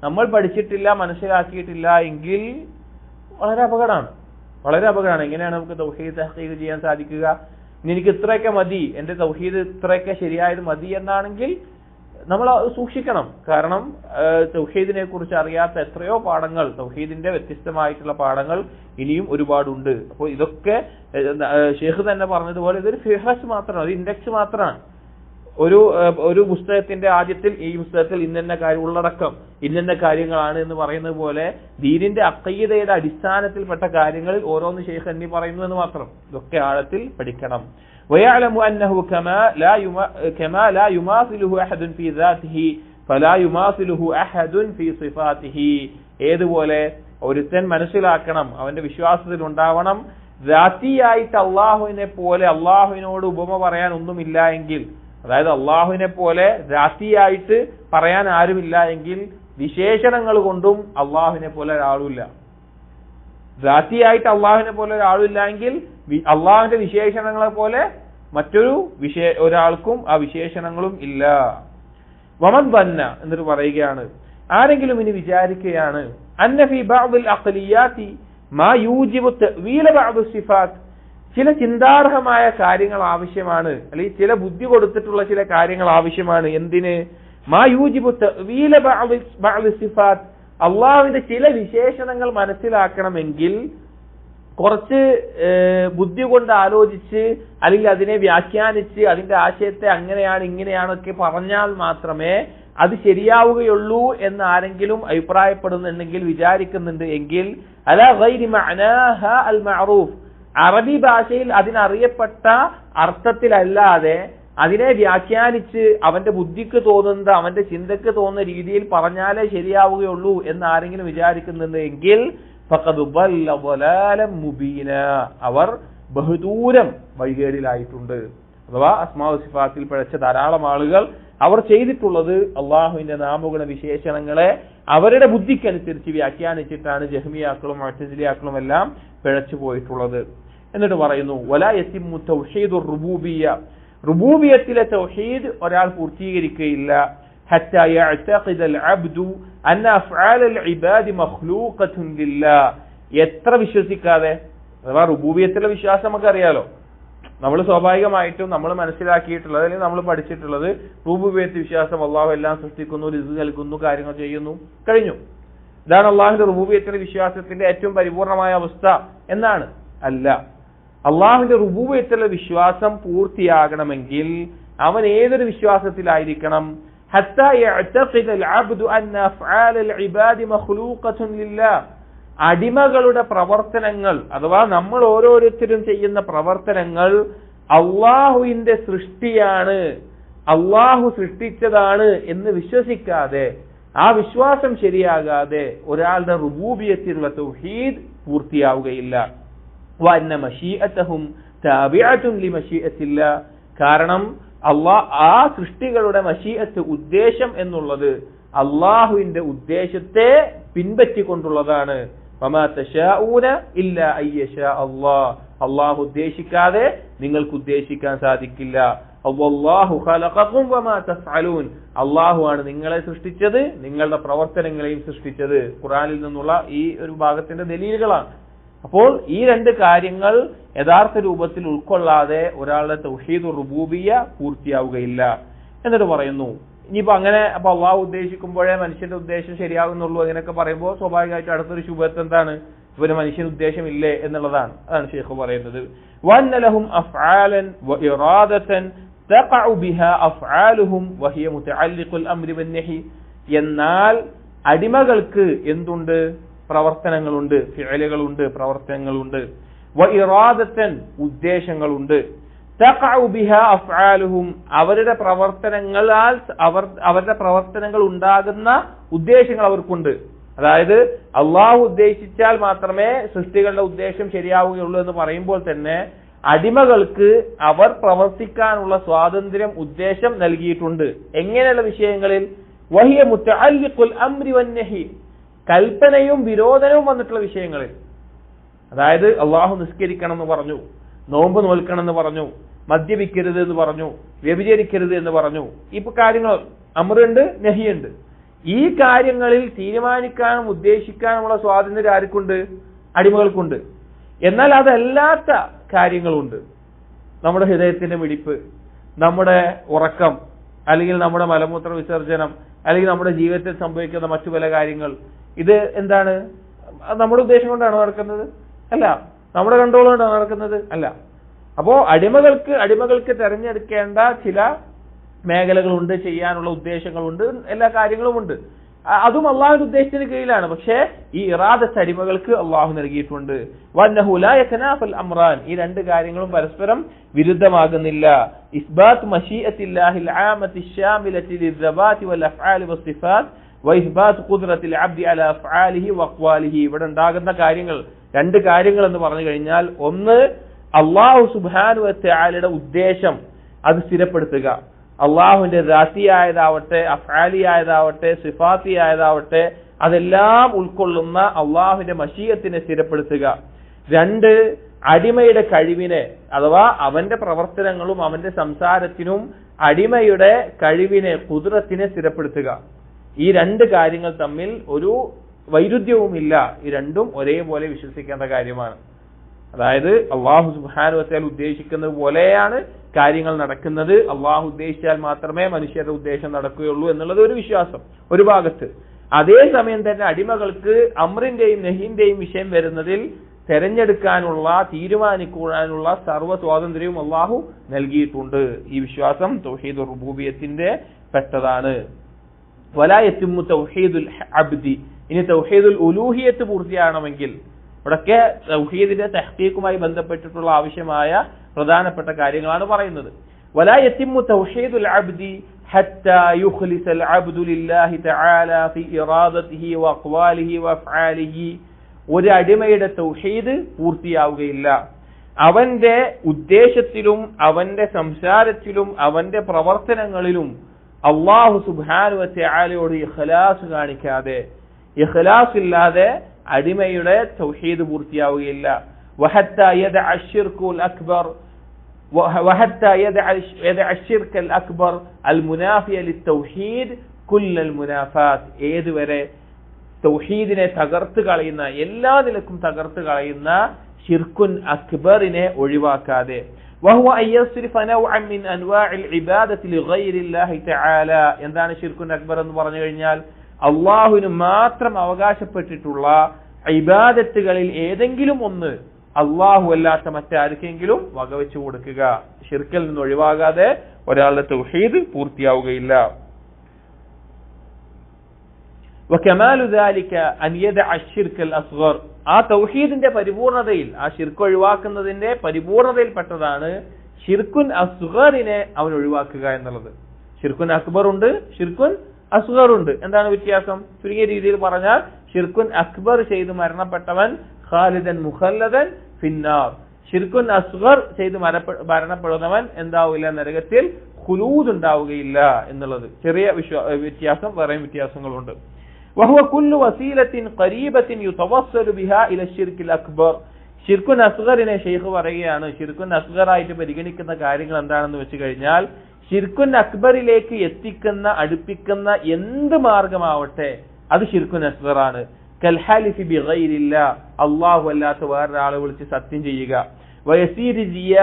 നമ്മൾ പഠിച്ചിട്ടില്ല, മനസ്സിലാക്കിയിട്ടില്ല എങ്കിൽ വളരെ അപകടമാണ്. എങ്ങനെയാണ് നമുക്ക് തൗഹീദ് തഹ്ഖീഖ് ചെയ്യാൻ സാധിക്കുക? എനിക്ക് ഇത്രയൊക്കെ മതി, എന്റെ തൗഹീദ് ഇത്രയൊക്കെ ശരിയായത് മതി എന്നാണെങ്കിൽ നമ്മൾ സൂക്ഷിക്കണം. കാരണം തൗഹീദിനെ കുറിച്ച് അറിയാത്ത എത്രയോ പാഠങ്ങൾ, തൗഹീദിന്റെ വ്യത്യസ്തമായിട്ടുള്ള പാഠങ്ങൾ ഇനിയും ഒരുപാടുണ്ട്. അപ്പോൾ ഇതൊക്കെ ഷെയ്ഖ് തന്നെ പറഞ്ഞതുപോലെ ഇതൊരു ഫിഹ്റസ് മാത്രമാണ്, ഒരു ഇൻഡെക്സ് മാത്രമാണ്. ഒരു പുസ്തകത്തിന്റെ ആദ്യത്തിൽ ഈ പുസ്തകത്തിൽ ഇന്ന കാര്യം ഉള്ളടക്കം ഇന്ന കാര്യങ്ങളാണ് എന്ന് പറയുന്നത് പോലെ ദീനിന്റെ അഖീദയുടെ അടിസ്ഥാനത്തിൽപ്പെട്ട കാര്യങ്ങളിൽ ഓരോന്ന് ഷെയ്ഖ് എണ്ണി പറയുന്നു എന്ന് മാത്രം. ഇതൊക്കെ ആഴത്തിൽ പഠിക്കണം. ويعلم أنه كما لا يماثله أحد في ذاته فلا يماثله أحد في صفاته. ഏതുപോലെ ഒരുത്തൻ മനസ്സിലാക്കണം, അവന്റെ വിശ്വാസത്തിൽ ഉണ്ടാവണം, ദാത്തിയായിട്ട് അള്ളാഹുവിനെ പോലെ അള്ളാഹുവിനോട് ഉപമ പറയാൻ ഒന്നുമില്ല എങ്കിൽ, അതായത് അള്ളാഹുവിനെ പോലെ ദാത്തിയായിട്ട് പറയാൻ ആരുമില്ല എങ്കിൽ വിശേഷണങ്ങൾ കൊണ്ടും അള്ളാഹുവിനെ പോലെ ഒരാളുമില്ല. ദാത്തിയായിട്ട് അള്ളാഹുവിനെ പോലെ ഒരാളില്ല എങ്കിൽ അള്ളാഹുവിന്റെ വിശേഷണങ്ങളെ പോലെ മറ്റൊരു ഒരാൾക്കും ആ വിശേഷണങ്ങളും ഇല്ല. വമൻ ബന്ന എന്നിട്ട് പറയുകയാണ്, ആരെങ്കിലും ഇനി വിചാരിക്കുകയാണ് അന്ന ഫീ ബഅദിൽ അഖ്ലിയാതി മാ യൂജിബു തഅ്വീല ബഅദി സിഫാത്ത്, ചില ചിന്താർഹമായ കാര്യങ്ങൾ ആവശ്യമാണ്, അല്ലെങ്കിൽ ചില ബുദ്ധി കൊടുത്തിട്ടുള്ള ചില കാര്യങ്ങൾ ആവശ്യമാണ്. എന്തിന്? മാ യൂജിബു തഅ്വീല ബഅദി സിഫാത്ത്, അള്ളാഹുവിന്റെ ചില വിശേഷണങ്ങൾ മനസ്സിലാക്കണമെങ്കിൽ കുറച്ച് ബുദ്ധി കൊണ്ട് ആലോചിച്ച് അല്ലെങ്കിൽ അതിനെ വ്യാഖ്യാനിച്ച് അതിന്റെ ആശയത്തെ അങ്ങനെയാണ് ഇങ്ങനെയാണൊക്കെ പറഞ്ഞാൽ മാത്രമേ അത് ശരിയാവുകയുള്ളൂ എന്ന് ആരെങ്കിലും അഭിപ്രായപ്പെടുന്നുണ്ടെങ്കിൽ, വിചാരിക്കുന്നുണ്ട് എങ്കിൽ, അലാ ഗൈരി മഅനാഹ അൽ മഅറൂഫ്, അറബി ഭാഷയിൽ അതിനറിയപ്പെട്ട അർത്ഥത്തിലല്ലാതെ അതിനെ വ്യാഖ്യാനിച്ച് അവന്റെ ബുദ്ധിക്ക് തോന്നുന്നത് അവന്റെ ചിന്തക്ക് തോന്നുന്ന രീതിയിൽ പറഞ്ഞാലേ ശരിയാവുകയുള്ളൂ എന്ന് ആരെങ്കിലും വിചാരിക്കുന്നുണ്ട് എങ്കിൽ ഫഖദ് ضل ضلالا മുബീന, അവർ ബഹുദൂരം വഴികേടിലായിട്ടുണ്ട്. അഥവാ അസ്മാഉ സിഫാത്തിൽ പിഴച്ച ധാരാളം ആളുകൾ അവർ ചെയ്തിട്ടുള്ളത് അള്ളാഹുവിന്റെ നാമഗുണ വിശേഷണങ്ങളെ അവരുടെ ബുദ്ധിക്കനുസരിച്ച് വ്യാഖ്യാനിച്ചിട്ടാണ് ജഹ്മിയാക്കളും മുഅ്തസിലിയാക്കളും എല്ലാം പിഴച്ചു പോയിട്ടുള്ളത്. എന്നിട്ട് പറയുന്നു, വലാ യതിമ്മു തൗഹീദുർ റുബൂബിയ്യ, റുബൂബിയത്തിലെ തൗഹീദ് ഒരാൾ പൂർത്തീകരിക്കുകയില്ല. ഹത്താ യഅ്തഖിദൽ അബ്ദു അന്ന അഫ്ആലൽ ഇബാദി മഖ്ലൂഖത്തുൻ ലില്ലാഹ്, എത്ര വിശ്വസിക്കാതെ, അഥവാ റുബൂബിയത്തിലെ വിശ്വാസം നമുക്കറിയാലോ, നമ്മൾ സ്വാഭാവികമായിട്ടും നമ്മൾ മനസ്സിലാക്കിയിട്ടുള്ളത് അല്ലെങ്കിൽ നമ്മൾ പഠിച്ചിട്ടുള്ളത് റുബൂബിയത്ത് വിശ്വാസം, അള്ളാഹു എല്ലാം സൃഷ്ടിക്കുന്നു, റിസ്ക് നൽകുന്നു, കാര്യങ്ങൾ ചെയ്യുന്നു, കഴിഞ്ഞു. ഇതാണ് അള്ളാഹുവിന്റെ റുബൂബിയത്തിലെ വിശ്വാസത്തിന്റെ ഏറ്റവും പരിപൂർണമായ അവസ്ഥ എന്നാണ്. അല്ല, അള്ളാഹുവിന്റെ റുബൂബിയത്തിലെ വിശ്വാസം പൂർത്തിയാകണമെങ്കിൽ അവൻ ഏതൊരു വിശ്വാസത്തിലായിരിക്കണം? ഹത്താ യഅ്തഖിദൽ അബ്ദു അന്ന അഫ്ആലൽ ഇബാദി മഖ്ലൂഖത്തുൻ ലില്ലാഹ്, അടിമകളുടെ പ്രവർത്തനങ്ങൾ അഥവാ നമ്മൾ ഓരോരുത്തരും ചെയ്യുന്ന പ്രവർത്തനങ്ങൾ അള്ളാഹുവിന്റെ സൃഷ്ടിയാണ്, അള്ളാഹു സൃഷ്ടിച്ചതാണ് എന്ന് വിശ്വസിക്കാതെ, ആ വിശ്വാസം ശരിയാകാതെ ഒരാളുടെ റുബൂബിയത്തിലുള്ള തൗഹീദ് പൂർത്തിയാവുകയില്ല. വഅന്ന മശീഅതഹും താബിഅത്തുൻ ലിമശീഅത്തില്ലാഹ്, കാരണം ആ സൃഷ്ടികളുടെ മശീഅത്ത്, ഉദ്ദേശം എന്നുള്ളത് അള്ളാഹുവിന്റെ ഉദ്ദേശത്തെ പിൻപറ്റിക്കൊണ്ടുള്ളതാണ്. വമാ തശാഊന ഇല്ലാ അയ്യശാ അല്ലാഹ്, അള്ളാഹു ഉദ്ദേശിക്കാതെ നിങ്ങൾക്ക് ഉദ്ദേശിക്കാൻ സാധിക്കില്ല. വല്ലാഹു ഖലഖകും വമാ തഫ്അലൂൻ, അള്ളാഹു ആണ് നിങ്ങളെ സൃഷ്ടിച്ചത്, നിങ്ങളുടെ പ്രവർത്തനങ്ങളെയും സൃഷ്ടിച്ചത്. ഖുർആനിൽ നിന്നുള്ള ഈ ഒരു ഭാഗത്തിന്റെ ദലീലുകളാണ്. അപ്പോൾ ഈ രണ്ട് കാര്യങ്ങൾ യഥാർത്ഥ രൂപത്തിൽ ഉൾക്കൊള്ളാതെ ഒരാളുടെ തൗഹീദുർ റുബൂബിയ്യ പൂർത്തിയാവുകയില്ല. എന്നിട്ട് പറയുന്നു, ഇനിയിപ്പോ അങ്ങനെ അപ്പൊ അള്ളാഹു ഉദ്ദേശിക്കുമ്പോഴേ മനുഷ്യന്റെ ഉദ്ദേശം ശരിയാകുന്നുള്ളൂ അങ്ങനെയൊക്കെ പറയുമ്പോൾ സ്വാഭാവികമായിട്ട് അടുത്തൊരു ശുഭത്ത് എന്താണ്? ഇവന് മനുഷ്യന് ഉദ്ദേശമില്ലേ എന്നുള്ളതാണ്. അതാണ് ഷെയ്ഖ് പറയുന്നത്. വഅന്ന ലഹും അഫ്ആലൻ വഇറാദതൻ തഖഉ ബിഹാ അഫ്ആലുഹും വഹിയ മുതഅല്ലിഖുൽ അംരി വന്നഹി, എന്നാൽ അടിമകൾക്ക് എന്തുണ്ട്? പ്രവർത്തനങ്ങളുണ്ട്, ഫിഅലുകളുണ്ട്, പ്രവർത്തനങ്ങളുണ്ട്. വഇറാദതൻ, ഉദ്ദേശങ്ങളുണ്ട്. തഖഉ ബിഹാ അഫ്ആലുഹും, അവരുടെ പ്രവർത്തനങ്ങളാൽ അവരുടെ പ്രവർത്തനങ്ങൾ ഉണ്ടാകുന്ന ഉദ്ദേശങ്ങൾ അവർക്കുണ്ട്. അതായത് അള്ളാഹു ഉദ്ദേശിച്ചാൽ മാത്രമേ സൃഷ്ടികളുടെ ഉദ്ദേശം ശരിയാവുകയുള്ളൂ എന്ന് പറയുമ്പോൾ തന്നെ അടിമകൾക്ക് അവർ പ്രവർത്തിക്കാനുള്ള സ്വാതന്ത്ര്യം, ഉദ്ദേശം നൽകിയിട്ടുണ്ട്. എങ്ങനെയുള്ള വിഷയങ്ങളിൽ? വഹിയ മുതഅല്ലിഖുൽ അംരി വന്നഹി, കൽപ്പനയും വിരോധനവും വന്നിട്ടുള്ള വിഷയങ്ങളിൽ. അതായത് അള്ളാഹു നിസ്കരിക്കണം എന്ന് പറഞ്ഞു, നോമ്പ് നോൽക്കണം എന്ന് പറഞ്ഞു, മദ്യപിക്കരുത് എന്ന് പറഞ്ഞു, വ്യഭിചരിക്കരുത് എന്ന് പറഞ്ഞു. ഇപ്പൊ കാര്യങ്ങൾ അമ്രുണ്ട്, നഹിയുണ്ട്. ഈ കാര്യങ്ങളിൽ തീരുമാനിക്കാനും ഉദ്ദേശിക്കാനുമുള്ള സ്വാതന്ത്ര്യം ആർക്കുണ്ട്? അടിമകൾക്കുണ്ട്. എന്നാൽ അതല്ലാത്ത കാര്യങ്ങളുണ്ട്. നമ്മുടെ ഹൃദയത്തിന്റെ മിടിപ്പ്, നമ്മുടെ ഉറക്കം, അല്ലെങ്കിൽ നമ്മുടെ മലമൂത്ര വിസർജനം, അല്ലെങ്കിൽ നമ്മുടെ ജീവിതത്തിൽ സംഭവിക്കുന്ന മറ്റു പല കാര്യങ്ങൾ, ഇത് എന്താണ്? നമ്മുടെ ഉദ്ദേശം കൊണ്ടാണ് നടക്കുന്നത്? അല്ല. നമ്മുടെ കൺട്രോൾ കൊണ്ടാണ് നടക്കുന്നത്? അല്ല. അപ്പോ അടിമകൾക്ക് തെരഞ്ഞെടുക്കേണ്ട ചില മേഖലകളുണ്ട്, ചെയ്യാനുള്ള ഉദ്ദേശങ്ങളുണ്ട്, എല്ലാ കാര്യങ്ങളുമുണ്ട്. അതും അള്ളാഹുവിന്റെ ഉദ്ദേശത്തിന് കീഴിലാണ്. പക്ഷേ ഈ ഇറാദത്ത് അടിമകൾക്ക് അള്ളാഹു നൽകിയിട്ടുണ്ട്. വന്നഹു ലാ യതനാഫൽ അംറാൻ, ഈ രണ്ട് കാര്യങ്ങളും പരസ്പരം വിരുദ്ധമാകുന്നില്ല. ഇസ്ബാത്ത് മശീഅത്തില്ലാഹിൽ ആമത്തി ശാമിലത്തി ലിസ്സബാത്തി വൽ അഫ്ആലി വസ്സിഫാത്ത് വഇസ്ബാത്ത് ഖുദ്റത്തിൽ അബ്ദി അലാ അഫ്ആലിഹി വഅഖ്വാലിഹി. ഇവിടെ ഉണ്ടാകുന്ന കാര്യങ്ങൾ, രണ്ട് കാര്യങ്ങൾ എന്ന് പറഞ്ഞു കഴിഞ്ഞാൽ, ഒന്ന് അള്ളാഹു സുബ്ഹാനഹു വ തആലയുടെ ഉദ്ദേശം അത് സ്ഥിരപ്പെടുത്തുക. അള്ളാഹുവിന്റെ ദാത്തിയായതാവട്ടെ, അഫ്ആലിയായതാവട്ടെ, സിഫാത്തിയായതാവട്ടെ, അതെല്ലാം ഉൾക്കൊള്ളുന്ന അള്ളാഹുവിന്റെ മശീയത്തിനെ സ്ഥിരപ്പെടുത്തുക. രണ്ട്, അടിമയുടെ കഴിവിനെ, അഥവാ അവന്റെ പ്രവർത്തനങ്ങളും അവന്റെ സംസാരത്തിനും അടിമയുടെ കഴിവിനെ, ഖുദ്റത്തിനെ സ്ഥിരപ്പെടുത്തുക. ഈ രണ്ട് കാര്യങ്ങൾ തമ്മിൽ ഒരു വൈരുദ്ധ്യവുമില്ല. ഈ രണ്ടും ഒരേപോലെ വിശ്വസിക്കേണ്ട കാര്യമാണ്. അതായത് അള്ളാഹു സുബ്ഹാനഹു വ തആല ഉദ്ദേശിക്കുന്നത് പോലെയാണ് കാര്യങ്ങൾ നടക്കുന്നത്. അള്ളാഹു ഉദ്ദേശിച്ചാൽ മാത്രമേ മനുഷ്യരുടെ ഉദ്ദേശം നടക്കുകയുള്ളൂ എന്നുള്ളത് ഒരു വിശ്വാസം ഒരു ഭാഗത്ത്. അതേസമയം തന്നെ അടിമകൾക്ക് അമ്രിന്റെയും നഹിന്റെയും വിഷയം വരുന്നതിൽ തെരഞ്ഞെടുക്കാനുള്ള, തീരുമാനിക്കാനുള്ള സർവ്വ സ്വാതന്ത്ര്യവും അള്ളാഹു നൽകിയിട്ടുണ്ട്. ഈ വിശ്വാസം തൗഹീദുർ റുബൂബിയ്യത്തിന്റെ പെട്ടതാണ്. വലാ യതിമ്മു തൗഹീദുൽ അബ്ദി. ഇനി തൗഹീദുൽ ഉലൂഹിയ്യത്ത് പൂർത്തിയാകണമെങ്കിൽ, ഇവിടൊക്കെ തൗഹീദിന്റെ തഹ്ഖീഖുമായി ബന്ധപ്പെട്ടിട്ടുള്ള ആവശ്യമായ പ്രധാനപ്പെട്ട കാര്യങ്ങളാണ് പറയുന്നത്. വലാ യതിമ്മു തൗഹീദുൽ അബ്ദി ഹത്താ യുഖ്ലിസൽ അബ്ദു ലില്ലാഹി തആല ഫി ഇറാദതിഹി വഅഖ്വാലിഹി വഅഫ്ആലിഹി. ഒരു അടിമയുടെ തൗഹീദ് പൂർത്തിയാവുകയില്ല അവന്റെ ഉദ്ദേശത്തിലും അവന്റെ സംസാരത്തിലും അവന്റെ പ്രവർത്തനങ്ങളിലും അല്ലാഹു സുബ്ഹാനഹു വ തആലയോട് ഇഖ്ലാസ് കാണിക്കാതെ, ഇഖ്ലാസ് ഇല്ലാതെ അടിമയുടെ തൗഹീദ് പൂർത്തിയാവുകയില്ല. വഹത്താ യദഅ അശ്ശിർകുൽ അക്ബർ വഹത്താ യദഅ അശ്ശിർകൽ അക്ബർ അൽ മുനാഫിയ ലിത്തൗഹീദ് കുല്ലൽ മുനാഫാത്ത്. ഏതുവരെ തൗഹീദിനെ തകർത്ത് കളയുന്ന, എല്ലാ നിലക്കും തകർത്ത് കളയുന്ന ഷിർക്കുൻ അക്ബറിനെ ഒഴിവാക്കാതെ. വഹുവ അയ്യസ്രിഫ നൗഅൻ മിൻ അൻവാഇൽ ഇബാദത്തി ലിഗൈരില്ലാഹി തആല. എന്താണ് ഷിർക്കുൻ അക്ബർ എന്ന് പറഞ്ഞു കഴിഞ്ഞാൽ? അള്ളാഹുവിന് മാത്രം അവകാശപ്പെട്ടിട്ടുള്ള ഇബാദത്തുകളിൽ ഏതെങ്കിലും ഒന്ന് അള്ളാഹു അല്ലാത്ത മറ്റാർക്കെങ്കിലും വകവെച്ചു കൊടുക്കുക. ഷിർക്കിൽ നിന്ന് ഒഴിവാകാതെ ഒരാളുടെ തൗഹീദ് പൂർത്തിയാവുകയില്ല. വകമാലു ദാലിക അൻ യദഅ അശ്ശിർകൽ അസ്ഗർ. ആ തൗഹീദിന്റെ പരിപൂർണതയിൽ, ആ ഷിർക്ക് ഒഴിവാക്കുന്നതിന്റെ പരിപൂർണതയിൽപ്പെട്ടതാണ് ഷിർക്കുൻ അസ്ഗറിനെ അവൻ ഒഴിവാക്കുക എന്നുള്ളത്. ഷിർക്കുൻ അക്ബർ ഉണ്ട്, ഷിർക്കുൻ അസ്ഗർ ഉണ്ട്. എന്താണ് വ്യത്യാസം? ചുരുങ്ങിയ രീതിയിൽ പറഞ്ഞാൽ, ഷിർക്കുൻ അക്ബർ ചെയ്ത് മരണപ്പെട്ടവൻ ഖാലിദൻ മുഖല്ലദൻ ഫിന്നാർ. ഷിർക്കുൻ അസ്ഗർ ചെയ്ത് മരണപ്പെടുന്നവൻ എന്താവില്ല, നരകത്തിൽ ഖുലൂദ് ഉണ്ടാവുകയില്ല എന്നുള്ളത്. ചെറിയ വ്യത്യാസം, വേറെയും വ്യത്യാസങ്ങളുണ്ട്. വഹുവ കുല്ലു വസീലത്തിൻ ഖരീബത്തിൻ യുതവസ്സലു ബിഹാ ഇല ശിർക്കിൽ അക്ബർ. ഷിർക്കുൻ അസ്ഗറിനെ ഷെയ്ഖ് പറയുകയാണ്, ഷിർക്കുൻ അസ്ഗർ ആയിട്ട് പരിഗണിക്കുന്ന കാര്യങ്ങൾ എന്താണെന്ന് വെച്ച് കഴിഞ്ഞാൽ, ഷിർക്കുൻ അക്ബറിലേക്ക് എത്തിക്കുന്ന, അടുപ്പിക്കുന്ന എന്ത് മാർഗമാവട്ടെ അത് ഷിർക്കുൻ അസ്ഗറാണ്. കൽഹാലിഫി ബിഗൈരില്ലാ, അല്ലാഹു അല്ലാത്ത വേറൊരാളെ വിളിച്ച് സത്യം ചെയ്യുക. വയസീരി ജിയ,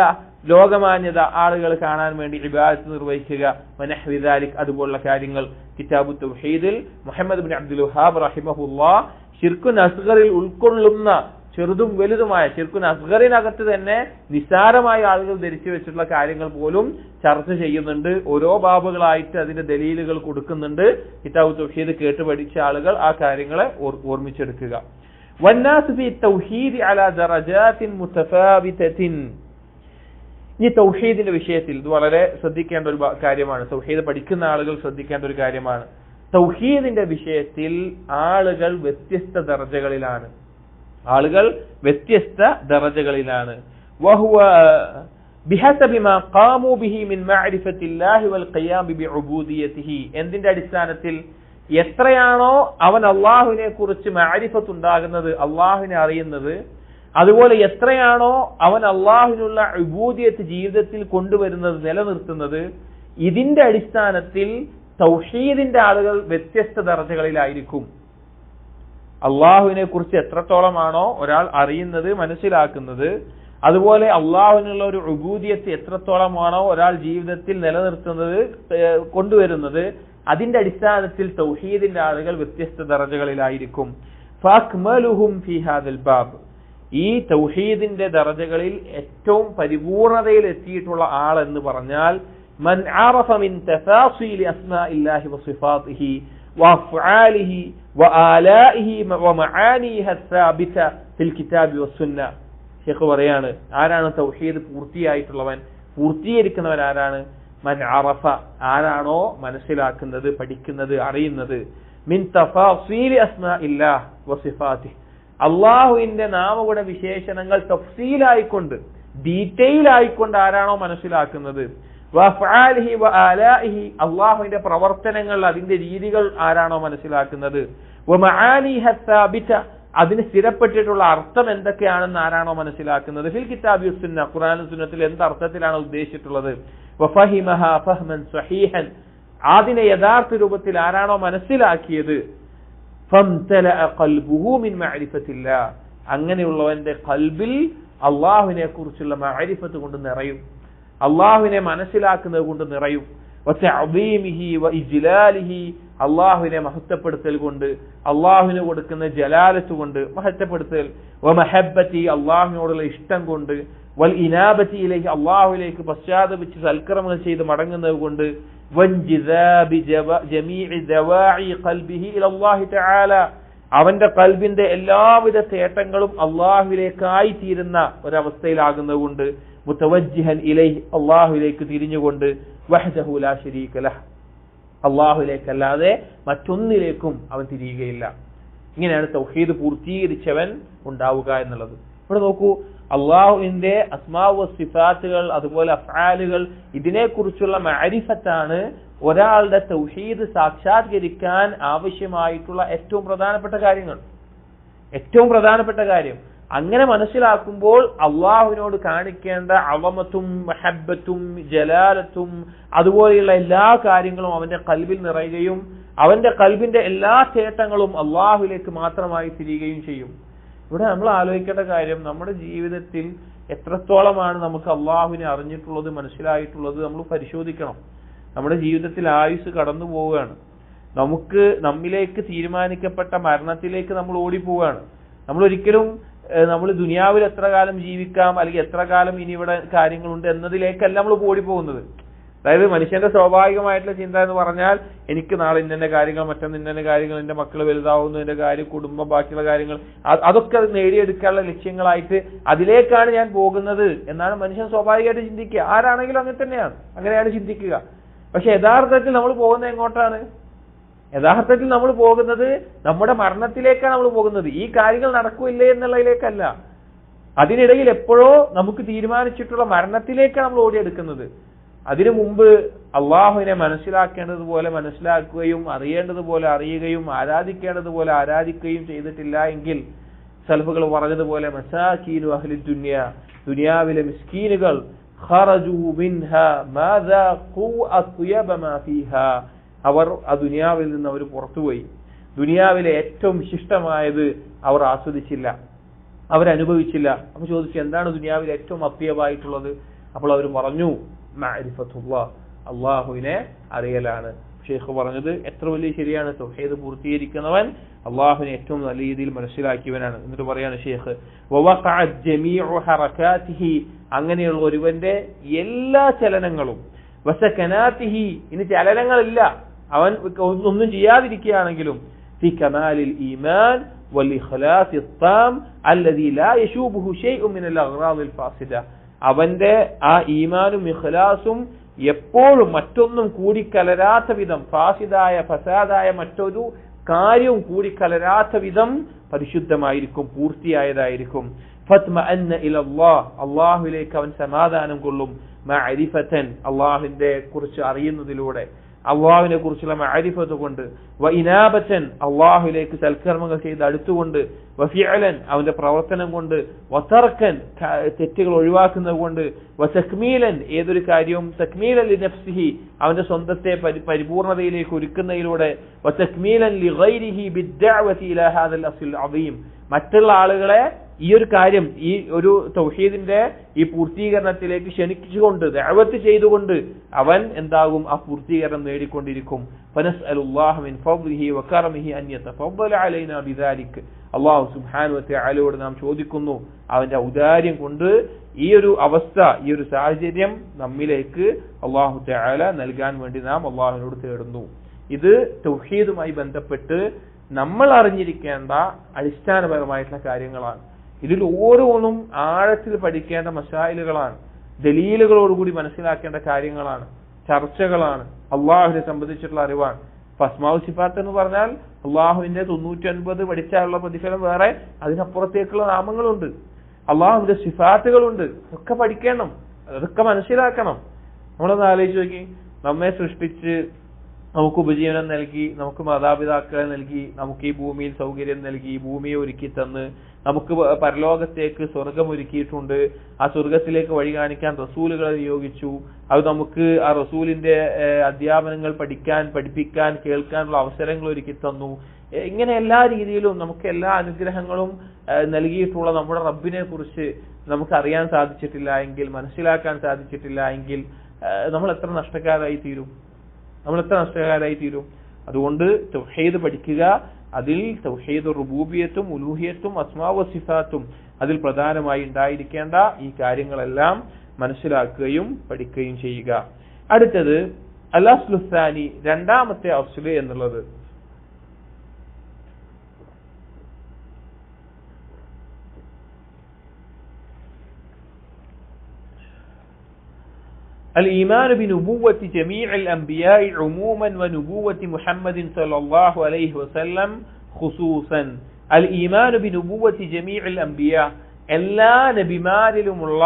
ലോകമാന്യത, ആളുകൾ കാണാൻ വേണ്ടി ഇബാദത്ത് നിർവഹിക്കുക. വനഹ്വി ദാലിക്, അതുപോലുള്ള കാര്യങ്ങൾ. കിതാബു തൗഹീദിൽ മുഹമ്മദ് ബിൻ അബ്ദുൽ വഹാബ് റഹിമഹുല്ലാഹ് ഷിർക്കുൻ അസ്ഗറിൽ ഉൾക്കൊള്ളുന്ന ചെറുതും വലുതുമായ, ഷിർക്കുൻ അസ്ഗറിനകത്ത് തന്നെ നിസ്സാരമായ ആളുകൾ ധരിച്ചു വെച്ചിട്ടുള്ള കാര്യങ്ങൾ പോലും ചർച്ച ചെയ്യുന്നുണ്ട്. ഓരോ ബാബുകളായിട്ട് അതിന്റെ ദലീലുകൾ കൊടുക്കുന്നുണ്ട്. കിതാബു തൗഹീദ് കേട്ട് പഠിച്ച ആളുകൾ ആ കാര്യങ്ങളെ ഓർമ്മിച്ചെടുക്കുക. വന്നാസു ഫി തൗഹീദി അലാ ദറജാത്തിൻ മുതഫാവിതത്തിൻ. ഈ തൗഹീദിന്റെ വിഷയത്തിൽ ഇത് വളരെ ശ്രദ്ധിക്കേണ്ട ഒരു കാര്യമാണ്. തൗഹീദ് പഠിക്കുന്ന ആളുകൾ ശ്രദ്ധിക്കേണ്ട ഒരു കാര്യമാണ്. തൗഹീദിന്റെ വിഷയത്തിൽ ആളുകൾ വ്യത്യസ്ത ദർജകളിലാണ്. ആളുകൾ വ്യത്യസ്ത ദർജകളിലാണ്. വഹുവ ബിഹസബി മാ ഖാമു ബിഹി മിൻ മഅരിഫത്തില്ലാഹി വൽ ഖിയാം ബിഉബൂദിയതിഹി. എന്തിന്റെ അടിസ്ഥാനത്തിൽ? എത്രയാണോ അവൻ അള്ളാഹുവിനെ കുറിച്ച് മഅരിഫത്ത് ഉണ്ടാകുന്നത്, അള്ളാഹുവിനെ അറിയുന്നത്, അതുപോലെ എത്രയാണോ അവൻ അള്ളാഹുവിനുള്ള ഉബൂദിയത്ത് ജീവിതത്തിൽ കൊണ്ടുവരുന്നത്, നിലനിർത്തുന്നത്, ഇതിന്റെ അടിസ്ഥാനത്തിൽ തൗഹീദിന്റെ ആളുകൾ വ്യത്യസ്ത ദർജകളിലായിരിക്കും. അള്ളാഹുവിനെ കുറിച്ച് എത്രത്തോളമാണോ ഒരാൾ അറിയുന്നത്, മനസ്സിലാക്കുന്നത്, അതുപോലെ അള്ളാഹുവിനുള്ള ഒരു ഉബൂദിയത്ത് എത്രത്തോളമാണോ ഒരാൾ ജീവിതത്തിൽ നിലനിർത്തുന്നത് കൊണ്ടുവരുന്നത്, അതിന്റെ അടിസ്ഥാനത്തിൽ തൗഹീദിന്റെ ആളുകൾ വ്യത്യസ്ത ദറജകളിലായിരിക്കും. ഫഅക്മലുഹും ഫീ ഹാദൽ ബാബ്, ഈ തൗഹീദിന്റെ ദറജകളിൽ ഏറ്റവും പരിപൂർണതയിൽ എത്തിയിട്ടുള്ള ആൾ എന്ന് പറഞ്ഞാൽ മൻ അറഫ മിൻ തഫാസീലി അസ്മാഇല്ലാഹി വസിഫാതിഹി വഅഫ്ആലിഹി വആലാഇഹി വമആനിഹി അസ്സാബിത ഫിൽ കിതാബി വസ്സുന്ന. ഷെയ്ഖ് പറയാണ്, ആരാണ് തൗഹീദ് പൂർത്തിയായിട്ടുള്ളവൻ, പൂർത്തീകരിക്കുന്നവൻ ആരാണ്? മൻ അറഫ, ആരാണോ മനസ്സിലാക്കുന്നത്, പഠിക്കുന്നത്, അറിയുന്നത്, മിൻ തഫാസീലി അസ്മാഇല്ലാഹി വസിഫാതിഹി, അള്ളാഹുവിന്റെ നാമഗുണ വിശേഷണങ്ങൾ തഫ്സീലായിക്കൊണ്ട്, ഡീറ്റെയിൽ ആയിക്കൊണ്ട് ആരാണോ മനസ്സിലാക്കുന്നത്, വഅഫ്ആലിഹി വആലാഇഹി, അള്ളാഹുവിന്റെ പ്രവർത്തനങ്ങൾ, അതിന്റെ രീതികൾ ആരാണോ മനസ്സിലാക്കുന്നത്, വമആനിഹി അസ്സാബിത, അതിന് സ്ഥിരപ്പെട്ടിട്ടുള്ള അർത്ഥം എന്തൊക്കെയാണെന്ന് ആരാണോ മനസ്സിലാക്കുന്നത്, ഫിൽ കിതാബി വസ്സുന്ന, ഖുർആനും സുന്നത്തിൽ എന്ത് അർത്ഥത്തിലാണ് ഉദ്ദേശിച്ചിട്ടുള്ളത്, വഫഹിമഹാ ഫഹ്മൻ സ്വഹീഹൻ, അതിനെ യഥാർത്ഥ രൂപത്തിൽ ആരാണോ മനസ്സിലാക്കിയത്, ഫംതലഅ ഖൽബുഹു മിൻ മഅരിഫത്തില്ലാഹ്, അങ്ങനെയുള്ളവന്റെ ഖൽബിൽ അള്ളാഹുവിനെ കുറിച്ചുള്ള മഅരിഫത്ത് കൊണ്ട് നിറയും, അള്ളാഹുവിനെ മനസ്സിലാക്കുന്നത് കൊണ്ട് നിറയും. വതഅദീമിഹി വഇജ്ലാലിഹി, അള്ളാഹുവിനെ മഹത്വപ്പെടുത്തൽ കൊണ്ട്, അള്ളാഹുവിന് കൊടുക്കുന്ന ജലാലത്ത് കൊണ്ട് മഹത്വപ്പെടുത്തൽ, വമഹബ്ബതി, അള്ളാഹുവിനോടുള്ള ഇഷ്ടം കൊണ്ട്, വൽ ഇനാബതി ഇലൈഹി, അള്ളാഹുവിലേക്ക് പശ്ചാത്തപിച്ച് സൽക്കർമ്മങ്ങൾ ചെയ്ത് മടങ്ങുന്നത് കൊണ്ട്, വൻജിദാബി ജമീഇ ദവാഇ ഖൽബിഹി ഇലല്ലാഹി തആല, അവന്റെ ഖൽബിന്റെ എല്ലാവിധ തേട്ടങ്ങളും അള്ളാഹുവിലേക്കായി തീരുന്ന ഒരവസ്ഥയിലാകുന്നത് കൊണ്ട്, മുതവജ്ജിഹൻ ഇലൈഹി, അള്ളാഹുവിലേക്ക് തിരിഞ്ഞുകൊണ്ട്, വഹ്ദഹു ലാ ശരീക ലഹ്, അള്ളാഹുവിലേക്കല്ലാതെ മറ്റൊന്നിലേക്കും അവൻ തിരിയുകയില്ല. ഇങ്ങനെയാണ് തൗഹീദ് പൂർത്തീകരിച്ചവൻ ഉണ്ടാവുക എന്നുള്ളത്. ഇവിടെ നോക്കൂ, അള്ളാഹുവിന്റെ അസ്മാ വ സിഫാത്തുകൾ, അതുപോലെ അഫ്ആലുകൾ, ഇതിനെക്കുറിച്ചുള്ള മഅരിഫത്താണ് ഒരാളുടെ തൗഹീദ് സാക്ഷാത്കരിക്കാൻ ആവശ്യമായിട്ടുള്ള ഏറ്റവും പ്രധാനപ്പെട്ട കാര്യങ്ങൾ. ഏറ്റവും പ്രധാനപ്പെട്ട കാര്യം അങ്ങനെ മനസ്സിലാക്കുമ്പോൾ അള്ളാഹുവിനോട് കാണിക്കേണ്ട അളമത്തും മഹബ്ബത്തും ജലാലത്തും അതുപോലെയുള്ള എല്ലാ കാര്യങ്ങളും അവന്റെ ഖൽബിൽ നിറയുകയും അവന്റെ ഖൽബിന്റെ എല്ലാ തേട്ടങ്ങളും അള്ളാഹുവിലേക്ക് മാത്രമായി തിരിയുകയും ചെയ്യും. ഇവിടെ നമ്മൾ ആലോചിക്കേണ്ട കാര്യം, നമ്മുടെ ജീവിതത്തിൽ എത്രത്തോളമാണ് നമുക്ക് അള്ളാഹുവിനെ അറിഞ്ഞിട്ടുള്ളത്, മനസ്സിലായിട്ടുള്ളത്, നമ്മൾ പരിശോധിക്കണം. നമ്മുടെ ജീവിതത്തിൽ ആയുസ് കടന്നു പോവുകയാണ്. നമുക്ക് നമ്മിലേക്ക് തീരുമാനിക്കപ്പെട്ട മരണത്തിലേക്ക് നമ്മൾ ഓടിപ്പോവുകയാണ്. നമ്മൾ ഒരിക്കലും നമ്മൾ ദുനിയാവിൽ എത്ര കാലം ജീവിക്കാം, അല്ലെങ്കിൽ എത്ര കാലം ഇനി ഇവിടെ കാര്യങ്ങളുണ്ട് എന്നതിലേക്കല്ല നമ്മൾ ഓടിപ്പോകുന്നത്. അതായത് മനുഷ്യന്റെ സ്വാഭാവികമായിട്ടുള്ള ചിന്ത എന്ന് പറഞ്ഞാൽ, എനിക്ക് നാളെ ഇന്നെ കാര്യങ്ങൾ, മറ്റൊന്ന് ഇന്നെ കാര്യങ്ങൾ, എന്റെ മക്കൾ വലുതാവുന്നതിന്റെ കാര്യം, കുടുംബം, ബാക്കിയുള്ള കാര്യങ്ങൾ, അതൊക്കെ നേടിയെടുക്കാനുള്ള ലക്ഷ്യങ്ങളായിട്ട് അതിലേക്കാണ് ഞാൻ പോകുന്നത് എന്നാണ് മനുഷ്യൻ സ്വാഭാവികമായിട്ട് ചിന്തിക്കുക. ആരാണെങ്കിലും അങ്ങനെ തന്നെയാണ്, അങ്ങനെയാണ് ചിന്തിക്കുക. പക്ഷെ യഥാർത്ഥത്തിൽ നമ്മൾ പോകുന്നത് എങ്ങോട്ടാണ്? യഥാർത്ഥത്തിൽ നമ്മൾ പോകുന്നത് നമ്മുടെ മരണത്തിലേക്കാണ് നമ്മൾ പോകുന്നത്. ഈ കാര്യങ്ങൾ നടക്കില്ലേ എന്നുള്ളതിലേക്കല്ല. അതിനിടയിൽ എപ്പോഴോ നമുക്ക് തീരുമാനിച്ചിട്ടുള്ള മരണത്തിലേക്കാണ് നമ്മൾ ഓടിയെടുക്കുന്നത്. അതിനു മുമ്പ് അള്ളാഹുവിനെ മനസ്സിലാക്കേണ്ടതുപോലെ മനസ്സിലാക്കുകയും അറിയേണ്ടതുപോലെ അറിയുകയും ആരാധിക്കേണ്ടതുപോലെ ആരാധിക്കുകയും ചെയ്തിട്ടില്ല എങ്കിൽ, സലഫുകൾ പറഞ്ഞതുപോലെ മസാകീനു അഹ്ലി ദുനിയ, ദുനിയാവിലെ മിസ്കീനുകൾ, ഖറജു മിൻഹാ മാ ദാഖു അത്യബ മാ ഫീഹാ, അവർ ആ ദുനിയാവിൽ നിന്ന് അവർ പുറത്തുപോയി. ദുനിയാവിലെ ഏറ്റവും വിശിഷ്ടമായത് അവർ ആസ്വദിച്ചില്ല, അവരനുഭവിച്ചില്ല. അപ്പൊ ചോദിച്ചു, എന്താണ് ദുനിയാവിൽ ഏറ്റവും അത്യവായിട്ടുള്ളത്? അപ്പോൾ അവർ പറഞ്ഞു, മഅരിഫത്തുല്ലാഹ്, അള്ളാഹുവിനെ അറിയലാണ്. ഷെയ്ഖ് പറഞ്ഞത് എത്ര വലിയ ശരിയാണ്. തൗഹീദ് പൂർത്തീകരിക്കുന്നവൻ അള്ളാഹുവിനെ ഏറ്റവും നല്ല രീതിയിൽ മനസ്സിലാക്കിയവനാണ്. എന്നിട്ട് പറയാണ് ഷെയ്ഖ്, വവഖഅത് ജമീഉ ഹറകാതിഹി, അങ്ങനെയുള്ള ഒരുവന്റെ എല്ലാ ചലനങ്ങളും, വസകനാതിഹി, ഇനി ചലനങ്ങളില്ല, അവൻ ഒന്നും ചെയ്യാതിരിക്കുകയാണെങ്കിലും, ഫി കമാലിൽ ഈമാൻ വൽ ഇഖ്ലാസി താം അല്ലദീ ലാ യശൂബുഹു ശൈഉൻ മിനൽ അഗ്റാദിൽ ഫാസിദ, അവന്റെ ആ ഈമാനും ഇഖ്ലാസും എപ്പോഴും മറ്റൊന്നും കൂടിക്കലരാത്ത വിധം, ഫസാദായ മറ്റൊരു കാര്യവും കൂടിക്കലരാത്ത വിധം പരിശുദ്ധമായിരിക്കും, പൂർത്തിയായതായിരിക്കും. ഫത്മഅന്ന ഇലല്ലാഹ്, അള്ളാഹുവിലേക്ക് അവൻ സമാധാനം കൊള്ളും. മഅരിഫതൻ, അള്ളാഹുവിനെ കുറിച്ച് അറിയുന്നതിലൂടെ, അള്ളാഹുവിനെ കുറിച്ചുള്ള മഅരിഫത്ത് കൊണ്ട്, വ ഇനാബതൻ, അള്ളാഹുവിലേക്ക് സൽക്കർമ്മങ്ങൾ ചെയ്ത് അടുത്തുകൊണ്ട്, വ ഫിഅലൻ, അവന്റെ പ്രവർത്തനം കൊണ്ട്, വ തർക്കൻ, തെറ്റുകൾ ഒഴിവാക്കുന്നത് കൊണ്ട്, വ തക്മീലൻ, ഏതൊരു കാര്യവും തക്മീലൻ ലിനഫ്സിഹി, അവന്റെ സ്വന്തത്തെ പരിപൂർണതയിലേക്ക് ഒരുക്കുന്നതിലൂടെ, വ തക്മീലൻ ലിഗൈരിഹി ബിദ്ദഅവതി ഇലാ ഹാദൽ അസ്ൽ അദീം, മറ്റുള്ള ആളുകളെ ഈ ഒരു കാര്യം, ഈ ഒരു തൗഹീദിന്റെ ഈ പൂർത്തീകരണത്തിലേക്ക് ക്ഷണിച്ചുകൊണ്ട് ദഅവത്ത് ചെയ്തുകൊണ്ട് അവൻ എന്താകും? ആ പൂർത്തീകരണം നേടിക്കൊണ്ടിരിക്കും. ഫനസ്അലുല്ലാഹ മിൻ ഫദ്ലിഹി വകറമിഹി അൻ യതഫദ്ദല അലൈനാ ബിദാലിക്. അല്ലാഹു സുബ്ഹാനഹു വതആലയോട് നാം ചോദിക്കുന്നു അവന്റെ ഔദാര്യം കൊണ്ട് ഈ ഒരു അവസ്ഥ, ഈ ഒരു സാഹചര്യം നമ്മിലേക്ക് അല്ലാഹു തആല നൽകാൻ വേണ്ടി നാം അല്ലാഹുവിനോട് തേടുന്നു. ഇത് തൗഹീദുമായി ബന്ധപ്പെട്ട് നമ്മൾ അറിഞ്ഞിരിക്കേണ്ട അടിസ്ഥാനപരമായിട്ടുള്ള കാര്യങ്ങളാണ്. ഇതിൽ ഓരോന്നും ആഴത്തിൽ പഠിക്കേണ്ട മസായിലുകളാണ്, ദലീലുകളോടുകൂടി മനസ്സിലാക്കേണ്ട കാര്യങ്ങളാണ്, ചർച്ചകളാണ്, അള്ളാഹുവിനെ സംബന്ധിച്ചിട്ടുള്ള അറിവാണ്. അസ്മാഉ സിഫാത്ത് എന്ന് പറഞ്ഞാൽ അള്ളാഹുവിന്റെ 99 പഠിച്ചാലുള്ള പ്രതിഫലം വേറെ, അതിനപ്പുറത്തേക്കുള്ള നാമങ്ങളുണ്ട്, അള്ളാഹുവിന്റെ സിഫാത്തുകളുണ്ട്. ഒക്കെ പഠിക്കണം, അതൊക്കെ മനസ്സിലാക്കണം. നമ്മളൊന്ന് ആലോചിച്ച് നോക്കി, നമ്മെ സൃഷ്ടിച്ച് നമുക്ക് ഉപജീവനം നൽകി, നമുക്ക് മാതാപിതാക്കളെ നൽകി, നമുക്ക് ഈ ഭൂമിയിൽ സൗകര്യം നൽകി, ഭൂമിയെ ഒരുക്കി തന്ന്, നമുക്ക് പരലോകത്തേക്ക് സ്വർഗം ഒരുക്കിയിട്ടുണ്ട്, ആ സ്വർഗത്തിലേക്ക് വഴി കാണിക്കാൻ റസൂലുകളെ നിയോഗിച്ചു, അത് നമുക്ക് ആ റസൂലിന്റെ അധ്യാപനങ്ങൾ പഠിപ്പിക്കാൻ കേൾക്കാനുള്ള അവസരങ്ങൾ ഒരുക്കി തന്നു. ഇങ്ങനെ എല്ലാ രീതിയിലും നമുക്ക് എല്ലാ അനുഗ്രഹങ്ങളും നൽകിയിട്ടുള്ള നമ്മുടെ റബ്ബിനെ കുറിച്ച് നമുക്ക് അറിയാൻ സാധിച്ചിട്ടില്ല എങ്കിൽ, മനസ്സിലാക്കാൻ സാധിച്ചിട്ടില്ല എങ്കിൽ നമ്മൾ എത്ര നഷ്ടക്കാരായി തീരും. അതുകൊണ്ട് തൗഹീദ് പഠിക്കുക, അതിൽ തൗഹീദ് റുബൂബിയത്തും ഉലൂഹിയത്തും അസ്മാഉ വസിഫാത്തും അതിൽ പ്രധാനമായി ഉണ്ടായിരിക്കേണ്ട ഈ കാര്യങ്ങളെല്ലാം മനസ്സിലാക്കുകയും പഠിക്കുകയും ചെയ്യുക. അടുത്തത് അൽ അസ്ലു സാനി, രണ്ടാമത്തെ അസ്ല് എന്നുള്ളത്. الإيمان بنبوة جميع الأنبياء عموما ونبوة محمد صلى الله عليه وسلم خصوصا. الإيمان بنبوة جميع الأنبياء, എല്ലാ നബിമാരിലുമുള്ള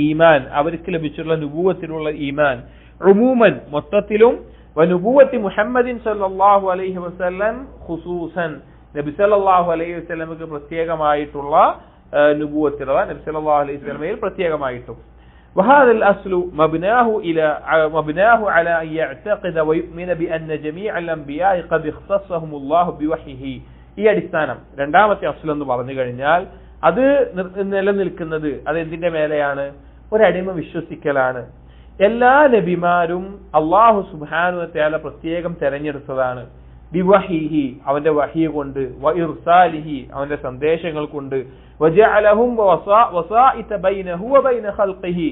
ഈമാൻ, അവർക്ക് ലഭിച്ചുള്ള നുബുവത്തിലുള്ള ഈമാൻ, ഉമൂമൻ മൊത്തത്തിലും, വനുബുവത്തി മുഹമ്മദിൻ സല്ലല്ലാഹു അലൈഹി വസല്ലം ഖുസൂസൻ, നബി സല്ലല്ലാഹു അലൈഹി വസല്ലമക്ക് പ്രത്യേകമായിട്ടുള്ള നുബുവത്ത്, നബി സല്ലല്ലാഹു അലൈഹി വസല്ലമയിൽ പ്രത്യേകമായിട്ടും. وهذا الأصل مبناه على أن يعتقد ويؤمن بأن جميع الأنبياء قد اختصهم الله بوحيه. ഈ അടിസ്ഥാനം, രണ്ടാമത്തെ അസ്ൽ എന്ന് പറഞ്ഞു കഴിഞ്ഞാൽ അത് നിലനിൽക്കുന്നത് അത് എന്തിന്റെ മേലെയാണ്? ഒരടിമ വിശ്വസിക്കലാണ്. എല്ലാ നബിമാരും അല്ലാഹു സുബ്ഹാനഹു വ തആല പ്രത്യേകം തെരഞ്ഞെടുത്തതാണ്. ബിവഹീഹി, അവന്റെ വഹി കൊണ്ട്, വഇർസാലിഹി, അവന്റെ സന്ദേശങ്ങൾ കൊണ്ട്, വജഅലഹും വസാഇത ബൈനഹു വബൈന ഖൽഖിഹി,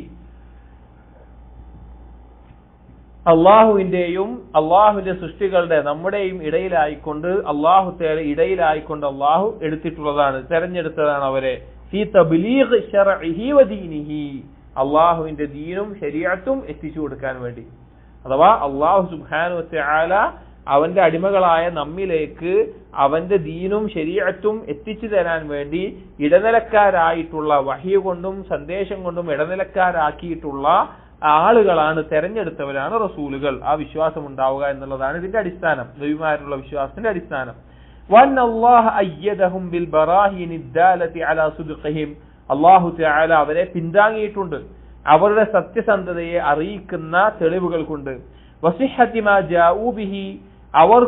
അള്ളാഹുവിന്റെയും അള്ളാഹുവിന്റെ സൃഷ്ടികളുടെ നമ്മുടെയും ഇടയിലായിക്കൊണ്ട് അള്ളാഹു എടുത്തിട്ടുള്ളതാണ്, തെരഞ്ഞെടുത്തതാണ് അവരെ. ഫീ തബ്ലീഗ് ശർഇഹി വദീനിഹി, അള്ളാഹുവിന്റെ ദീനും ശരീഅത്തും എത്തിച്ചു കൊടുക്കാൻ വേണ്ടി. അഥവാ അള്ളാഹു സുബ്ഹാനഹു വ തആല അവന്റെ അടിമകളായ നമ്മിലേക്ക് അവന്റെ ദീനും ശരീഅത്തും എത്തിച്ചു തരാൻ വേണ്ടി ഇടനിലക്കാരായിട്ടുള്ള, വഹി കൊണ്ടും സന്ദേശം കൊണ്ടും ഇടനിലക്കാരാക്കിയിട്ടുള്ള ആളുകളാണ്, തെരഞ്ഞെടുത്തവരാണ് റസൂലുകൾ. ആ വിശ്വാസം ഉണ്ടാവുക എന്നുള്ളതാണ് ഇതിന്റെ അടിസ്ഥാനം, നബിമാരുടെ വിശ്വാസത്തിന്റെ അടിസ്ഥാനം. വന്നല്ലാഹു അയ്യദഹും ബിൽ ബറാഹിനി ദാലതി അലാ സുദ്ഖിഹിം, അല്ലാഹു തആല അവരെ പിന്താങ്ങിയിട്ടുണ്ട് അവരുടെ സത്യസന്ധതയെ അറിയിക്കുന്ന തെളിവുകൾ കൊണ്ട്. വസിഹത്തി മാ ജാഊ ബിഹി, അവർ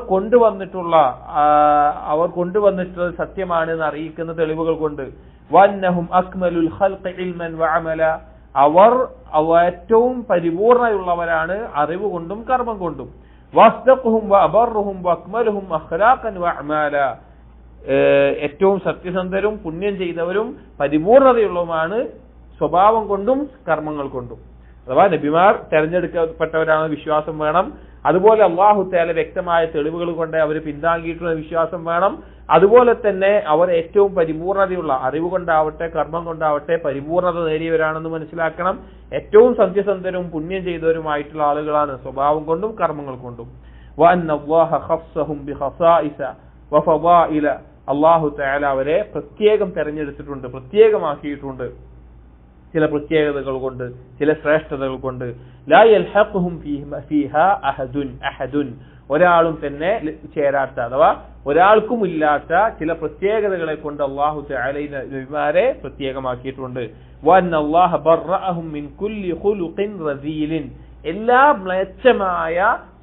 കൊണ്ടുവന്നിട്ടുള്ളത് സത്യമാണ് എന്ന് അറിയിക്കുന്ന തെളിവുകൾ കൊണ്ട്. വന്നഹും അക്മലുൽ ഖൽഖി ഇൽമൻ വഅമല, അവർ ഏറ്റവും പരിപൂർണതയുള്ളവരാണ് അറിവ് കൊണ്ടും കർമ്മം കൊണ്ടും. വസ്ദഖുഹും വഅബറുഹും വഅക്മലുഹും അഖ്ലാഖൻ വഅമാല, ഏറ്റവും സത്യസന്ധരും പുണ്യം ചെയ്തവരും പരിപൂർണതയുള്ളവരുമാണ് സ്വഭാവം കൊണ്ടും കർമ്മങ്ങൾ കൊണ്ടും. അഥവാ നബിമാർ തെരഞ്ഞെടുക്കപ്പെട്ടവരാണ് വിശ്വാസം വേണം. അതുപോലെ അല്ലാഹു തആല വ്യക്തമായ തെളിവുകൾ കൊണ്ട് അവർ പിന്താങ്ങിയിട്ടുള്ള വിശ്വാസം വേണം. അതുപോലെ തന്നെ അവർ ഏറ്റവും പരിപൂർണതയുള്ള, അറിവ് കൊണ്ടാവട്ടെ കർമ്മം കൊണ്ടാവട്ടെ പരിപൂർണത നേടിയവരാണെന്ന് മനസ്സിലാക്കണം. ഏറ്റവും സത്യസന്ധരും പുണ്യം ചെയ്തവരുമായിട്ടുള്ള ആളുകളാണ് സ്വഭാവം കൊണ്ടും കർമ്മങ്ങൾ കൊണ്ടും. വഅന്നല്ലാഹ ഖസ്സഹും ബിഖസായിസ വഫദായില, അല്ലാഹു തആല അവരെ പ്രത്യേകം തെരഞ്ഞെടുത്തിട്ടുണ്ട്, പ്രത്യേകമാക്കിയിട്ടുണ്ട് ചില പ്രത്യേകതകൾ കൊണ്ട്, ചില ശ്രേഷ്ഠതകൾ കൊണ്ട്. ലാ യൽഹഖുഹും ഫീഹാ അഹദുൻ, ഒരാളും തന്നെ ചേരാത്ത, അഥവാ ഒരാൾക്കും ഇല്ലാത്ത ചില പ്രത്യേകതകളെ കൊണ്ട് അല്ലാഹു തആല നബിമാരെ പ്രത്യേകമാക്കിയിട്ടുണ്ട്. വഅന്നല്ലാഹ ബറഅഹും മിൻ കുല്ലി ഖുലുഖിൻ റസീലിൻ, എല്ലാ മ്ലേച്ഛമായ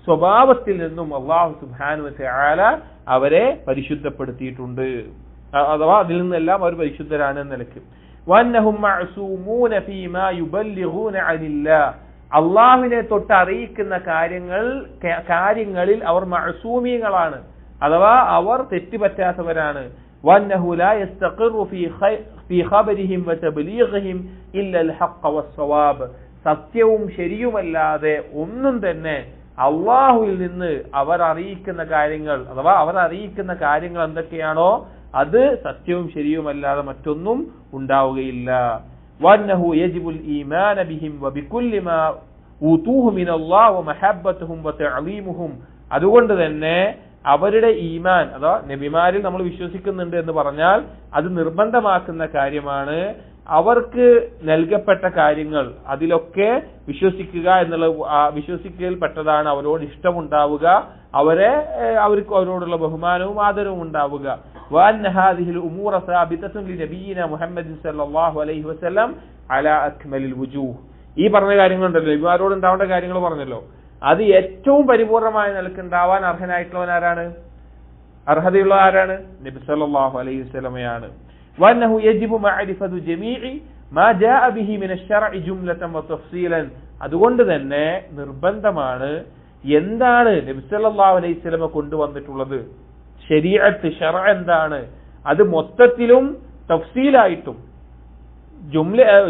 സ്വഭാവത്തിൽ നിന്നും അല്ലാഹു സുബ്ഹാനഹു വ തആല അവരെ പരിശുദ്ധപ്പെടുത്തിയിട്ടുണ്ട്. അഥവാ അതിൽ നിന്നെല്ലാം അവർ പരിശുദ്ധരാണ് എന്ന നിലയ്ക്ക്. വന്നഹും മഅസൂമൂന ഫീമാ യുബല്ലിഗൂന അനില്ലാഹ്, അള്ളാഹുവിനെ തൊട്ട് അറിയിക്കുന്ന കാര്യങ്ങളിൽ അവർ മഅസൂമീങ്ങളാണ്, അഥവാ അവർ തെറ്റുപറ്റാത്തവരാണ്. വന്നഹു ലാ യസ്തഖിറു ഫീ ഖബരിഹിം വതബ്ലീഗിഹിം ഇല്ലൽ ഹഖ് വസ്സവാബ്, സത്യവും ശരിയുമല്ലാതെ ഒന്നും തന്നെ അള്ളാഹുവിൽ നിന്ന് അവർ അറിയിക്കുന്ന കാര്യങ്ങൾ, അഥവാ അവർ അറിയിക്കുന്ന കാര്യങ്ങൾ എന്തൊക്കെയാണോ അത് സത്യവും ശരിയുമല്ലാതെ മറ്റൊന്നും ഉണ്ടാവുകയില്ല. വന്നഹു യജിബുൽ ഈമാന ബിഹിം വബികുല്ലി മാ ഊതൂഹു മിനല്ലാഹി വമഹബ്ബതുഹും വതഅലീമുഹും, അതുകൊണ്ട് തന്നെ അവരുടെ ഈമാൻ, അഥവാ നബിമാരിൽ നമ്മൾ വിശ്വസിക്കുന്നുണ്ട് എന്ന് പറഞ്ഞാൽ അത് നിർബന്ധമാക്കുന്ന കാര്യമാണ്. അവർക്ക് നൽകപ്പെട്ട കാര്യങ്ങൾ അതിലൊക്കെ വിശ്വസിക്കുക എന്നുള്ള വിശ്വസിക്കൽ പെട്ടതാണ് അവരോട് ഇഷ്ടമുണ്ടാവുക, അവരോടുള്ള ബഹുമാനവും ആദരവും ഉണ്ടാവുക. وأن هذه الأمور ثابتة لنبينا محمد صلى الله عليه وسلم على أكمل الوجوه. ഈ പറഞ്ഞ കാര്യങ്ങളുണ്ടല്ലോ, നബിമാരോട് ഉണ്ടാവേണ്ട കാര്യങ്ങൾ പറഞ്ഞല്ലോ, അത് ഏറ്റവും പരിപൂർണമായ നിലക്ക് ഉണ്ടാവാൻ അർഹനായിട്ടുള്ളവൻ ആരാണ്? അർഹതയുള്ള ആരാണ്? നബി സല്ലല്ലാഹു അലൈഹി വസല്ലമയാണ്. وأنه يجب معرفة جميع ما جاء به من الشرع جملة وتفصيلا, അതുകൊണ്ട് തന്നെ നിർബന്ധമാണ് എന്താണ് നബി സല്ലല്ലാഹു അലൈഹി വസല്ലമ കൊണ്ടുവന്നിട്ടുള്ളത്, ശരീഅത്ത് ശർഅ എന്താണ്, അത് മൊത്തത്തിലും തഫ്സീലായിട്ടും,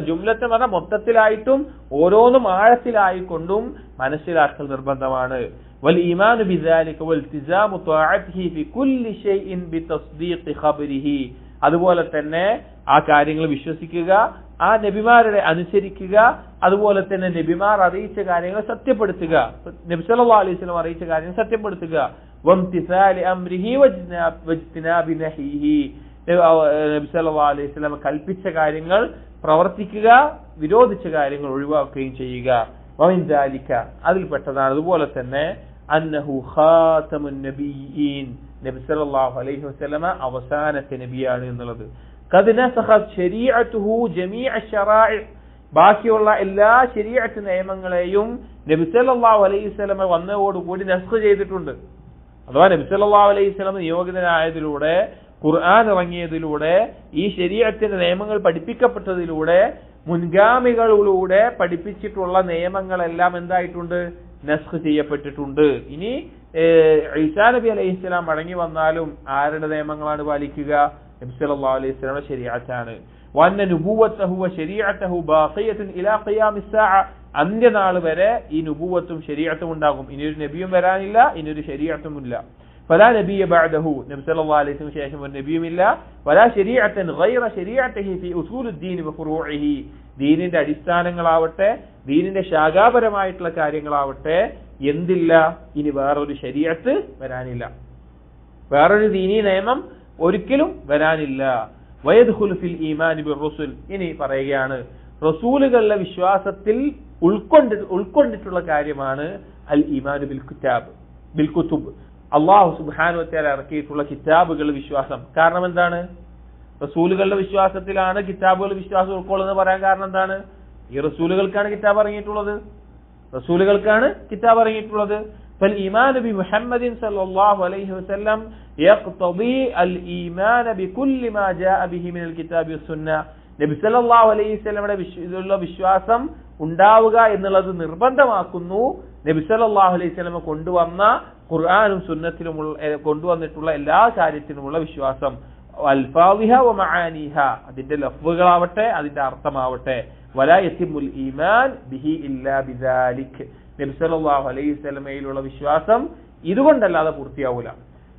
ജുംലത്ത് പറഞ്ഞ മൊത്തത്തിലായിട്ടും ഓരോന്നും ആഴത്തിലായിക്കൊണ്ടും മനസ്സിലാക്കൽ നിർബന്ധമാണ്. വൽ ഈമാനു ബിദാലിക വൽതിസാമു ത്വാഅതിഹി ഫി കുല്ലി ഷൈഇൻ ബിതസ്ദീഖി ഖബരിഹി, അതുപോലെ തന്നെ ആ കാര്യങ്ങൾ വിശ്വസിക്കുക, ആ നബിമാരുടെ അനുസരിക്കുക, അതുപോലെ തന്നെ നബിമാർ അറിയിച്ച കാര്യങ്ങൾ സത്യപ്പെടുത്തുക, നബി സല്ലല്ലാഹു അലൈഹി വസല്ലം അറിയിച്ച കാര്യങ്ങൾ സത്യപ്പെടുത്തുക. വംതിസാലി അംരിഹി വജ്തിനാബി നഹീഹി, നബി സല്ലല്ലാഹു അലൈഹി വസല്ലം കൽപ്പിച്ച കാര്യങ്ങൾ പ്രവർത്തിക്കുക, വിരോധിച്ച കാര്യങ്ങൾ ഒഴിവാക്കുകയും ചെയ്യുക. വമിൻ ദാലിക, അതിൽപ്പെട്ടതാണ് അതുപോലെ തന്നെ അന്നഹു ഖാതമുൻ നബിയ്യീൻ, നബി സല്ലല്ലാഹു അലൈഹി വസല്ലം അവസാനത്തെ നബിയാണ് എന്നുള്ളത്. ഖദ് നസഖത് ശരീഅതുഹു ജമീഅ ശറാഇ, ബാക്കിയുള്ള എല്ലാ ശരീഅത്ത് നിയമങ്ങളെയും നബി സല്ലല്ലാഹു അലൈഹി വസല്ലം വന്നതോടുകൂടി നസ്ഖ് ചെയ്തിട്ടുണ്ട്. അഥവാ നബി സല്ലല്ലാഹു അലൈഹി വസല്ലം നിയോഗിതനായതിലൂടെ, ഖുർആൻ ഇറങ്ങിയതിലൂടെ, ഈ ശരീഅത്തിന്റെ നിയമങ്ങൾ പഠിപ്പിക്കപ്പെട്ടതിലൂടെ, മുൻഗാമികളിലൂടെ പഠിപ്പിച്ചിട്ടുള്ള നിയമങ്ങളെല്ലാം എന്തായിട്ടുണ്ട്? നസ്ഖ് ചെയ്യപ്പെട്ടിട്ടുണ്ട്. ഇനി ഈസാ നബി അലൈഹിസ്സലാം മടങ്ങി വന്നാലും ആരുടെ നിയമങ്ങളാണ് പാലിക്കുക? നബി സല്ലല്ലാഹു അലൈഹി വസല്ലമയുടെ ശരീഅത്താണ്. വഅന്ന നുബുവ്വതഹു വശരീഅതഹു ബാഖിയത്തുൻ ഇലാ ഖിയാമിസ് സാഅ, അന്ത്യനാൾ വരെ ഈ നുബുവത്തും ശരീഅത്തും ഉണ്ടാകും. ഇനിയൊരു നബിയും വരാനില്ല, ഇനിയൊരു ശരീഅത്തും ഇല്ല. ഫലാ നബിയ ബഅദഹു, നബി സല്ലല്ലാഹു അലൈഹി വസല്ലം ശേഷം ഒരു നബിയുമില്ല. വലാ ശരീഅത്തൻ ഗൈറ ശരീഅതിഹി ഫീ ഉസൂലുദ്ദീൻ വഫുറൂഇഹി, ദീനിന്റെ അടിസ്ഥാനങ്ങളാവട്ടെ, ദീനിന്റെ ശാഖാപരമായിട്ടുള്ള കാര്യങ്ങളാവട്ടെ എന്തില്ല? ഇനി വേറൊരു ശരീഅത്ത് വരാനില്ല, വേറൊരു ദീനീ നിയമം ഒരിക്കലും വരാനില്ല. വയദ്ഖുലു ഫിൽ ഈമാനി ബിർറുസുൽ, ഇനി പറയുകയാണ് റസൂലുകളുടെ വിശ്വാസത്തിൽ ഉൾക്കൊണ്ടിട്ടുള്ള കാര്യമാണ് അൽ ഈമാനു ബിൽ കുതുബ്, അല്ലാഹു സുബ്ഹാനഹു വ തആല ഇറക്കിയിട്ടുള്ള കിതാബുകൾ വിശ്വാസം. കാരണം എന്താണ്? റസൂലുകളുടെ വിശ്വാസത്തിലാണ് കിതാബുകൾ വിശ്വാസം ഉൾക്കൊള്ളുന്നത് പറയാൻ കാരണം എന്താണ്? ഈ റസൂലുകൾക്കാണ് കിതാബ് ഇറങ്ങിയിട്ടുള്ളത്, റസൂലുകൾക്കാണ് കിതാബ് ഇറങ്ങിയിട്ടുള്ളത്. ഫൽ ഈമാനു ബി മുഹമ്മദിൻ സല്ലല്ലാഹു അലൈഹി വസല്ലം യഖ്തദി അൽ ഈമാന ബികുല്ലി മാ ജാഅ ബിഹി മിനൽ കിതാബി വസ്സുന്ന, നബി സല്ലല്ലാഹു അലൈഹി വസല്ലമയുടെ വിശ്വാസം ഉണ്ടാവുക എന്നുള്ളത് നിർബന്ധമാക്കുന്നു നബി സല്ലല്ലാഹു അലൈഹി വസല്ലം കൊണ്ടുവന്ന ഖുർആനും സുന്നത്തിലും കൊണ്ടുവന്നിട്ടുള്ള എല്ലാ കാര്യത്തിനുമുള്ള വിശ്വാസം. അൽഫാദിഹ വ മആനിഹ, അതിന്റെ ലഫ്ളുകളാവട്ടെ അതിന്റെ അർത്ഥമാവട്ടെ. വലാ യതിമുൽ ഈമാൻ ബിഹി ഇല്ലാ ബിദാലിക്, നബി സല്ലല്ലാഹു അലൈഹി വസല്ലമയിലുള്ള വിശ്വാസം ഇതുകൊണ്ടല്ലാതെ പൂർത്തിയാവൂല.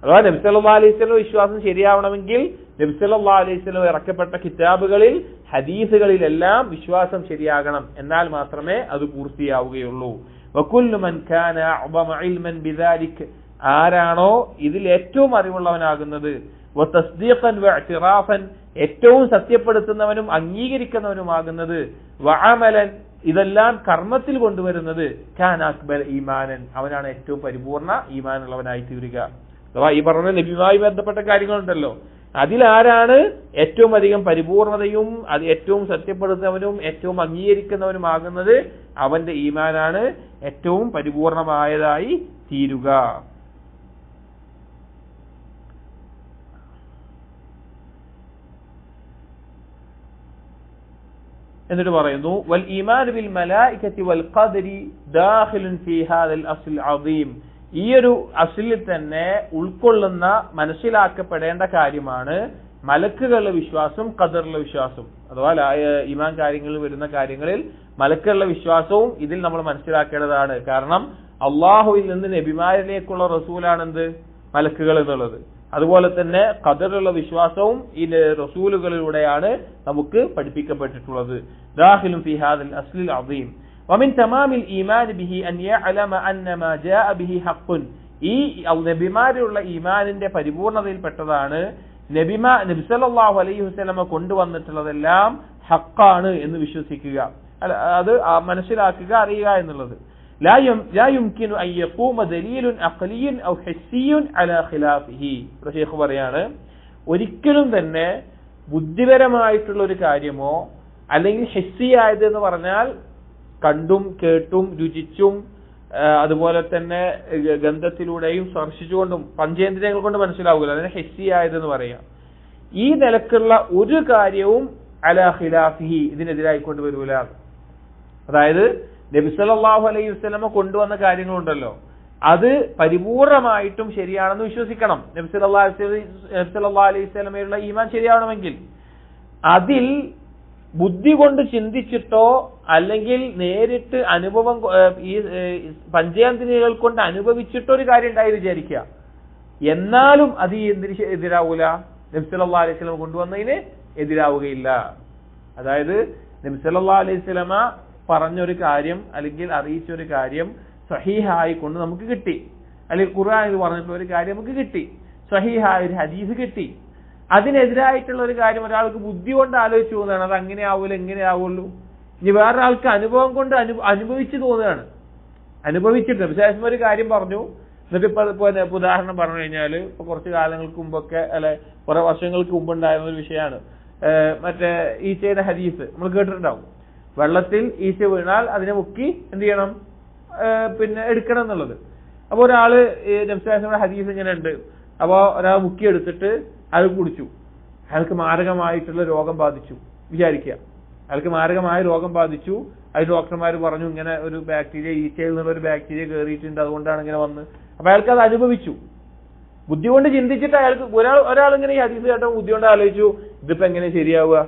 അഥവാ നബി സല്ലല്ലാഹു അലൈഹി വസല്ലം വിശ്വാസം ശരിയാവണമെങ്കിൽ നബി സല്ലല്ലാഹു അലൈഹി വസല്ലം ഇറക്കപ്പെട്ട കിതാബുകളിൽ ഹദീസുകളിലെല്ലാം വിശ്വാസം ശരിയാകണം, എന്നാൽ മാത്രമേ അത് പൂർത്തിയാവുകയുള്ളൂ. വകുല്ലു മൻ കാന അഅ്ബമ ഇൽമൻ ബിദാലിക്, ആരാണോ ഇതിൽ ഏറ്റവും അറിവുള്ളവനാകുന്നത്, വതസ്ദീഖൻ വഇഅ്തിറാഫൻ, ഏറ്റവും സത്യപ്പെടുത്തുന്നവനും അംഗീകരിക്കുന്നവനുമാകുന്നത്, വഅമലൻ, ഇതെല്ലാം കർമ്മത്തിൽ കൊണ്ടുവരുന്നത്, കാന അക്ബർ ഈമാനൻ, അവനാണ് ഏറ്റവും പരിപൂർണ ഈമാനുള്ളവനായി തീരുക. അഥവാ ഈ പറഞ്ഞ നബിയുമായി ബന്ധപ്പെട്ട കാര്യങ്ങളുണ്ടല്ലോ, അതിലാരാണ് ഏറ്റവും അധികം പരിപൂർണതയും അത് ഏറ്റവും സത്യപ്പെടുത്തുന്നവനും ഏറ്റവും അംഗീകരിക്കുന്നവനുമാകുന്നത്, അവന്റെ ഈമാനാണ് ഏറ്റവും പരിപൂർണമായതായി തീരുക. എന്നിട്ട് പറയുന്നു വൽ ഈമാൻ ബിൽ മലായികത്തി വൽ ഖദരി ദാഖിലുൻ ഫീ ഹാദൽ അസ്ൽ അദീം. ഈ ഒരു അസ്ലിൽ തന്നെ ഉൾക്കൊള്ളുന്ന മനസ്സിലാക്കപ്പെടേണ്ട കാര്യമാണ് മലക്കുകളുടെ വിശ്വാസം, ഖദറിലെ വിശ്വാസം. അഥവാ ഈമാൻ കാര്യങ്ങളിൽ വരുന്ന കാര്യങ്ങളിൽ മലക്കുകളുടെ വിശ്വാസവും ഇതിൽ നമ്മൾ മനസ്സിലാക്കേണ്ടതാണ്. കാരണം അള്ളാഹുവിൽ നിന്ന് നബിമാരിലേക്കുള്ള റസൂലാണെന്ത്? മലക്കുകൾ എന്നുള്ളത്. അതുപോലെ തന്നെ ഖദറിലുള്ള വിശ്വാസവും ഈ റസൂലുകളിലൂടെയാണ് നമുക്ക് പഠിപ്പിക്കപ്പെട്ടിട്ടുള്ളത്. ദാഖിലുൻ ഫീ ഹാദൽ അസ്ലിൽ അദീം. വമിൻ തമാമിൽ ഈമാൻ ബിഹി അൻ യഅലമ അന്ന മാ ജാഅ ബിഹി ഹഖ്ഖുൻ. ഈ നബിമാരിലുള്ള ഈമാനിന്റെ പരിപൂർണതയിൽപ്പെട്ടതാണ് നബി സല്ലല്ലാഹു അലൈഹി വസല്ലമ കൊണ്ടുവന്നിട്ടുള്ളതെല്ലാം ഹഖാണ് എന്ന് വിശ്വസിക്കുക, അത് മനസ്സിലാക്കുക, അറിയുക എന്നുള്ളത്. لا يمكن أن يقوم دليل عقلي أو حسي على خلافه. ഷെയ്ഖ് പറയാണ്, ഒരിക്കലും തന്നെ ബുദ്ധിപരമായിട്ടുള്ള ഒരു കാര്യമോ അല്ലെങ്കിൽ ഹിസ്സിയായത് എന്ന് പറഞ്ഞാൽ കണ്ടും കേട്ടും രുചിച്ചും അതുപോലെ തന്നെ ഗന്ധത്തിലൂടെയും സ്പർശിച്ചുകൊണ്ടും പഞ്ചേന്ദ്രിയങ്ങൾ കൊണ്ട് മനസ്സിലാവില്ല, അതിനെ ഹിസ്സിയായതെന്ന് പറയാം. ഈ നിലക്കുള്ള ഒരു കാര്യവും അലാ ഖിലാഫിഹി ഇതിനെതിരായിക്കൊണ്ട് വരൂല. അതായത് നബി സല്ലല്ലാഹു അലൈഹി വസല്ലമ കൊണ്ടുവന്ന കാര്യങ്ങളുണ്ടല്ലോ, അത് പരിപൂർണമായിട്ടും ശരിയാണെന്ന് വിശ്വസിക്കണം. നബി സല്ലല്ലാഹു അലൈഹി വസല്ലമയുള്ള ഈമാൻ ശരിയാവണമെങ്കിൽ അതിൽ ബുദ്ധി കൊണ്ട് ചിന്തിച്ചിട്ടോ അല്ലെങ്കിൽ നേരിട്ട് അനുഭവം ഈ പഞ്ചേന്ദ്രിയങ്ങൾ കൊണ്ട് അനുഭവിച്ചിട്ടോ ഒരു കാര്യം ഉണ്ടായി വിചാരിക്കുക, എന്നാലും അത് എതിരാവൂല, നബി സല്ലല്ലാഹു അലൈഹി വസല്ലമ കൊണ്ടുവന്നതിന് എതിരാവുകയില്ല. അതായത് നബി സല്ലല്ലാഹു അലൈഹി വസല്ലമ പറഞ്ഞൊരു കാര്യം അല്ലെങ്കിൽ അറിയിച്ചൊരു കാര്യം സഹീഹായി കൊണ്ട് നമുക്ക് കിട്ടി, അല്ലെങ്കിൽ ഖുർആനിൽ പറഞ്ഞിട്ടുള്ള ഒരു കാര്യം നമുക്ക് കിട്ടി, സഹീഹായ ഒരു ഹദീസ് കിട്ടി. അതിനെതിരായിട്ടുള്ള ഒരു കാര്യം ഒരാൾക്ക് ബുദ്ധി കൊണ്ട് ആലോചിച്ചു തോന്നുകയാണ്, അത് അങ്ങനെ ആവൂല എങ്ങനെ ആവുള്ളൂ. ഇനി വേറൊരാൾക്ക് അനുഭവം കൊണ്ട് അനുഭവിച്ചു തോന്നുകയാണ്, അനുഭവിച്ചിട്ട് വിശേഷം ഒരു കാര്യം പറഞ്ഞു. എന്നിട്ട് ഇപ്പൊ ഉദാഹരണം പറഞ്ഞു കഴിഞ്ഞാൽ ഇപ്പൊ കുറച്ച് കാലങ്ങൾക്ക് മുമ്പൊക്കെ അല്ലെ കുറെ വർഷങ്ങൾക്ക് മുമ്പ് ഉണ്ടായിരുന്ന ഒരു വിഷയമാണ് മറ്റേ ഈച്ചയുടെ ഹദീസ് നമ്മൾ കേട്ടിട്ടുണ്ടാവും. വെള്ളത്തിൽ ഈച്ച വീണാൽ അതിനെ മുക്കി എന്ത് ചെയ്യണം, പിന്നെ എടുക്കണം എന്നുള്ളത്. അപ്പൊ ഒരാള് നബിയുടെ ഹദീസ് ഇങ്ങനെ ഉണ്ട്. അപ്പൊ ഒരാൾ മുക്കി എടുത്തിട്ട് അത് കുടിച്ചു, അയാൾക്ക് മാരകമായിട്ടുള്ള രോഗം ബാധിച്ചു വിചാരിക്കുക. അയാൾക്ക് മാരകമായ രോഗം ബാധിച്ചു. അത് ഡോക്ടർമാർ പറഞ്ഞു ഇങ്ങനെ ഒരു ബാക്ടീരിയ, ഈച്ചയിൽ നിന്നുള്ള ഒരു ബാക്ടീരിയ കയറിയിട്ടുണ്ട്, അതുകൊണ്ടാണ് ഇങ്ങനെ വന്ന്. അപ്പൊ അയാൾക്ക് അത് അനുഭവിച്ചു. ബുദ്ധി കൊണ്ട് ചിന്തിച്ചിട്ട് അയാൾക്ക് ഒരാൾ ഇങ്ങനെ ഈ ഹദീസ് കേട്ടോ ബുദ്ധി കൊണ്ട് ആലോചിച്ചു, ഇതിപ്പോ എങ്ങനെ ശരിയാവുക,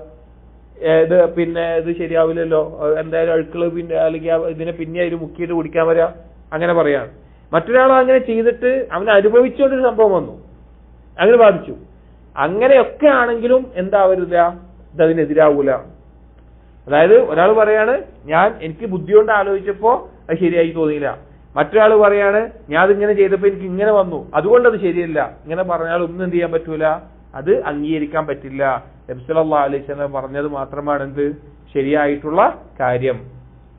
ഇത് ശരിയാവില്ലല്ലോ, എന്തായാലും അഴുക്കള് പിന്നെ അല്ലെങ്കിൽ ഇതിനെ പിന്നെ അതിന് മുക്കിയിട്ട് കുടിക്കാൻ വരാ, അങ്ങനെ പറയാണ്. മറ്റൊരാൾ അങ്ങനെ ചെയ്തിട്ട് അവന് അനുഭവിച്ചുകൊണ്ടൊരു സംഭവം വന്നു, അങ്ങനെ ബാധിച്ചു. അങ്ങനെയൊക്കെ ആണെങ്കിലും എന്താവരുത്, ഇതതിനെതിരാവൂല. അതായത് ഒരാൾ പറയാണ് എനിക്ക് ബുദ്ധി കൊണ്ട് ആലോചിച്ചപ്പോ അത് ശരിയായി തോന്നിയില്ല, മറ്റൊരാൾ പറയാണ് ഞാൻ അതിങ്ങനെ ചെയ്തപ്പോ എനിക്ക് ഇങ്ങനെ വന്നു അതുകൊണ്ട് അത് ശരിയല്ല. ഇങ്ങനെ പറഞ്ഞാൽ ഒന്നും എന്ത് ചെയ്യാൻ പറ്റൂല, അത് അംഗീകരിക്കാൻ പറ്റില്ല. നബി സല്ലല്ലാഹു അലൈഹി വസല്ലം പറഞ്ഞത് മാത്രമാണ് എന്ത് ശരിയായിട്ടുള്ള കാര്യം.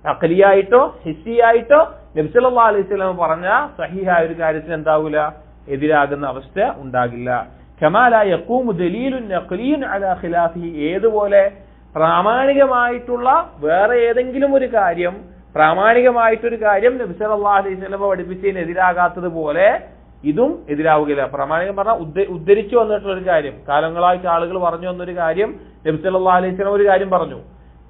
അഖലിയായിട്ടോ ഹിസ്സിയായിട്ടോ നബി സല്ലല്ലാഹു അലൈഹി വസല്ലം പറഞ്ഞ സഹീഹായ ഒരു കാര്യത്തിന് എന്താവൂല, എതിരാകുന്ന അവസ്ഥ ഉണ്ടാകില്ല. കമാ ലാ യഖൂമു ദലീലുൻ നഖ്ലിയുൻ അലാ ഖിലാഫിഹി. ഏതുപോലെ പ്രാമാണികമായിട്ടുള്ള വേറെ ഏതെങ്കിലും ഒരു കാര്യം, പ്രാമാണികമായിട്ടൊരു കാര്യം നബി സല്ലല്ലാഹു അലൈഹി വസല്ലം പഠിപ്പിച്ചതിന് എതിരാകാത്തത് പോലെ ഇതും എതിരാവുകയില്ല. പ്രാമാണികം പറഞ്ഞാൽ ഉദ്ധരിച്ചു വന്നിട്ടുള്ള ഒരു കാര്യം, കാലങ്ങളായിട്ട് ആളുകൾ പറഞ്ഞു വന്നൊരു കാര്യം, നബി സല്ലല്ലാഹു അലൈഹി വസല്ലം ഒരു കാര്യം പറഞ്ഞു,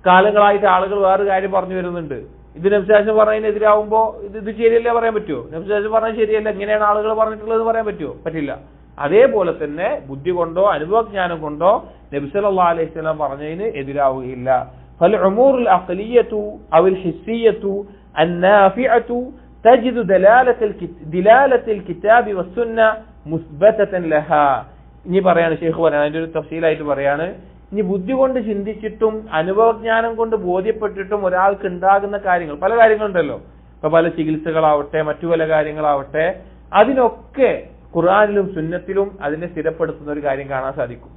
കാലങ്ങളായിട്ട് ആളുകൾ വേറൊരു കാര്യം പറഞ്ഞു വരുന്നുണ്ട്. ഇത് നബി സല്ലല്ലാഹു അലൈഹി വസല്ലം പറയുന്നതിനെതിരാവുമ്പോ ഇത് ശരിയല്ലേ പറയാൻ പറ്റുമോ? നബി സല്ലല്ലാഹു അലൈഹി വസല്ലം പറഞ്ഞാൽ ശരിയല്ല, എങ്ങനെയാണ് ആളുകൾ പറഞ്ഞിട്ടുള്ളത് പറയാൻ പറ്റുമോ? പറ്റില്ല. അതേപോലെ തന്നെ ബുദ്ധി കൊണ്ടോ അനുഭവജ്ഞാനം കൊണ്ടോ നബി സല്ലല്ലാഹു അലൈഹി വസല്ലം പറഞ്ഞതിന് എതിരാവുകയില്ല. فالأمور العقلية أو الحسية النافعة تجد دلالة الكتاب والسنة مثبتة لها. ഇനി പറയാണ് ഷെയ്ഖ് പറയാണ്, അതിന്റെ ഒരു തഫ്സീലായിട്ട് പറയാണ്, ഇനി ബുദ്ധി കൊണ്ട് ചിന്തിച്ചിട്ടും അനുഭവജ്ഞാനം കൊണ്ട് ബോധ്യപ്പെട്ടിട്ടും ഒരാൾക്ക് ഉണ്ടാകുന്ന കാര്യങ്ങൾ, പല കാര്യങ്ങളുണ്ടല്ലോ, ഇപ്പൊ പല ചികിത്സകളാവട്ടെ മറ്റു പല കാര്യങ്ങളാവട്ടെ, അതിനൊക്കെ ഖുർആനിലും സുന്നത്തിലും അതിനെ സ്ഥിരപ്പെടുത്തുന്ന ഒരു കാര്യം കാണാൻ സാധിക്കും,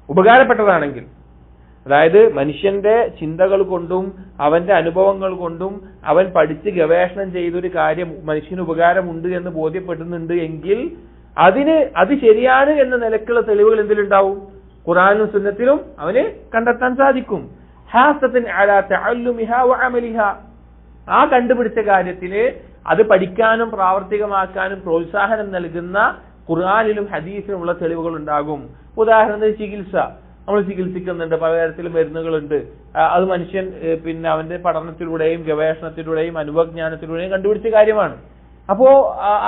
ഉപകാരപ്പെട്ടതാണെങ്കിൽ. അതായത് മനുഷ്യന്റെ ചിന്തകൾ കൊണ്ടും അവന്റെ അനുഭവങ്ങൾ കൊണ്ടും അവൻ പഠിച്ച് ഗവേഷണം ചെയ്തൊരു കാര്യം മനുഷ്യന് ഉപകാരമുണ്ട് എന്ന് ബോധ്യപ്പെടുന്നുണ്ട് എങ്കിൽ അത് ശരിയാണ് എന്ന നിലക്കുള്ള തെളിവുകൾ എന്തിലുണ്ടാവും? ഖുർആനിലും സുന്നത്തിലും അവന് കണ്ടെത്താൻ സാധിക്കും. ഹാസത്തൻ അലാ തഅല്ലുമിഹാ വഅമലിഹാ. ആ കണ്ടുപിടിച്ച കാര്യത്തിന് അത് പഠിക്കാനും പ്രാവർത്തികമാക്കാനും പ്രോത്സാഹനം നൽകുന്ന ഖുർആനിലും ഹദീസിലുമുള്ള തെളിവുകൾ ഉണ്ടാകും. ഉദാഹരണത്തിന് ചികിത്സ, നമ്മൾ ചികിത്സിക്കുന്നുണ്ട്, പലതരത്തിലും മരുന്നുകളുണ്ട്. അത് മനുഷ്യൻ പിന്നെ അവന്റെ പഠനത്തിലൂടെയും ഗവേഷണത്തിലൂടെയും അനുഭവജ്ഞാനത്തിലൂടെയും കണ്ടുപിടിച്ച കാര്യമാണ്. അപ്പോ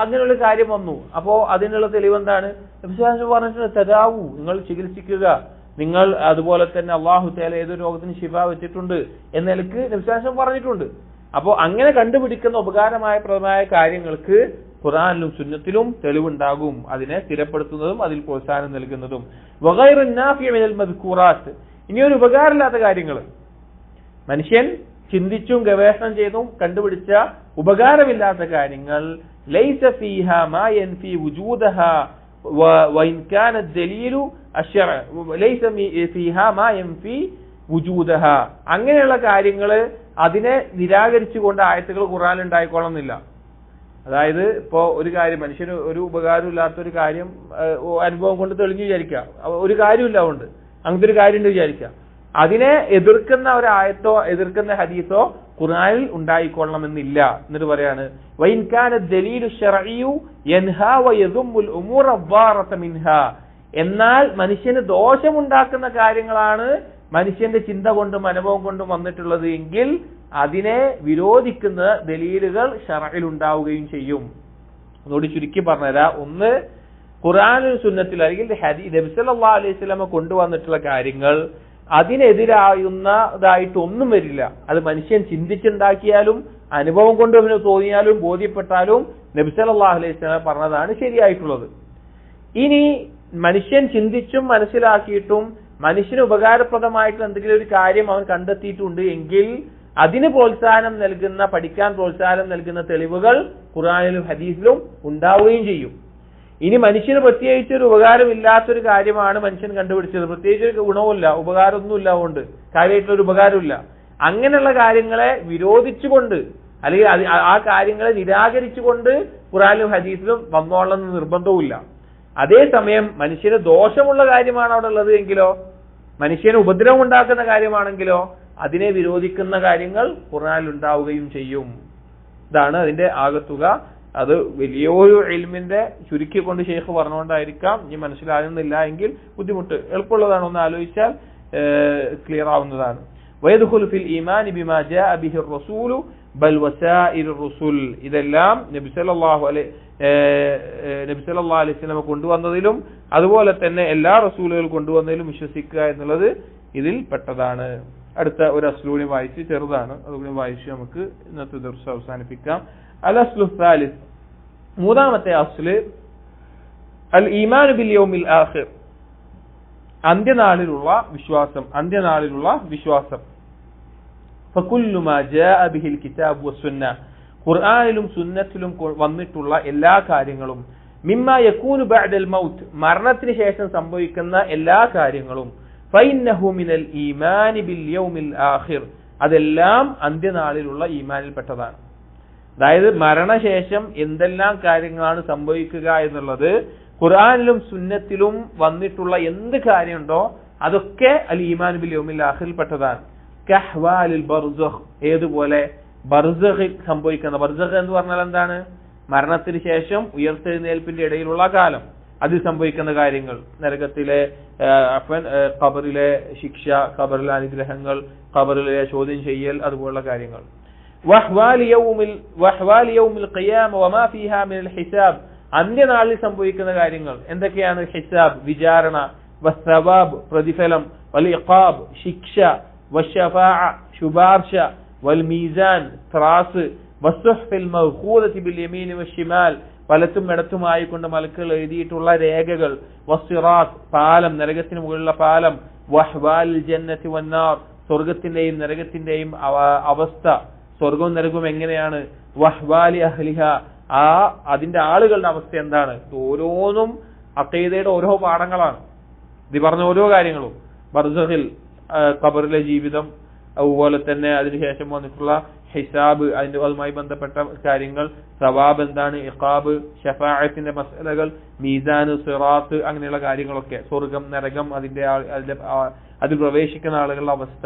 അങ്ങനെയുള്ള കാര്യം വന്നു. അപ്പോ അതിനുള്ള തെളിവെന്താണ്? പറഞ്ഞിട്ടുണ്ട്, തദാവു, നിങ്ങൾ ചികിത്സിക്കുക, നിങ്ങൾ അതുപോലെ തന്നെ അള്ളാഹു തആല ഏതൊരു രോഗത്തിന് ശിഫ വെച്ചിട്ടുണ്ട് എന്ന നിലക്ക് നബി പറഞ്ഞിട്ടുണ്ട്. അപ്പോൾ അങ്ങനെ കണ്ടുപിടിക്കുന്ന ഉപകാരപ്രദമായ കാര്യങ്ങൾക്ക് ഖുർആനിലും സുന്നത്തിലും തെളിവുണ്ടാകും, അതിനെ സ്ഥിരപ്പെടുത്തുന്നതും അതിൽ പ്രോത്സാഹനം നൽകുന്നതും. വഗൈറു നാഫിഅ മിനൽ മദ്കൂറാത്ത്, ഇനിയൊരു ഉപകാരമില്ലാത്ത കാര്യങ്ങൾ, മനുഷ്യൻ ചിന്തിച്ചും ഗവേഷണം ചെയ്തും കണ്ടുപിടിച്ച ഉപകാരമില്ലാത്ത കാര്യങ്ങൾ, ലൈസ ഫീഹാ മാ യൻഫി വുജൂദഹാ വഇൻ കാന ദലീലു അശ്ശറ ലൈസ ഫീഹാ മാ യൻഫി വുജൂദഹാ, അങ്ങനെയുള്ള കാര്യങ്ങൾ അതിനെ നിരാകരിച്ചുകൊണ്ട് ആയത്തുകൾ ഖുർആനിൽ ഉണ്ടായിക്കൊള്ളുന്നില്ല. അതായത് ഇപ്പോ ഒരു കാര്യം, മനുഷ്യന് ഒരു ഉപകാരമില്ലാത്തൊരു കാര്യം അനുഭവം കൊണ്ട് തെളിഞ്ഞു വിചാരിക്കുക, ഒരു കാര്യമില്ല, അതുകൊണ്ട് അങ്ങനത്തെ ഒരു കാര്യം ഉണ്ട് വിചാരിക്കുക, അതിനെ എതിർക്കുന്ന ഒരു ആയത്തോ എതിർക്കുന്ന ഹദീസോ ഖുർആനിൽ ഉണ്ടായിക്കൊള്ളണമെന്നില്ല. എന്നിട്ട് പറയാണ്, വഇൻ കാന ദലീലു ശർഇയ്യു യൻഹാ വയദുമ്മുൽ ഉമൂറ അദ്ദാറത മിൻഹാ, എന്നാൽ മനുഷ്യന് ദോഷമുണ്ടാക്കുന്ന കാര്യങ്ങളാണ് മനുഷ്യന്റെ ചിന്ത കൊണ്ടും അനുഭവം കൊണ്ടും വന്നിട്ടുള്ളത് എങ്കിൽ അതിനെ വിരോധിക്കുന്ന ദലീലുകൾ ശർഇൽ ഉണ്ടാവുകയും ചെയ്യും. അതോട് ചുരുക്കി പറഞ്ഞുതരാം. ഒന്ന്, ഖുർആനിലും സുന്നത്തിലും അല്ലെങ്കിൽ നബി സല്ലല്ലാഹു അലൈഹി വസല്ലം കൊണ്ടുവന്നിട്ടുള്ള കാര്യങ്ങൾ അതിനെതിരായുന്നതായിട്ട് ഒന്നും വരില്ല. അത് മനുഷ്യൻ ചിന്തിച്ചുണ്ടാക്കിയാലും അനുഭവം കൊണ്ട് അവന് തോന്നിയാലും ബോധ്യപ്പെട്ടാലും നബി സല്ലല്ലാഹു അലൈഹി വസല്ലം പറഞ്ഞതാണ് ശരിയായിട്ടുള്ളത്. ഇനി മനുഷ്യൻ ചിന്തിച്ചും മനസ്സിലാക്കിയിട്ടും മനുഷ്യന് ഉപകാരപ്രദമായിട്ടുള്ള എന്തെങ്കിലും ഒരു കാര്യം അവൻ കണ്ടെത്തിയിട്ടുണ്ട് എങ്കിൽ അതിന് പ്രോത്സാഹനം നൽകുന്ന, പഠിക്കാൻ പ്രോത്സാഹനം നൽകുന്ന തെളിവുകൾ ഖുർആനിലും ഹദീസിലും ഉണ്ടാവുകയും ചെയ്യും. ഇനി മനുഷ്യന് പ്രത്യേകിച്ച് ഒരു ഉപകാരമില്ലാത്തൊരു കാര്യമാണ് മനുഷ്യൻ കണ്ടുപിടിച്ചത്, പ്രത്യേകിച്ച് ഒരു ഗുണവുമില്ല, ഉപകാരമൊന്നുമില്ല, അതുകൊണ്ട് കാര്യമായിട്ടുള്ളൊരു ഉപകാരമില്ല, അങ്ങനെയുള്ള കാര്യങ്ങളെ വിരോധിച്ചുകൊണ്ട് അല്ലെങ്കിൽ ആ കാര്യങ്ങളെ നിരാകരിച്ചുകൊണ്ട് ഖുർആനിലും ഹദീസിലും വന്നോളെന്ന് നിർബന്ധവുമില്ല. അതേസമയം മനുഷ്യന് ദോഷമുള്ള കാര്യമാണ് അവിടെ ഉള്ളത് എങ്കിലോ, മനുഷ്യന് ഉപദ്രവം ഉണ്ടാക്കുന്ന കാര്യമാണെങ്കിലോ അതിനെ വിരോധിക്കുന്ന കാര്യങ്ങൾ ഖുർആനിൽ ഉണ്ടാവുകയും ചെയ്യും. ഇതാണ് അതിന്റെ ആകത്തുക. അത് വലിയൊരു ഇൽമിന്റെ ചുരുക്കിക്കൊണ്ട് ശൈഖ് പറഞ്ഞുകൊണ്ടായിരിക്കാം. ഇനി മനസ്സിലാകുന്നില്ല എങ്കിൽ ബുദ്ധിമുട്ട്, എളുപ്പമുള്ളതാണ്, ഒന്ന് ആലോചിച്ചാൽ ക്ലിയർ ആവുന്നതാണ്. വയദ്ഖുലു ഫിൽ ഈമാനി ബിമാ ജാഅ ബിഹി റസൂലു ബൽ വസാഇലുർ റസൂൽ, ഇതെല്ലാം നബി സല്ലല്ലാഹു അലൈഹി വസല്ലം കൊണ്ടുവന്നതിലും അതുപോലെ തന്നെ എല്ലാ റസൂലുകൾ കൊണ്ടുവന്നതിലും വിശ്വസിക്കുക എന്നുള്ളത് ഇതിൽ പെട്ടതാണ്. അടുത്ത ഒരു അസ്ലൂണി വായിച്ച്, ചെറുതാണ്, അതുകൂടി വായിച്ച് നമുക്ക് ഇന്നത്തെ ദിവസം അവസാനിപ്പിക്കാം. അൽ അസ്ലു സാലിസ്, മൂന്നാമത്തെ അസ്ല്, അൽ ഈമാൻ ബിൽ യൗമിൽ ആഖിർ, അന്ത്യനാളിലുള്ള വിശ്വാസം. അന്ത്യനാളിലുള്ള വിശ്വാസം. ഫകുല്ലു മാ ജാഅ ബിഹിൽ കിതാബ് വസ്സുന്ന, ഖുർആനിലും സുന്നത്തിലും വന്നിട്ടുള്ള എല്ലാ കാര്യങ്ങളും, മിമ്മാ യകൂനു ബഅദൽ മൗത്ത്, മരണത്തിന് ശേഷം സംഭവിക്കുന്ന എല്ലാ കാര്യങ്ങളും, ഫഇന്നഹു മിനൽ ഈമാനി ബിൽ യൗമിൽ ആഖിർ, അതെല്ലാം അന്ത്യനാളിലുള്ള ഈമാനിൽ പെട്ടതാണ്. അതായത് മരണശേഷം എന്തെല്ലാം കാര്യങ്ങളാണ് സംഭവിക്കുക എന്നുള്ളത് ഖുർആനിലും സുന്നത്തിലും വന്നിട്ടുള്ള എന്ത് കാര്യമുണ്ടോ അതൊക്കെ അൽ ഈമാൻ ബിൽ യൗമിൽ ആഖിറിൽ പെട്ടതാണ്. കഹ്വാലിൽ ബർസഖ്, ഏതുപോലെ ബർസഖിൽ സംഭവിക്കുന്ന, ബർസഖ് എന്ന് പറഞ്ഞാൽ എന്താണ്? മരണത്തിന് ശേഷം ഉയർത്തെഴുന്നേൽപ്പിന്റെ ഇടയിലുള്ള കാലം, അതിൽ സംഭവിക്കുന്ന കാര്യങ്ങൾ, നരകത്തിലെ ഖബറിലെ ശിക്ഷ, ഖബറിലെ അനുഗ്രഹങ്ങൾ, ഖബറിലെ ചോദ്യം ചെയ്യൽ, അതുപോലുള്ള കാര്യങ്ങൾ. വഹ്വാലി യൗമിൽ ഖിയാമ വമാ ഫീഹാ മിനൽ ഹിസാബ്, അന്ത്യനാളിൽ സംഭവിക്കുന്ന കാര്യങ്ങൾ എന്തൊക്കെയാണ്? ഹിസാബ്, വിചാരണ, വസ്സവാബ്, പ്രതിഫലം, വൽ ഇഖാബ്, ശിക്ഷ, വശഫാഅ, ശുപാർശ, വൽ മീസാൻ, ത്രാസ്, വസ്സുഹ്ഫിൽ മഖൂദതി ബിൽ യമീനി വശിമാൽ, വലത്തും ഇടത്തുമായി കൊണ്ട് മലക്കുകൾ എഴുതിയിട്ടുള്ള രേഖകൾ, വസ്സിറാത്ത്, പാലം, നരകത്തിന് മുകളിലുള്ള പാലം, വഹ്വാലിൽ ജന്നതി വന്നാർ, സ്വർഗത്തിന്റെയും നരകത്തിന്റെയും അവസ്ഥ, സ്വർഗവും നരകവും എങ്ങനെയാണ്, വഹ്വാലി അഹ്ലിഹ, അതിന്റെ ആളുകളുടെ അവസ്ഥ എന്താണ്. ഓരോന്നും അഖീദയുടെ ഓരോ പാഠങ്ങളാണ്. ഇത് പറഞ്ഞ ഓരോ കാര്യങ്ങളും, ബർസഖിൽ ഖബറിലെ ജീവിതം, അതുപോലെ തന്നെ അതിനുശേഷം വന്നിട്ടുള്ള ഹിസാബ്, അതുമായി ബന്ധപ്പെട്ട കാര്യങ്ങൾ, സവാബ് എന്താണ്, ഇഖാബ്, ഷഫാഅത്തിന്റെ മസലകൾ, മീസാന്, സിറാത്ത്, അങ്ങനെയുള്ള കാര്യങ്ങളൊക്കെ, സ്വർഗം, നരകം, അതിൽ പ്രവേശിക്കുന്ന ആളുകളുടെ അവസ്ഥ,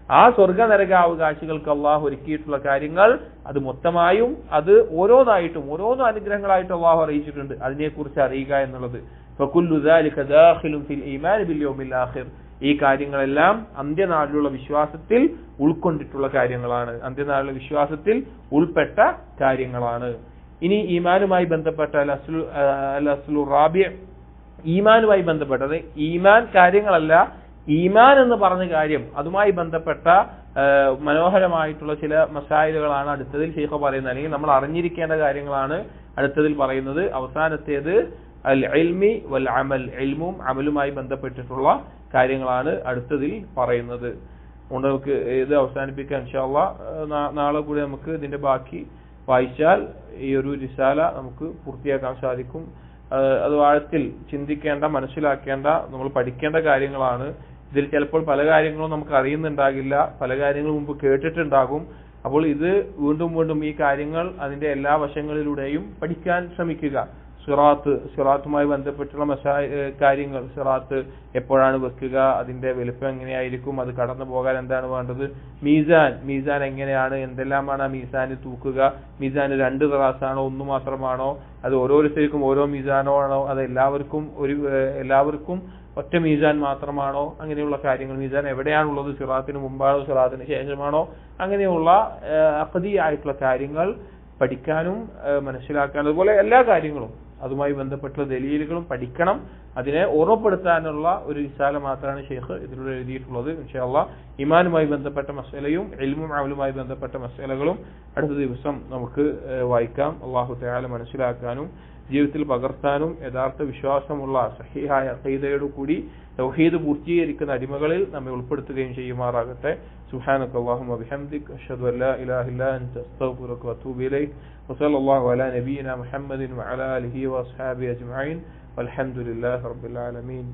ആ സ്വർഗ നരകാവകാശികൾക്ക് അള്ളാഹു ഒരുക്കിയിട്ടുള്ള കാര്യങ്ങൾ അത് മൊത്തമായും അത് ഓരോന്നായിട്ടും ഓരോന്നും അനുഗ്രഹങ്ങളായിട്ട് അള്ളാഹു അറിയിച്ചിട്ടുണ്ട്. അതിനെക്കുറിച്ച് അറിയുക എന്നുള്ളത് ഈ കാര്യങ്ങളെല്ലാം അന്ത്യനാളിലുള്ള വിശ്വാസത്തിൽ ഉൾക്കൊണ്ടിട്ടുള്ള കാര്യങ്ങളാണ്, അന്ത്യനാളിലുള്ള വിശ്വാസത്തിൽ ഉൾപ്പെട്ട കാര്യങ്ങളാണ്. ഇനി ഈമാനുമായി ബന്ധപ്പെട്ട അൽ-അസ്ലു റാബിഅ, ഈമാനുമായി ബന്ധപ്പെട്ടത് ഈമാൻ കാര്യങ്ങളല്ല, ഈമാൻ എന്ന് പറഞ്ഞ കാര്യം അതുമായി ബന്ധപ്പെട്ട മനോഹരമായിട്ടുള്ള ചില മസായിലുകളാണ് അടുത്തതിൽ ശൈഖ് പറയുന്നത്, അല്ലെങ്കിൽ നമ്മൾ അറിഞ്ഞിരിക്കേണ്ട കാര്യങ്ങളാണ് അടുത്തതിൽ പറയുന്നത്. അവസാനത്തേത് അൽ ഇൽമി വൽ അമൽ, ഇൽമും അമലുമായി ബന്ധപ്പെട്ടിട്ടുള്ള കാര്യങ്ങളാണ് അടുത്തതിൽ പറയുന്നത്. അതുകൊണ്ട് നമുക്ക് ഇത് അവസാനിപ്പിക്കാം ഇൻഷാ അല്ലാഹ്. നാളെ കൂടി നമുക്ക് ഇതിന്റെ ബാക്കി വായിച്ചാൽ ഈ ഒരു റിസാല നമുക്ക് പൂർത്തിയാക്കാൻ സാധിക്കും. അത് ആഴത്തിൽ ചിന്തിക്കേണ്ട, മനസ്സിലാക്കേണ്ട, നമ്മൾ പഠിക്കേണ്ട കാര്യങ്ങളാണ്. ഇതിൽ ചിലപ്പോൾ പല കാര്യങ്ങളും നമുക്ക് അറിയുന്നുണ്ടാകില്ല, പല കാര്യങ്ങളും മുമ്പ് കേട്ടിട്ടുണ്ടാകും. അപ്പോൾ ഇത് വീണ്ടും വീണ്ടും ഈ കാര്യങ്ങൾ അതിന്റെ എല്ലാ വശങ്ങളിലൂടെയും പഠിക്കാൻ ശ്രമിക്കുക. സിറാത്തുമായി ബന്ധപ്പെട്ടുള്ള കാര്യങ്ങൾ, സിറാത്ത് എപ്പോഴാണ് വെക്കുക, അതിന്റെ വലുപ്പം എങ്ങനെയായിരിക്കും, അത് കടന്നു പോകാൻ എന്താണ് വേണ്ടത്, മീസാൻ എങ്ങനെയാണ്, എന്തെല്ലാമാണ് ആ മീസാന് തൂക്കുക, മീസാന് 2 ത്രാസാണോ 1 മാത്രമാണോ, അത് ഓരോരുത്തർക്കും ഓരോ മീസാനോ ആണോ, അത് എല്ലാവർക്കും ഒറ്റ മീസാൻ മാത്രമാണോ, അങ്ങനെയുള്ള കാര്യങ്ങൾ, മീസാൻ എവിടെയാണുള്ളത്, സിറാത്തിന് മുമ്പാണോ സിറാത്തിന് ശേഷമാണോ, അങ്ങനെയുള്ള അഖദീയായിട്ടുള്ള കാര്യങ്ങൾ പഠിക്കാനും മനസ്സിലാക്കാനും, അതുപോലെ എല്ലാ കാര്യങ്ങളും അതുമായി ബന്ധപ്പെട്ടുള്ള ദലീലുകളും പഠിക്കണം. അതിനെ ഓർമ്മപ്പെടുത്താനുള്ള ഒരു റിസാല മാത്രമാണ് ഷെയ്ഖ് ഇതിലൂടെ എഴുതിയിട്ടുള്ളത്. ഇൻഷാ അല്ലാഹ് ഈമാനുമായി ബന്ധപ്പെട്ട മസലയും ഇൽമും അമലുമായി ബന്ധപ്പെട്ട മസലകളും അടുത്ത ദിവസം നമുക്ക് വായിക്കാം. അല്ലാഹു തആല മനസ്സിലാക്കാനും ജീവിതത്തിൽ പകർത്താനും യഥാർത്ഥ വിശ്വാസമുള്ള സഹീഹായ അഖീദയോട് കൂടി തൗഹീദ് പൂർത്തീകരിക്കുന്ന അടിമകളിൽ നമ്മെ ഉൾപ്പെടുത്തുകയും ചെയ്യുമാറാകട്ടെ. സുബ്ഹാനകല്ലാഹുമ്മ വബിഹംദിക അഷ്ഹദു അൻ ലാ ഇലാഹ ഇല്ലാ അൻത അസ്തഗ്ഫിറുക വഅതൂബു ഇലൈക് വസല്ലല്ലാഹു അലാ നബിയിനാ മുഹമ്മദിൻ വഅലാ ആലിഹി വഅസ്ഹാബിഹി അജ്മഈൻ വൽഹംദുലില്ലാഹി റബ്ബിൽ ആലമീൻ.